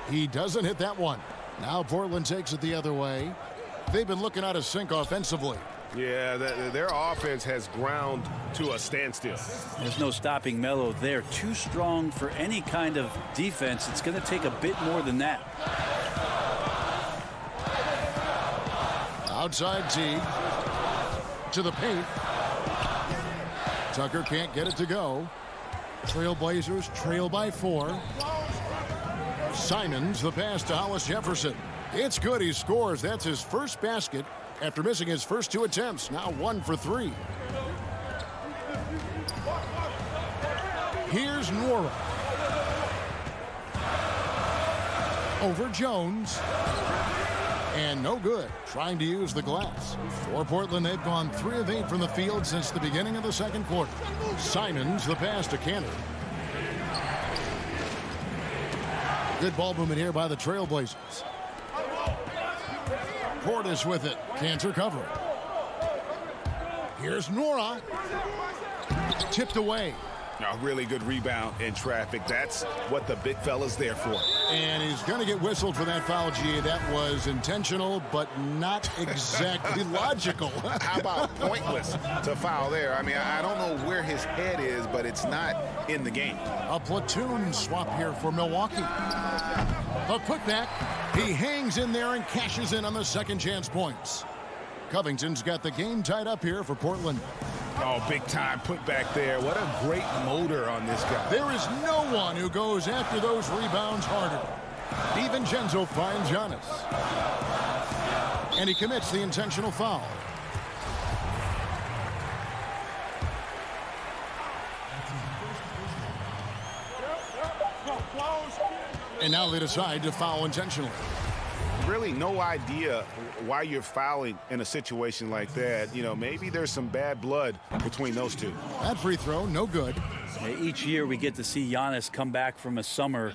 He doesn't hit that one. Now Portland takes it the other way. They've been looking out of sync offensively. Yeah, their offense has ground to a standstill. There's no stopping Melo there. Too strong for any kind of defense. It's going to take a bit more than that. Outside Teague. To the paint. Tucker can't get it to go. Trailblazers trail by 4. Simons, the pass to Hollis Jefferson. It's good. He scores. That's his first basket after missing his first 2 attempts. Now 1 for 3. Here's Nora. Over Jones. And no good. Trying to use the glass. For Portland, they've gone 3 of 8 from the field since the beginning of the second quarter. Simons, the pass to Kanter. Good ball movement here by the Trailblazers. Portis with it. Kanter covering. Here's Nora. Tipped away. A really good rebound in traffic. That's what the big fella's there for. And he's going to get whistled for that foul, G. That was intentional, but not exactly logical. How about pointless to foul there? I mean, I don't know where his head is, but it's not in the game. A platoon swap here for Milwaukee. A putback. He hangs in there and cashes in on the second chance points. Covington's got the game tied up here for Portland. Oh, big time put back there. What a great motor on this guy. There is no one who goes after those rebounds harder. DiVincenzo finds Giannis. And he commits the intentional foul. And now they decide to foul intentionally. Really no idea why you're fouling in a situation like that. You know, maybe there's some bad blood between those two. That free throw, no good. Each year we get to see Giannis come back from a summer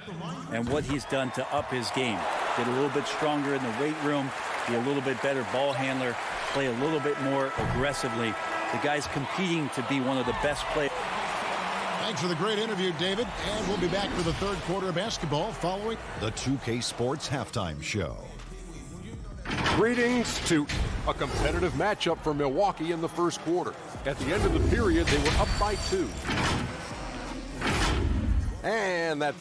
and what he's done to up his game. Get a little bit stronger in the weight room, be a little bit better ball handler, play a little bit more aggressively. The guy's competing to be one of the best players. Thanks for the great interview, David. And we'll be back for the third quarter of basketball following the 2K Sports Halftime Show. Greetings to a competitive matchup for Milwaukee in the first quarter. At the end of the period, they were up by 2. And that...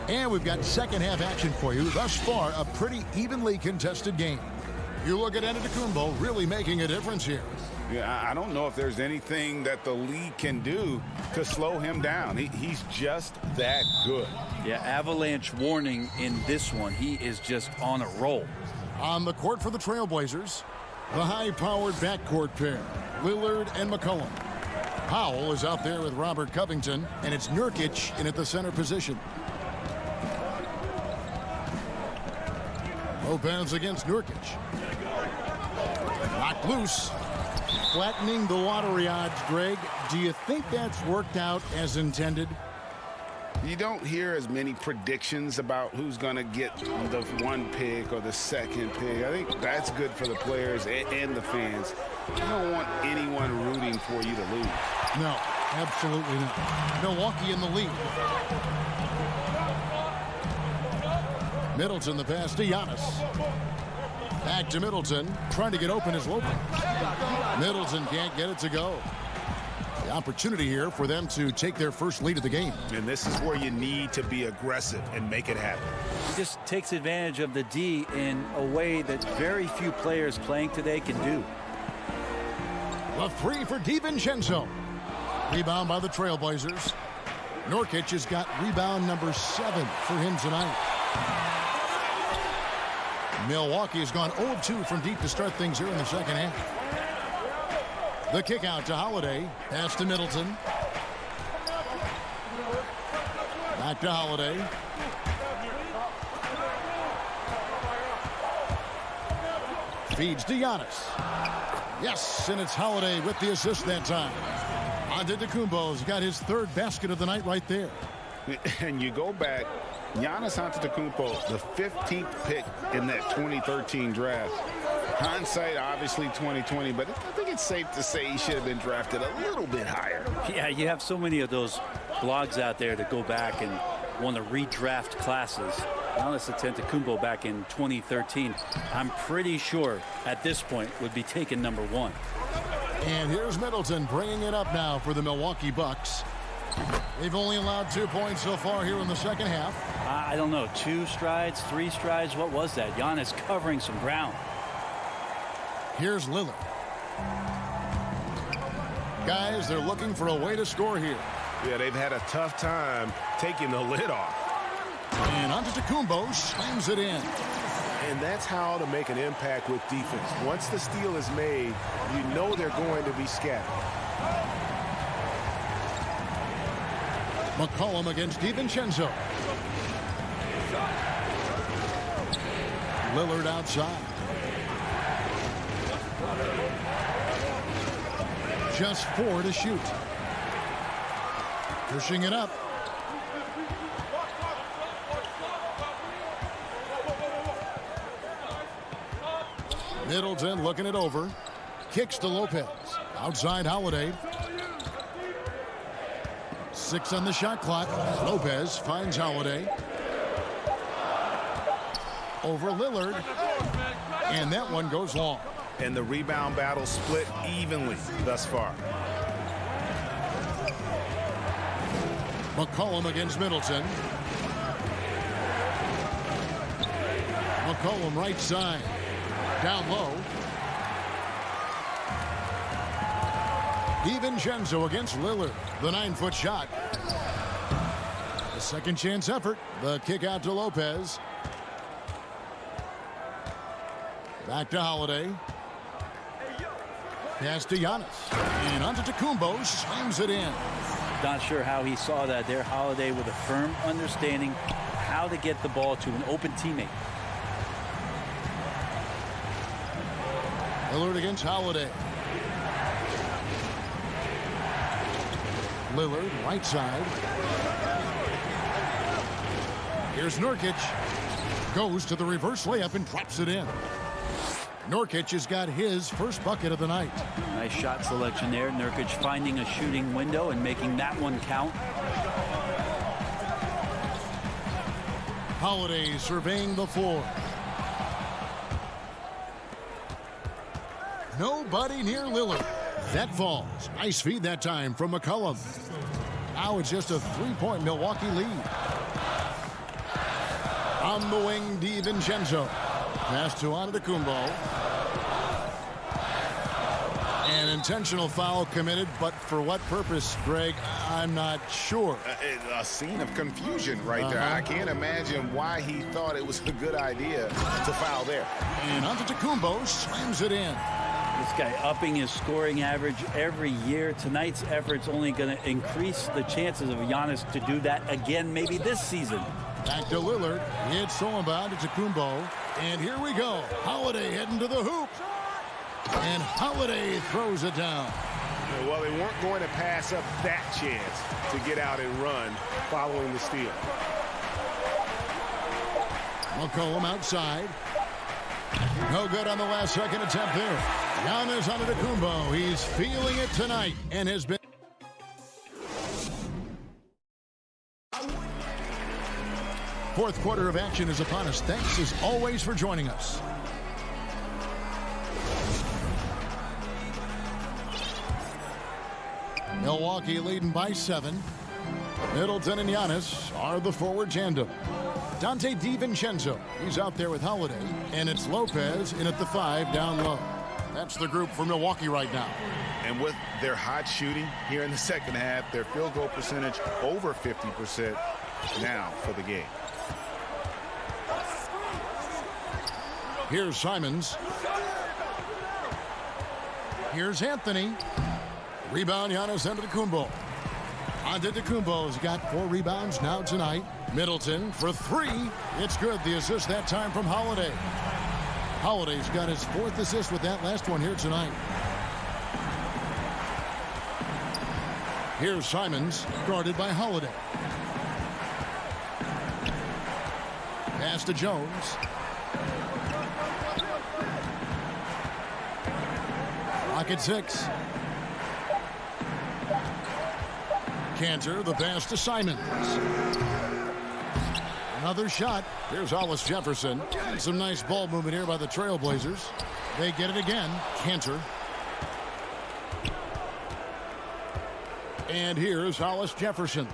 And we've got second half action for you. Thus far, a pretty evenly contested game. You look at Antetokounmpo really making a difference here. Yeah, I don't know if there's anything that the league can do to slow him down. He's just that good. Yeah, avalanche warning in this one. He is just on a roll. On the court for the Trailblazers, the high-powered backcourt pair, Lillard and McCollum. Powell is out there with Robert Covington, and it's Nurkic in at the center position. Lopez against Nurkic. Knocked loose. Flattening the lottery odds, Greg. Do you think that's worked out as intended? You don't hear as many predictions about who's going to get the one pick or the second pick. I think that's good for the players and the fans. You don't want anyone rooting for you to lose. No, absolutely not. Milwaukee in the lead. Middleton, the pass to Giannis. Back to Middleton, trying to get open as Lopez. Middleton can't get it to go. The opportunity here for them to take their first lead of the game. And this is where you need to be aggressive and make it happen. He just takes advantage of the D in a way that very few players playing today can do. A three for DiVincenzo. Rebound by the Trailblazers. Nurkic has got rebound number 7 for him tonight. Milwaukee has gone 0-2 from deep to start things here in the second half. The kick out to Holiday. Pass to Middleton. Back to Holiday. Feeds to Giannis. Yes, and it's Holiday with the assist that time. Antetokounmpo's got his 3rd basket of the night right there. And you go back, Giannis Antetokounmpo, the 15th pick in that 2013 draft. Hindsight, obviously 2020, but I think it's safe to say he should have been drafted a little bit higher. Yeah, you have so many of those blogs out there that go back and want to redraft classes. Giannis Antetokounmpo back in 2013, I'm pretty sure at this point would be taken number 1. And here's Middleton bringing it up now for the Milwaukee Bucks. They've only allowed 2 points so far here in the second half. I don't know, 2 strides, 3 strides, what was that? Giannis covering some ground. Here's Lillard. Guys, they're looking for a way to score here. Yeah, they've had a tough time taking the lid off. And Antetokounmpo slams it in. And that's how to make an impact with defense. Once the steal is made, you know they're going to be scattered. McCollum against DiVincenzo. Lillard outside. Just 4 to shoot. Pushing it up. Middleton looking it over. Kicks to Lopez. Outside Holiday. 6 on the shot clock. Lopez finds Holiday. Over Lillard. And that one goes long. And the rebound battle split evenly thus far. McCollum against Middleton. McCollum right side. Down low. DiVincenzo against Lillard. The 9-foot shot. A second chance effort. The kick out to Lopez. Back to Holiday. Pass to Giannis. And Antetokounmpo slams it in. Not sure how he saw that there. Holiday with a firm understanding how to get the ball to an open teammate. Lillard against Holiday. Lillard, right side. Here's Nurkic. Goes to the reverse layup and drops it in. Nurkic has got his first bucket of the night. Nice shot selection there. Nurkic finding a shooting window and making that one count. Holiday surveying the floor. Nobody near Lillard. That falls. Nice feed that time from McCollum. Now it's just a 3-point Milwaukee lead. On the wing, DiVincenzo. Pass to Antetokounmpo. And An intentional foul committed, but for what purpose, Greg? I'm not sure. A scene of confusion right there. I can't imagine why he thought it was a good idea to foul there. And Antetokounmpo slams it in. This guy upping his scoring average every year. Tonight's effort's only going to increase the chances of Giannis to do that again maybe this season. Back to Lillard. It's Solomon to Antetokounmpo. And here we go. Holiday heading to the hoop. And Holiday throws it down. Well, they weren't going to pass up that chance to get out and run following the steal. McCollum outside. No good on the last second attempt there. Giannis Antetokounmpo. He's feeling it tonight and has been. Fourth quarter of action is upon us. Thanks as always for joining us. Milwaukee leading by 7. Middleton and Giannis are the forward tandem. Dante DiVincenzo, he's out there with Holiday. And it's Lopez in at the 5 down low. That's the group for Milwaukee right now. And with their hot shooting here in the second half, their field goal percentage over 50% now for the game. Here's Simons. Here's Anthony. Rebound, Giannis Antetokounmpo. Antetokounmpo's got 4 rebounds now tonight. Middleton for 3. It's good. The assist that time from Holiday. Holiday's got his 4th assist with that last one here tonight. Here's Simons, guarded by Holiday. Pass to Jones. Clock at 6. Cantor, the pass to Simons. Another shot. Here's Hollis Jefferson. Some nice ball movement here by the Trailblazers. They get it again. Cantor. And here's Hollis Jefferson.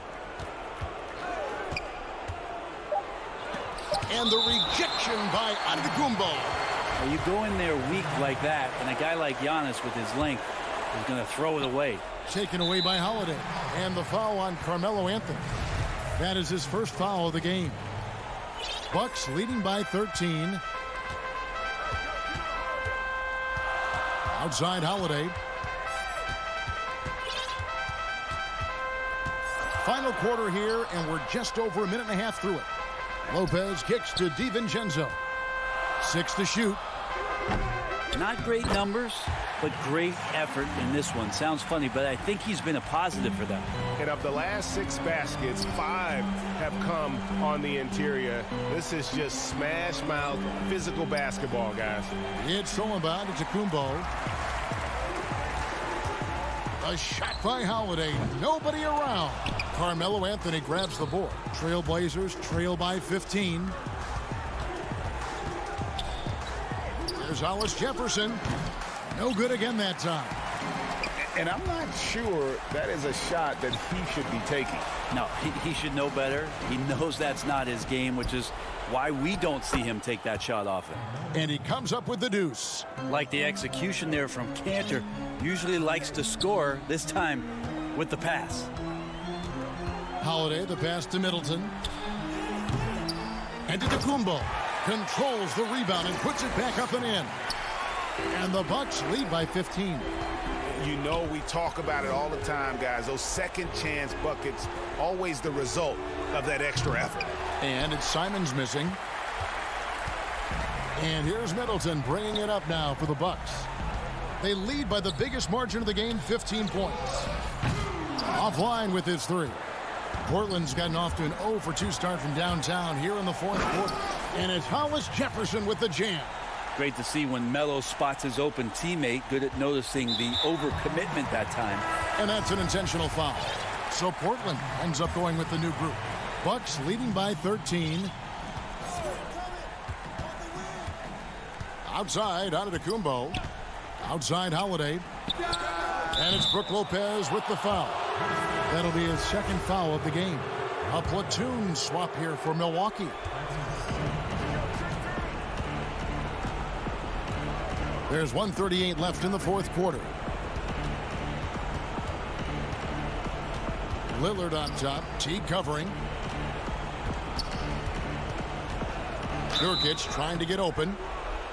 And the rejection by Antetokounmpo. You go in there weak like that, and a guy like Giannis with his length is going to throw it away. Taken away by Holiday. And the foul on Carmelo Anthony. That is his first foul of the game. Bucks leading by 13. Outside Holiday. Final quarter here, and we're just over a minute and a half through it. Lopez kicks to DiVincenzo. 6 to shoot. Not great numbers, but great effort in this one. Sounds funny, but I think he's been a positive for them. And of the last 6 baskets, 5 have come on the interior. This is just smash mouth physical basketball, guys. It's Solomon to Antetokounmpo. A shot by Holiday. Nobody around. Carmelo Anthony grabs the board. Trailblazers trail by 15. There's Hollis Jefferson. No good again that time. And I'm not sure that is a shot that he should be taking. No, he should know better. He knows that's not his game, which is why we don't see him take that shot often. And he comes up with the deuce. Like the execution there from Cantor. Usually likes to score, this time with the pass. Holiday, the pass to Middleton. And Antetokounmpo controls the rebound and puts it back up and in. And the Bucks lead by 15. You know, we talk about it all the time, guys. Those second chance buckets, always the result of that extra effort. And it's Simons missing. And here's Middleton bringing it up now for the Bucks. They lead by the biggest margin of the game, 15 points. Offline with his 3. Portland's gotten off to an 0 for 2 start from downtown here in the fourth quarter. And it's Hollis Jefferson with the jam. Great to see when Melo spots his open teammate. Good at noticing the overcommitment that time. And that's an intentional foul. So Portland ends up going with the new group. Bucks leading by 13. Outside, Antetokounmpo. Outside Holiday. And it's Brook Lopez with the foul. That'll be his second foul of the game. A platoon swap here for Milwaukee. There's 1:38 left in the fourth quarter. Lillard on top. Teague covering. Nurkic trying to get open.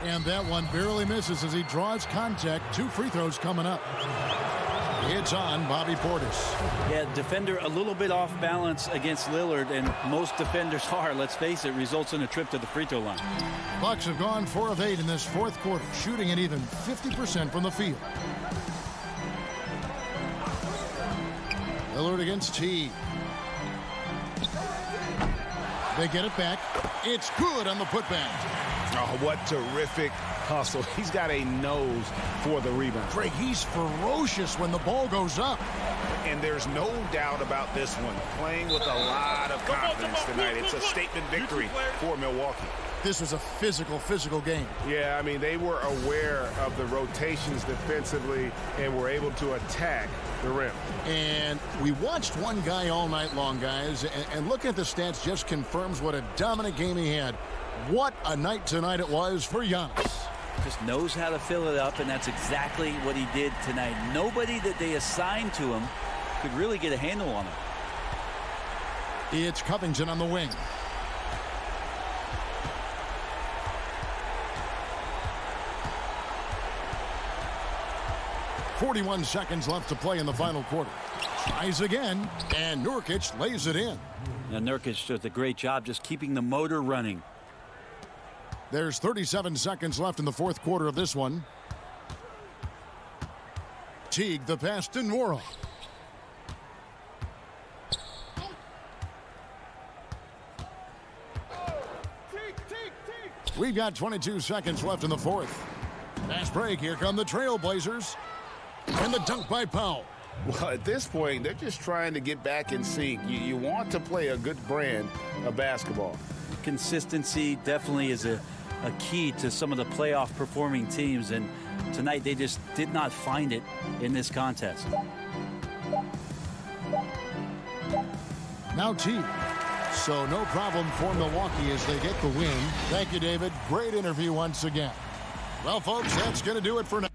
And that one barely misses as he draws contact. 2 free throws coming up. It's on Bobby Portis. Yeah, defender a little bit off balance against Lillard, and most defenders are, let's face it, results in a trip to the free throw line. Bucks have gone 4 of 8 in this fourth quarter, shooting at even 50% from the field. Lillard against Teague. They get it back. It's good on the putback. Oh, what terrific hustle. He's got a nose for the rebound. Greg, he's ferocious when the ball goes up. And there's no doubt about this one. Playing with a lot of confidence tonight. It's a statement victory for Milwaukee. This was a physical game. Yeah, I mean, they were aware of the rotations defensively and were able to attack the rim. And we watched one guy all night long, guys, and looking at the stats just confirms what a dominant game he had. What a night tonight it was for Giannis. Just knows how to fill it up, and that's exactly what he did tonight. Nobody that they assigned to him could really get a handle on him. It's Covington on the wing. .41 seconds left to play in the final quarter. Tries again, and Nurkic lays it in. Now Nurkic does a great job just keeping the motor running. There's 37 seconds left in the fourth quarter of this one. Teague the pass to Nwora. We've got 22 seconds left in the fourth. Fast break. Here come the Trailblazers. And the dunk by Powell. Well, at this point, they're just trying to get back in sync. You want to play a good brand of basketball. Consistency definitely is a key to some of the playoff performing teams, and tonight they just did not find it in this contest. Now Teague. So no problem for Milwaukee as they get the win. Thank you, David. Great interview once again. Well, folks, that's going to do it for now.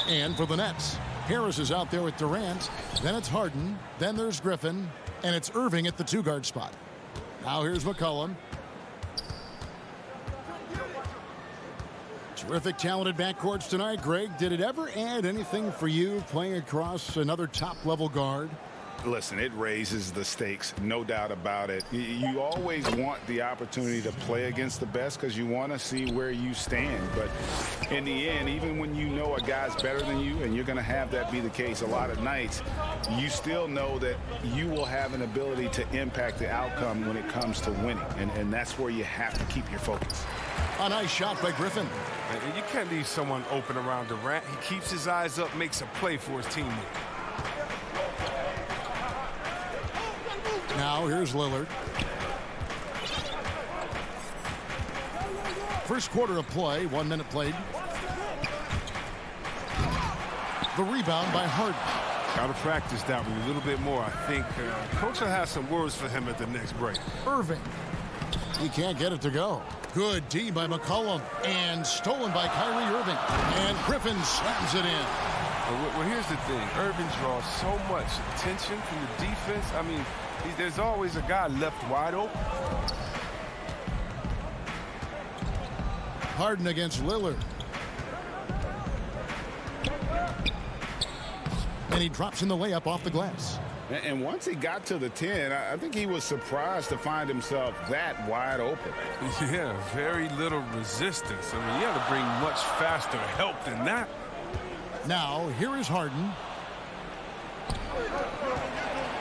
And for the Nets, Harris is out there with Durant. Then it's Harden. Then there's Griffin. And it's Irving at the 2-guard spot. Now here's McCollum. Terrific, talented backcourts tonight. Greg, did it ever add anything for you playing across another top-level guard? Listen, it raises the stakes, no doubt about it. You always want the opportunity to play against the best because you want to see where you stand. But in the end, even when you know a guy's better than you, and you're going to have that be the case a lot of nights, you still know that you will have an ability to impact the outcome when it comes to winning. And that's where you have to keep your focus. A nice shot by Griffin. And you can't leave someone open around Durant. He keeps his eyes up, makes a play for his teammate. Now here's Lillard. First quarter of play, 1 minute played. The rebound by Harden. Got to practice that one a little bit more. I think Coach will have some words for him at the next break. Irving. He can't get it to go. Good D by McCollum. And stolen by Kyrie Irving. And Griffin slams it in. Well, here's the thing. Irving draws so much attention from the defense. I mean, there's always a guy left wide open. Harden against Lillard. And he drops in the layup off the glass. And once he got to the 10, I think he was surprised to find himself that wide open. Yeah, very little resistance. I mean, you got to bring much faster help than that. Now, here is Harden.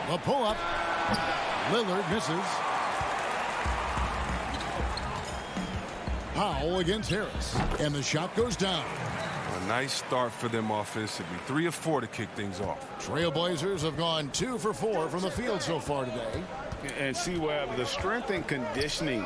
The pull-up. Lillard misses. Powell against Harris. And the shot goes down. A nice start for them offensively. 3 of 4 to kick things off. Trailblazers have gone 2 for 4 from the field so far today. And see, Webb, the strength and conditioning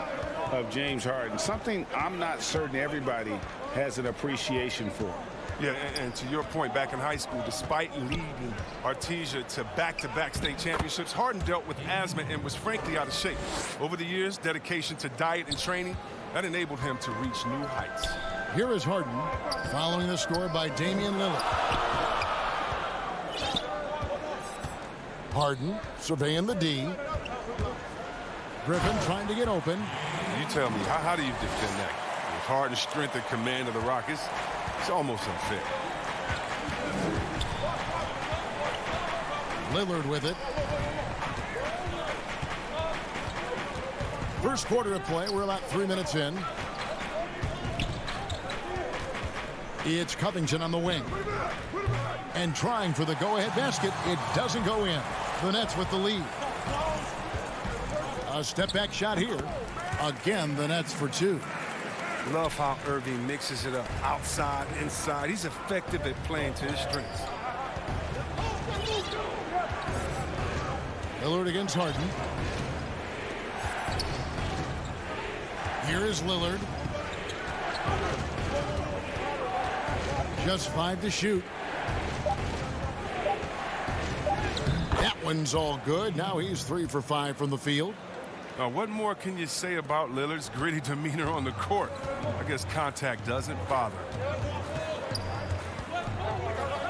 of James Harden, something I'm not certain everybody has an appreciation for. Yeah, and to your point, back in high school, despite leading Artesia to back-to-back state championships, Harden dealt with asthma and was frankly out of shape. Over the years, dedication to diet and training, that enabled him to reach new heights. Here is Harden, following the score by Damian Lillard. Harden surveying the D. Griffin trying to get open. You tell me, how do you defend that? With Harden's strength and command of the Rockets, it's almost unfair. Lillard with it. First quarter of play, we're about 3 minutes in. It's Covington on the wing. And trying for the go-ahead basket. It doesn't go in. The Nets with the lead. A step-back shot here. Again, the Nets for 2. Love how Irving mixes it up. Outside, inside. He's effective at playing to his strengths. Lillard against Harden. Here is Lillard. Just 5 to shoot. That one's all good. Now he's 3 for 5 from the field. Now, what more can you say about Lillard's gritty demeanor on the court? I guess contact doesn't bother.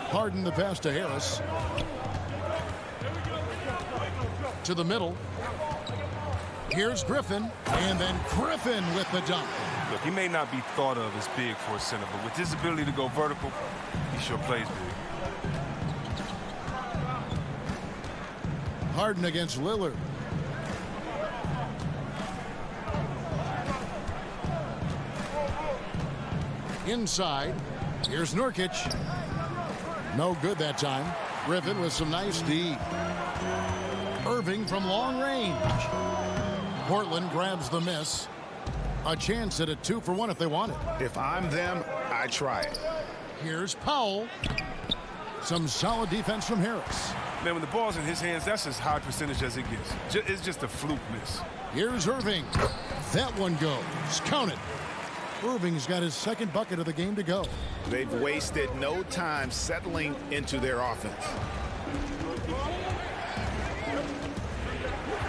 Harden the pass to Harris. To the middle. Here's Griffin. And then Griffin with the dunk. Look, he may not be thought of as big for a center, but with his ability to go vertical, he sure plays big. Harden against Lillard. Inside. Here's Nurkic. No good that time. Griffin with some nice D. Irving from long range. Portland grabs the miss. A chance at a 2 for 1 if they want it. If I'm them, I try it. Here's Powell. Some solid defense from Harris. Man, when the ball's in his hands, that's as high percentage as it gets. It's just a fluke miss. Here's Irving. That one goes. Count it. Irving's got his second bucket of the game to go. They've wasted no time settling into their offense.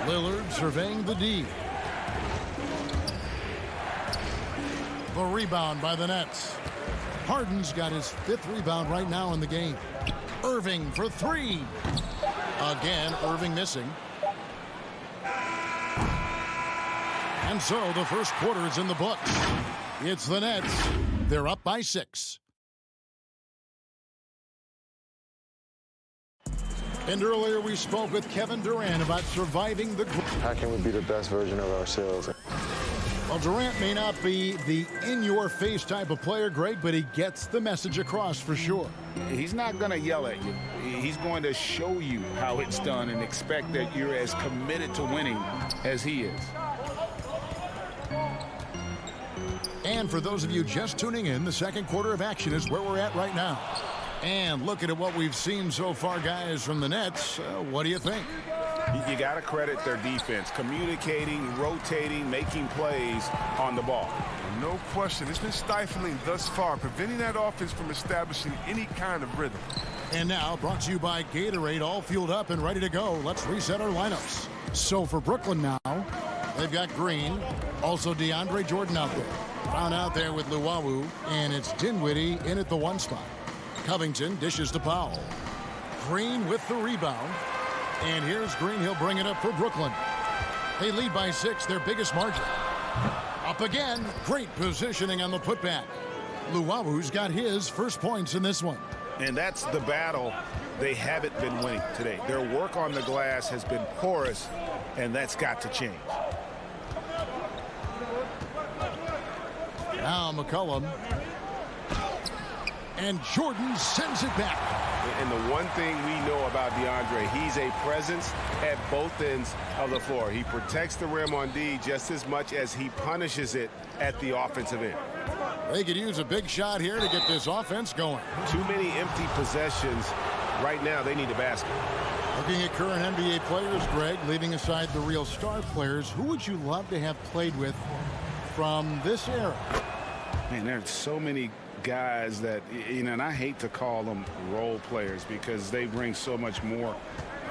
Lillard surveying the D. The rebound by the Nets. Harden's got his 5th rebound right now in the game. Irving for 3. Again, Irving missing. And so the first quarter is in the books. It's the Nets. They're up by 6. And earlier we spoke with Kevin Durant about surviving the... How can we be the best version of ourselves? Well, Durant may not be the in-your-face type of player, Greg, but he gets the message across for sure. He's not going to yell at you. He's going to show you how it's done and expect that you're as committed to winning as he is. And for those of you just tuning in, the second quarter of action is where we're at right now. And looking at what we've seen so far, guys, from the Nets, what do you think? You got to credit their defense, communicating, rotating, making plays on the ball. No question. It's been stifling thus far, preventing that offense from establishing any kind of rhythm. And now, brought to you by Gatorade, all fueled up and ready to go. Let's reset our lineups. So for Brooklyn now, they've got Green, also DeAndre Jordan out there. Found out there with Luwawu, and it's Dinwiddie in at the 1 spot. Covington dishes to Powell. Green with the rebound. And here's Green. He'll bring it up for Brooklyn. They lead by 6, their biggest margin. Up again. Great positioning on the putback. Luwawu's got his first points in this one. And that's the battle they haven't been winning today. Their work on the glass has been porous, and that's got to change. Now McCollum. And Jordan sends it back. And the one thing we know about DeAndre, he's a presence at both ends of the floor. He protects the rim on D just as much as he punishes it at the offensive end. They could use a big shot here to get this offense going. Too many empty possessions. Right now, they need a basket. Looking at current NBA players, Greg, leaving aside the real star players, who would you love to have played with from this era? Man, there's so many guys that, you know, and I hate to call them role players because they bring so much more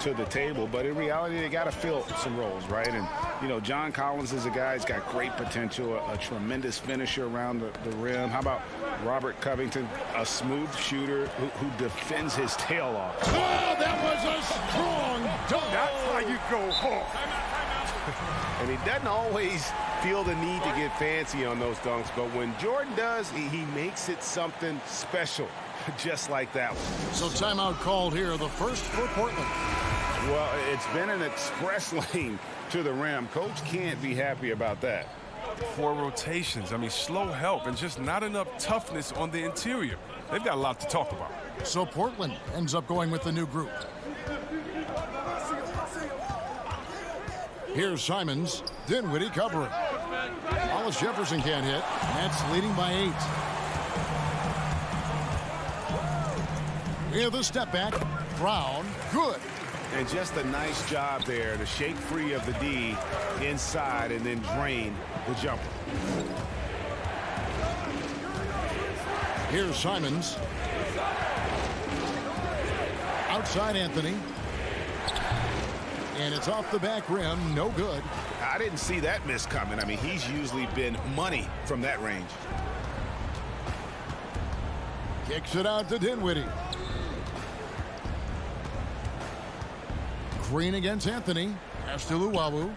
to the table, but in reality they got to fill some roles, right? And you know, John Collins is a guy who's got great potential, a tremendous finisher around the rim. How about Robert Covington, a smooth shooter who defends his tail off? Oh, that was a strong dunk. That's how you go home. And he doesn't always feel the need to get fancy on those dunks, but when Jordan does, he makes it something special, just like that one. So timeout called here, the first for Portland. Well, it's been an express lane to the rim. Coach can't be happy about that. 4 rotations. I mean, slow help and just not enough toughness on the interior. They've got a lot to talk about. So Portland ends up going with the new group. Here's Simons, Dinwiddie covering. Hollis Jefferson can't hit. Nets leading by 8. With a step back, Brown, good. And just a nice job there to shake free of the D inside and then drain the jumper. Here's Simons. Outside Anthony. And it's off the back rim. No good. I didn't see that miss coming. I mean, he's usually been money from that range. Kicks it out to Dinwiddie. Green against Anthony. Pass to Luwawu.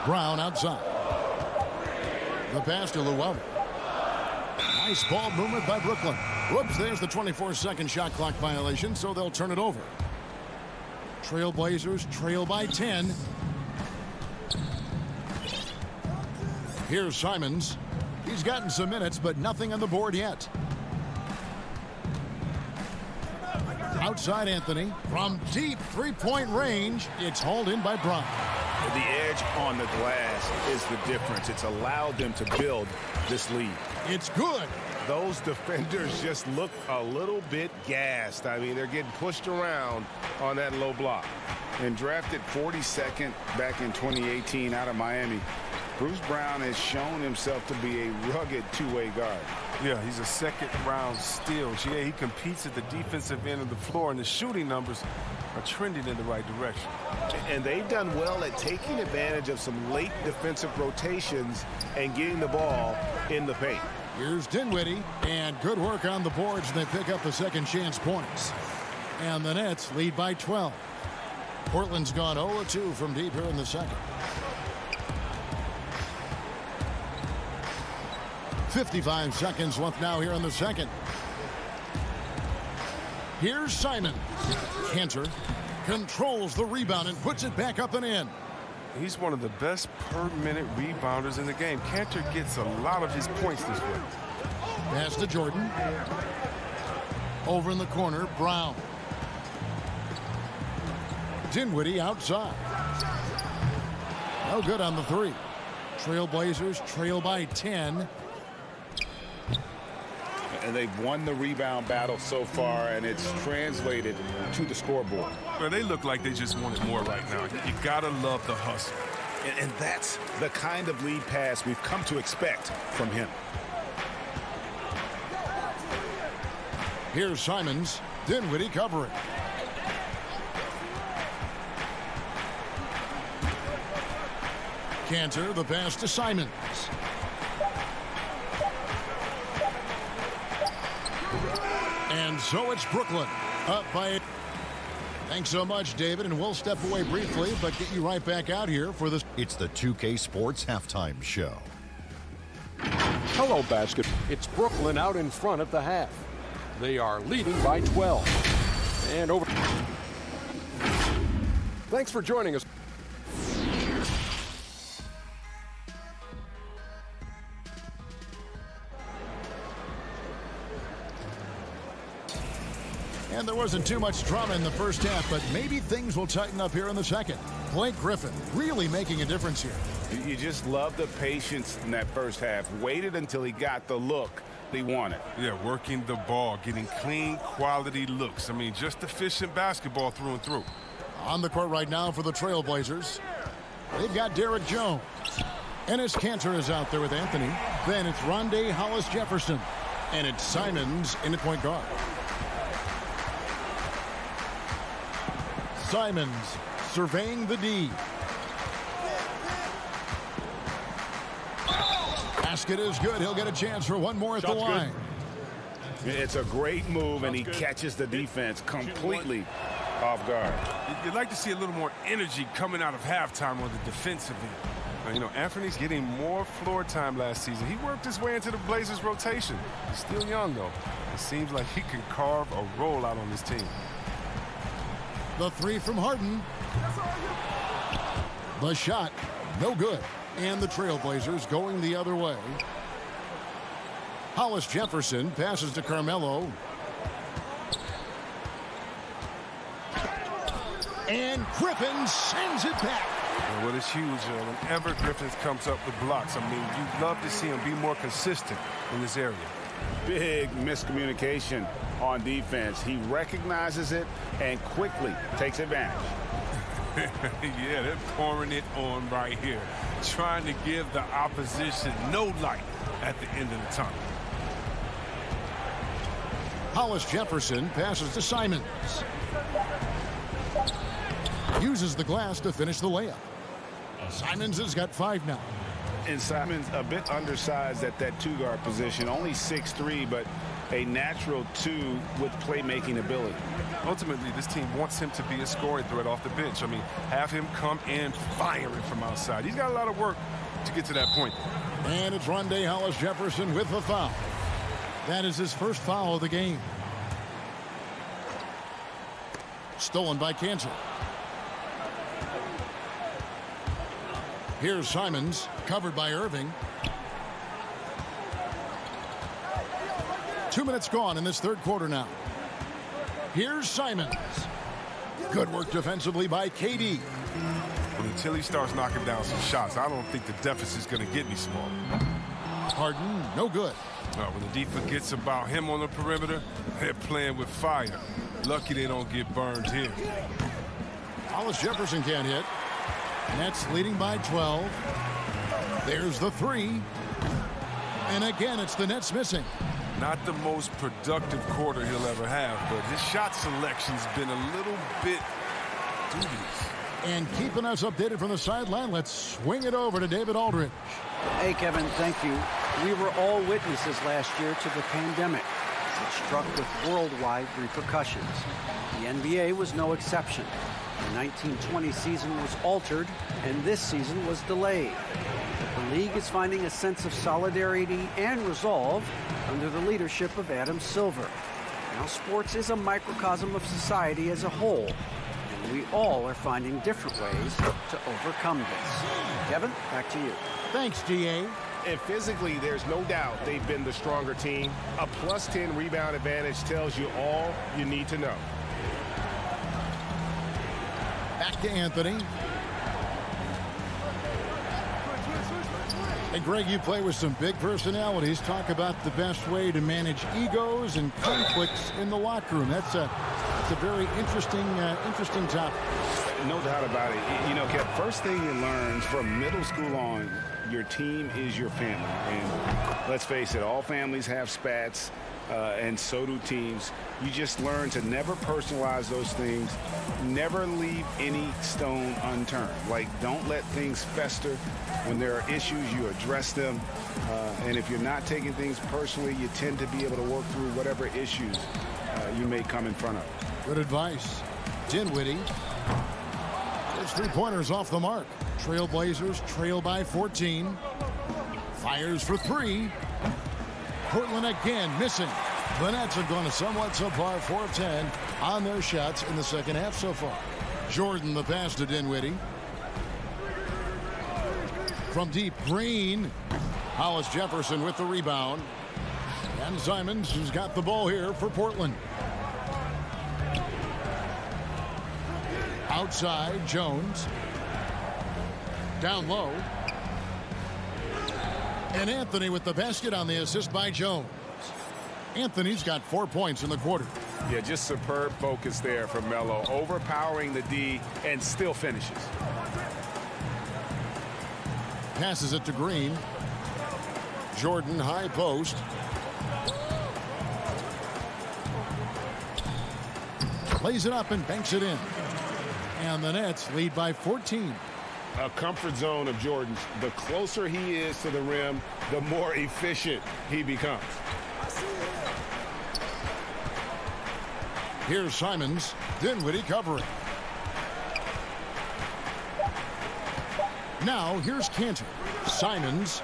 Brown outside. The pass to Luwawu. Nice ball movement by Brooklyn. Whoops, there's the 24-second shot clock violation, so they'll turn it over. Trailblazers trail by 10. Here's Simons. He's gotten some minutes, but nothing on the board yet. Outside Anthony. From deep three-point range, it's hauled in by Brown. The edge on the glass is the difference. It's allowed them to build this lead. It's good. Those defenders just look a little bit gassed. I mean, they're getting pushed around on that low block. And drafted 42nd back in 2018 out of Miami, Bruce Brown has shown himself to be a rugged two-way guard. Yeah, he's a second-round steal. Yeah, he competes at the defensive end of the floor, and the shooting numbers are trending in the right direction. And they've done well at taking advantage of some late defensive rotations and getting the ball in the paint. Here's Dinwiddie, and good work on the boards, and they pick up the second chance points. And the Nets lead by 12. Portland's gone 0-2 from deep here in the second. 55 seconds left now here in the second. Here's Simon. Cantor controls the rebound and puts it back up and in. He's one of the best per-minute rebounders in the game. Cantor gets a lot of his points this way. Pass to Jordan. Over in the corner, Brown. Dinwiddie outside. No good on the three. Trailblazers trail by 10. And they've won the rebound battle so far, and it's translated to the scoreboard. Well, they look like they just want it more right now. You gotta love the hustle. And that's the kind of lead pass we've come to expect from him. Here's Simons. Dinwiddie covering. Cantor, the pass to Simons. And so it's Brooklyn up by 8. Thanks so much, David, and we'll step away briefly, but get you right back out here for this. It's the 2K Sports Halftime Show. Hello, basket. It's Brooklyn out in front at the half. They are leading by 12. And over. Thanks for joining us. And there wasn't too much drama in the first half, but maybe things will tighten up here in the second. Blake Griffin really making a difference here. You just love the patience in that first half. Waited until he got the look he wanted. Yeah, working the ball, getting clean, quality looks. I mean, just efficient basketball through and through. On the court right now for the Trailblazers, they've got Derek Jones. Enes Kanter is out there with Anthony. Then it's Rondé Hollis-Jefferson. And it's Simons in the point guard. Simons surveying the D. Basket is good. He'll get a chance for one more at the line. It's a great move, and he catches the defense completely off guard. You'd like to see a little more energy coming out of halftime on the defensive end. You know, Anthony's getting more floor time last season. He worked his way into the Blazers rotation. He's still young, though. It seems like he can carve a role out on this team. The three from Harden. The shot, no good. And the Trailblazers going the other way. Hollis-Jefferson passes to Carmelo. And Griffin sends it back. And what is huge, whenever Griffin comes up with blocks, I mean, you'd love to see him be more consistent in this area. Big miscommunication on defense. He recognizes it and quickly takes advantage. Yeah, they're pouring it on right here, trying to give the opposition no light at the end of the tunnel. Hollis Jefferson passes to Simons. Uses the glass to finish the layup. Simons has got 5 now. And Simons a bit undersized at that 2-guard position, only 6'3", but a natural 2 with playmaking ability. Ultimately, this team wants him to be a scoring threat off the bench. I mean, have him come in firing from outside. He's got a lot of work to get to that point. And it's Rondé Hollis Jefferson with the foul. That is his first foul of the game. Stolen by Cantor. Here's Simons, covered by Irving. 2 minutes gone in this third quarter now. Here's Simons. Good work defensively by KD. But until he starts knocking down some shots, I don't think the deficit's going to get any smaller. Harden, no good. When the D forgets about him on the perimeter, they're playing with fire. Lucky they don't get burned here. Hollis Jefferson can't hit. Nets leading by 12. There's the 3. And again, it's the Nets missing. Not the most productive quarter he'll ever have, but his shot selection's been a little bit dubious. And keeping us updated from the sideline, let's swing it over to David Aldridge. Hey, Kevin, thank you. We were all witnesses last year to the pandemic. It struck with worldwide repercussions. The NBA was no exception. The 1920 season was altered, and this season was delayed. The league is finding a sense of solidarity and resolve under the leadership of Adam Silver. Now, sports is a microcosm of society as a whole, and we all are finding different ways to overcome this. Kevin, back to you. Thanks, GA. And physically, there's no doubt they've been the stronger team. A +10 rebound advantage tells you all you need to know. Back to Anthony. And Greg, you play with some big personalities. Talk about the best way to manage egos and conflicts in the locker room. That's a very interesting topic. No doubt about it. You know, Kev, first thing you learn from middle school on, your team is your family. And let's face it, all families have spats, and so do teams. You just learn to never personalize those things, never leave any stone unturned. Like, don't let things fester. When there are issues, you address them. And if you're not taking things personally, you tend to be able to work through whatever issues you may come in front of. Good advice. Dinwiddie. His 3-pointers off the mark. Trailblazers trail by 14. Fires for 3. Portland again missing. The Nets have gone a somewhat subpar 4 of 10 on their shots in the second half so far. Jordan the pass to Dinwiddie. From deep, Green. Hollis Jefferson with the rebound. And Simons, who's got the ball here for Portland. Outside, Jones. Down low. And Anthony with the basket on the assist by Jones. Anthony's got 4 points in the quarter. Yeah, just superb focus there from Melo, overpowering the D and still finishes. Passes it to Green. Jordan high post. Plays it up and banks it in. And the Nets lead by 14. A comfort zone of Jordan's. The closer he is to the rim, the more efficient he becomes. Here's Simons. Dinwiddie covering. Now here's Cantor. Simons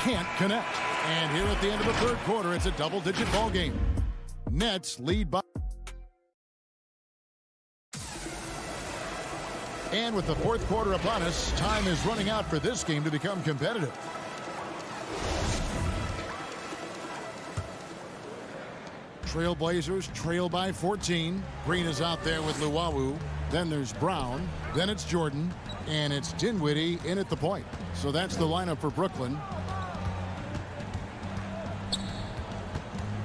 can't connect. And here at the end of the third quarter, it's a double-digit ball game. Nets lead by. And with the fourth quarter upon us, time is running out for this game to become competitive. Trailblazers trail by 14. Green is out there with Luwawu. Then there's Brown. Then it's Jordan. And it's Dinwiddie in at the point. So that's the lineup for Brooklyn.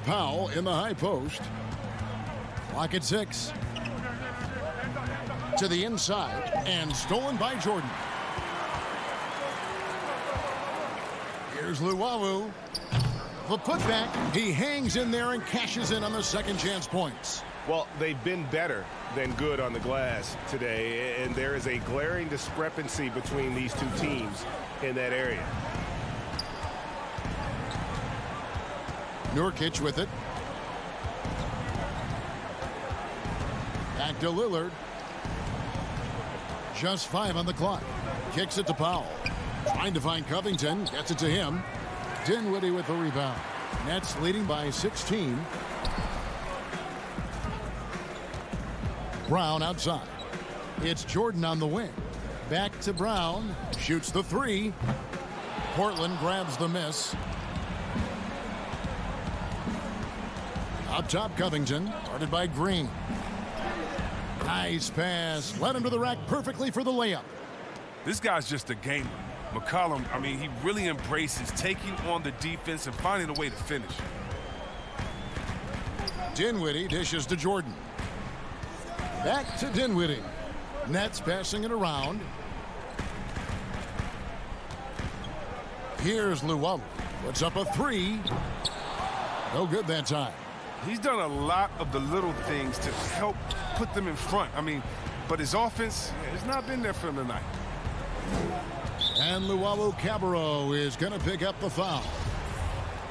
Powell in the high post. Clock at 6. To the inside and stolen by Jordan. Here's Luwawu. The putback. He hangs in there and cashes in on the second chance points. Well, they've been better than good on the glass today, and there is a glaring discrepancy between these two teams in that area. Nurkic with it. Back to Lillard. Just 5 on the clock. Kicks it to Powell. Trying to find Covington. Gets it to him. Dinwiddie with the rebound. Nets leading by 16. Brown outside. It's Jordan on the wing. Back to Brown. Shoots the 3. Portland grabs the miss. Up top, Covington. Guarded by Green. Nice pass. Led him to the rack perfectly for the layup. This guy's just a gamer. McCollum, I mean, he really embraces taking on the defense and finding a way to finish. Dinwiddie dishes to Jordan. Back to Dinwiddie. Nets passing it around. Here's Luwawu. Puts up a 3. No good that time. He's done a lot of the little things to help put them in front. I mean, but his offense has not been there for him tonight. And Luwawu-Cabarrot is going to pick up the foul.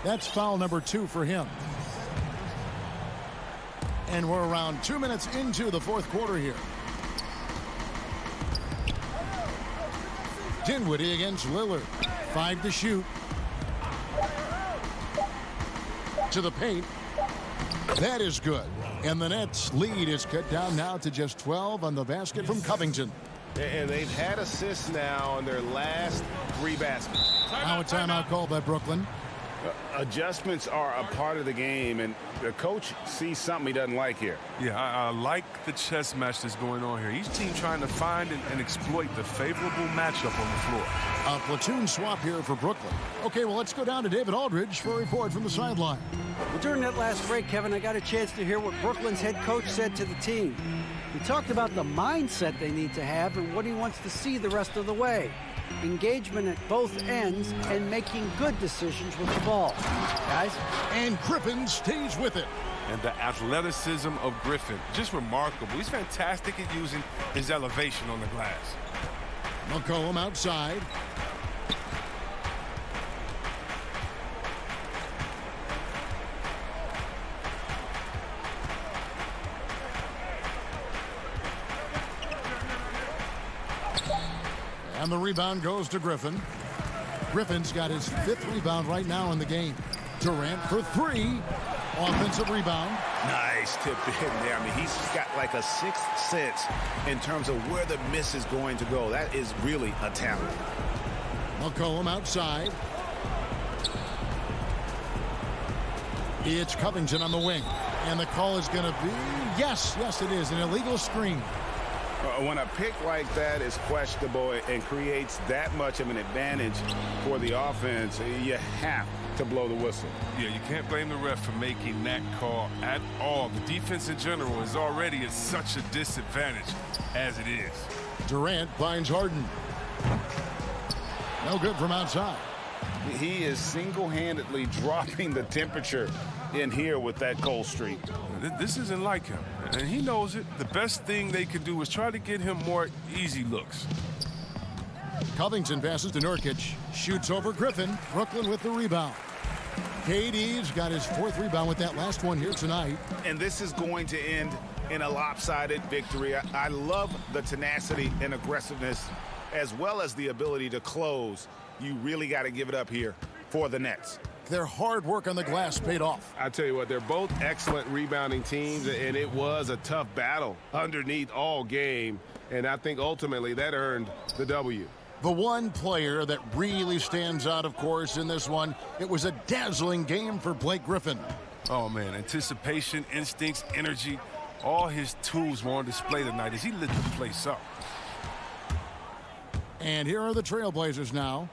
That's foul number 2 for him. And we're around 2 minutes into the fourth quarter here. Dinwiddie against Lillard. 5 to shoot. To the paint. That is good. And the Nets lead is cut down now to just 12 on the basket from Covington. And they've had assists now on their last 3 baskets. Now a timeout called by Brooklyn. Adjustments are a part of the game, and the coach sees something he doesn't like here. Yeah, I like the chess match that's going on here. Each team trying to find and exploit the favorable matchup on the floor. A platoon swap here for Brooklyn. Okay, well, let's go down to David Aldridge for a report from the sideline. Well, during that last break, Kevin, I got a chance to hear what Brooklyn's head coach said to the team. He talked about the mindset they need to have and what he wants to see the rest of the way. Engagement at both ends and making good decisions with the ball. Guys? And Griffin stays with it. And the athleticism of Griffin, just remarkable. He's fantastic at using his elevation on the glass. McCollum outside. And the rebound goes to Griffin. Griffin's got his 5th rebound right now in the game. Durant for 3. Offensive rebound. Nice tip in there. I mean, he's got like a 6th sense in terms of where the miss is going to go. That is really a talent. McCollum outside. It's Covington on the wing. And the call is going to be, yes, it is, an illegal screen. When a pick like that is questionable and creates that much of an advantage for the offense, you have to blow the whistle. Yeah, you can't blame the ref for making that call at all. The defense in general is already at such a disadvantage as it is. Durant finds Harden. No good from outside. He is single-handedly dropping the temperature in here with that cold streak. This isn't like him, and he knows it. The best thing they can do is try to get him more easy looks. Covington passes to Nurkic. Shoots over Griffin. Brooklyn with the rebound. KD's got his 4th rebound with that last one here tonight. And this is going to end in a lopsided victory. I love the tenacity and aggressiveness as well as the ability to close. You really got to give it up here for the Nets. Their hard work on the glass paid off. I tell you what, they're both excellent rebounding teams, and it was a tough battle underneath all game, and I think ultimately that earned the W. The one player that really stands out, of course, in this one, it was a dazzling game for Blake Griffin. Oh, man, anticipation, instincts, energy, all his tools were on display tonight as he lit the place up. And here are the Trailblazers now.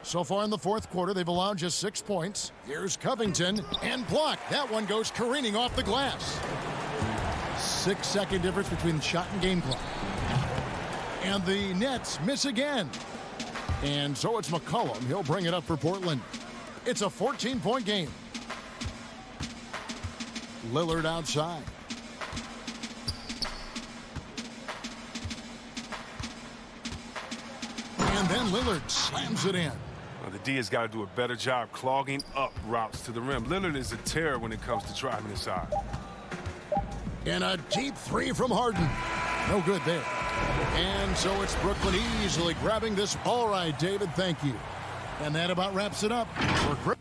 So far in the fourth quarter, they've allowed just 6 points. Here's Covington and blocked. That one goes careening off the glass. 6-second difference between shot and game clock. And the Nets miss again. And so it's McCollum. He'll bring it up for Portland. It's a 14-point game. Lillard outside. And then Lillard slams it in. Well, the D has got to do a better job clogging up routes to the rim. Lillard is a terror when it comes to driving inside. And a deep three from Harden. No good there. And so it's Brooklyn easily grabbing this. All right, David, thank you. And that about wraps it up for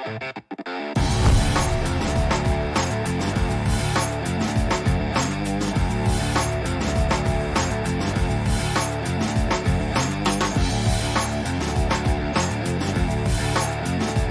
Thank you.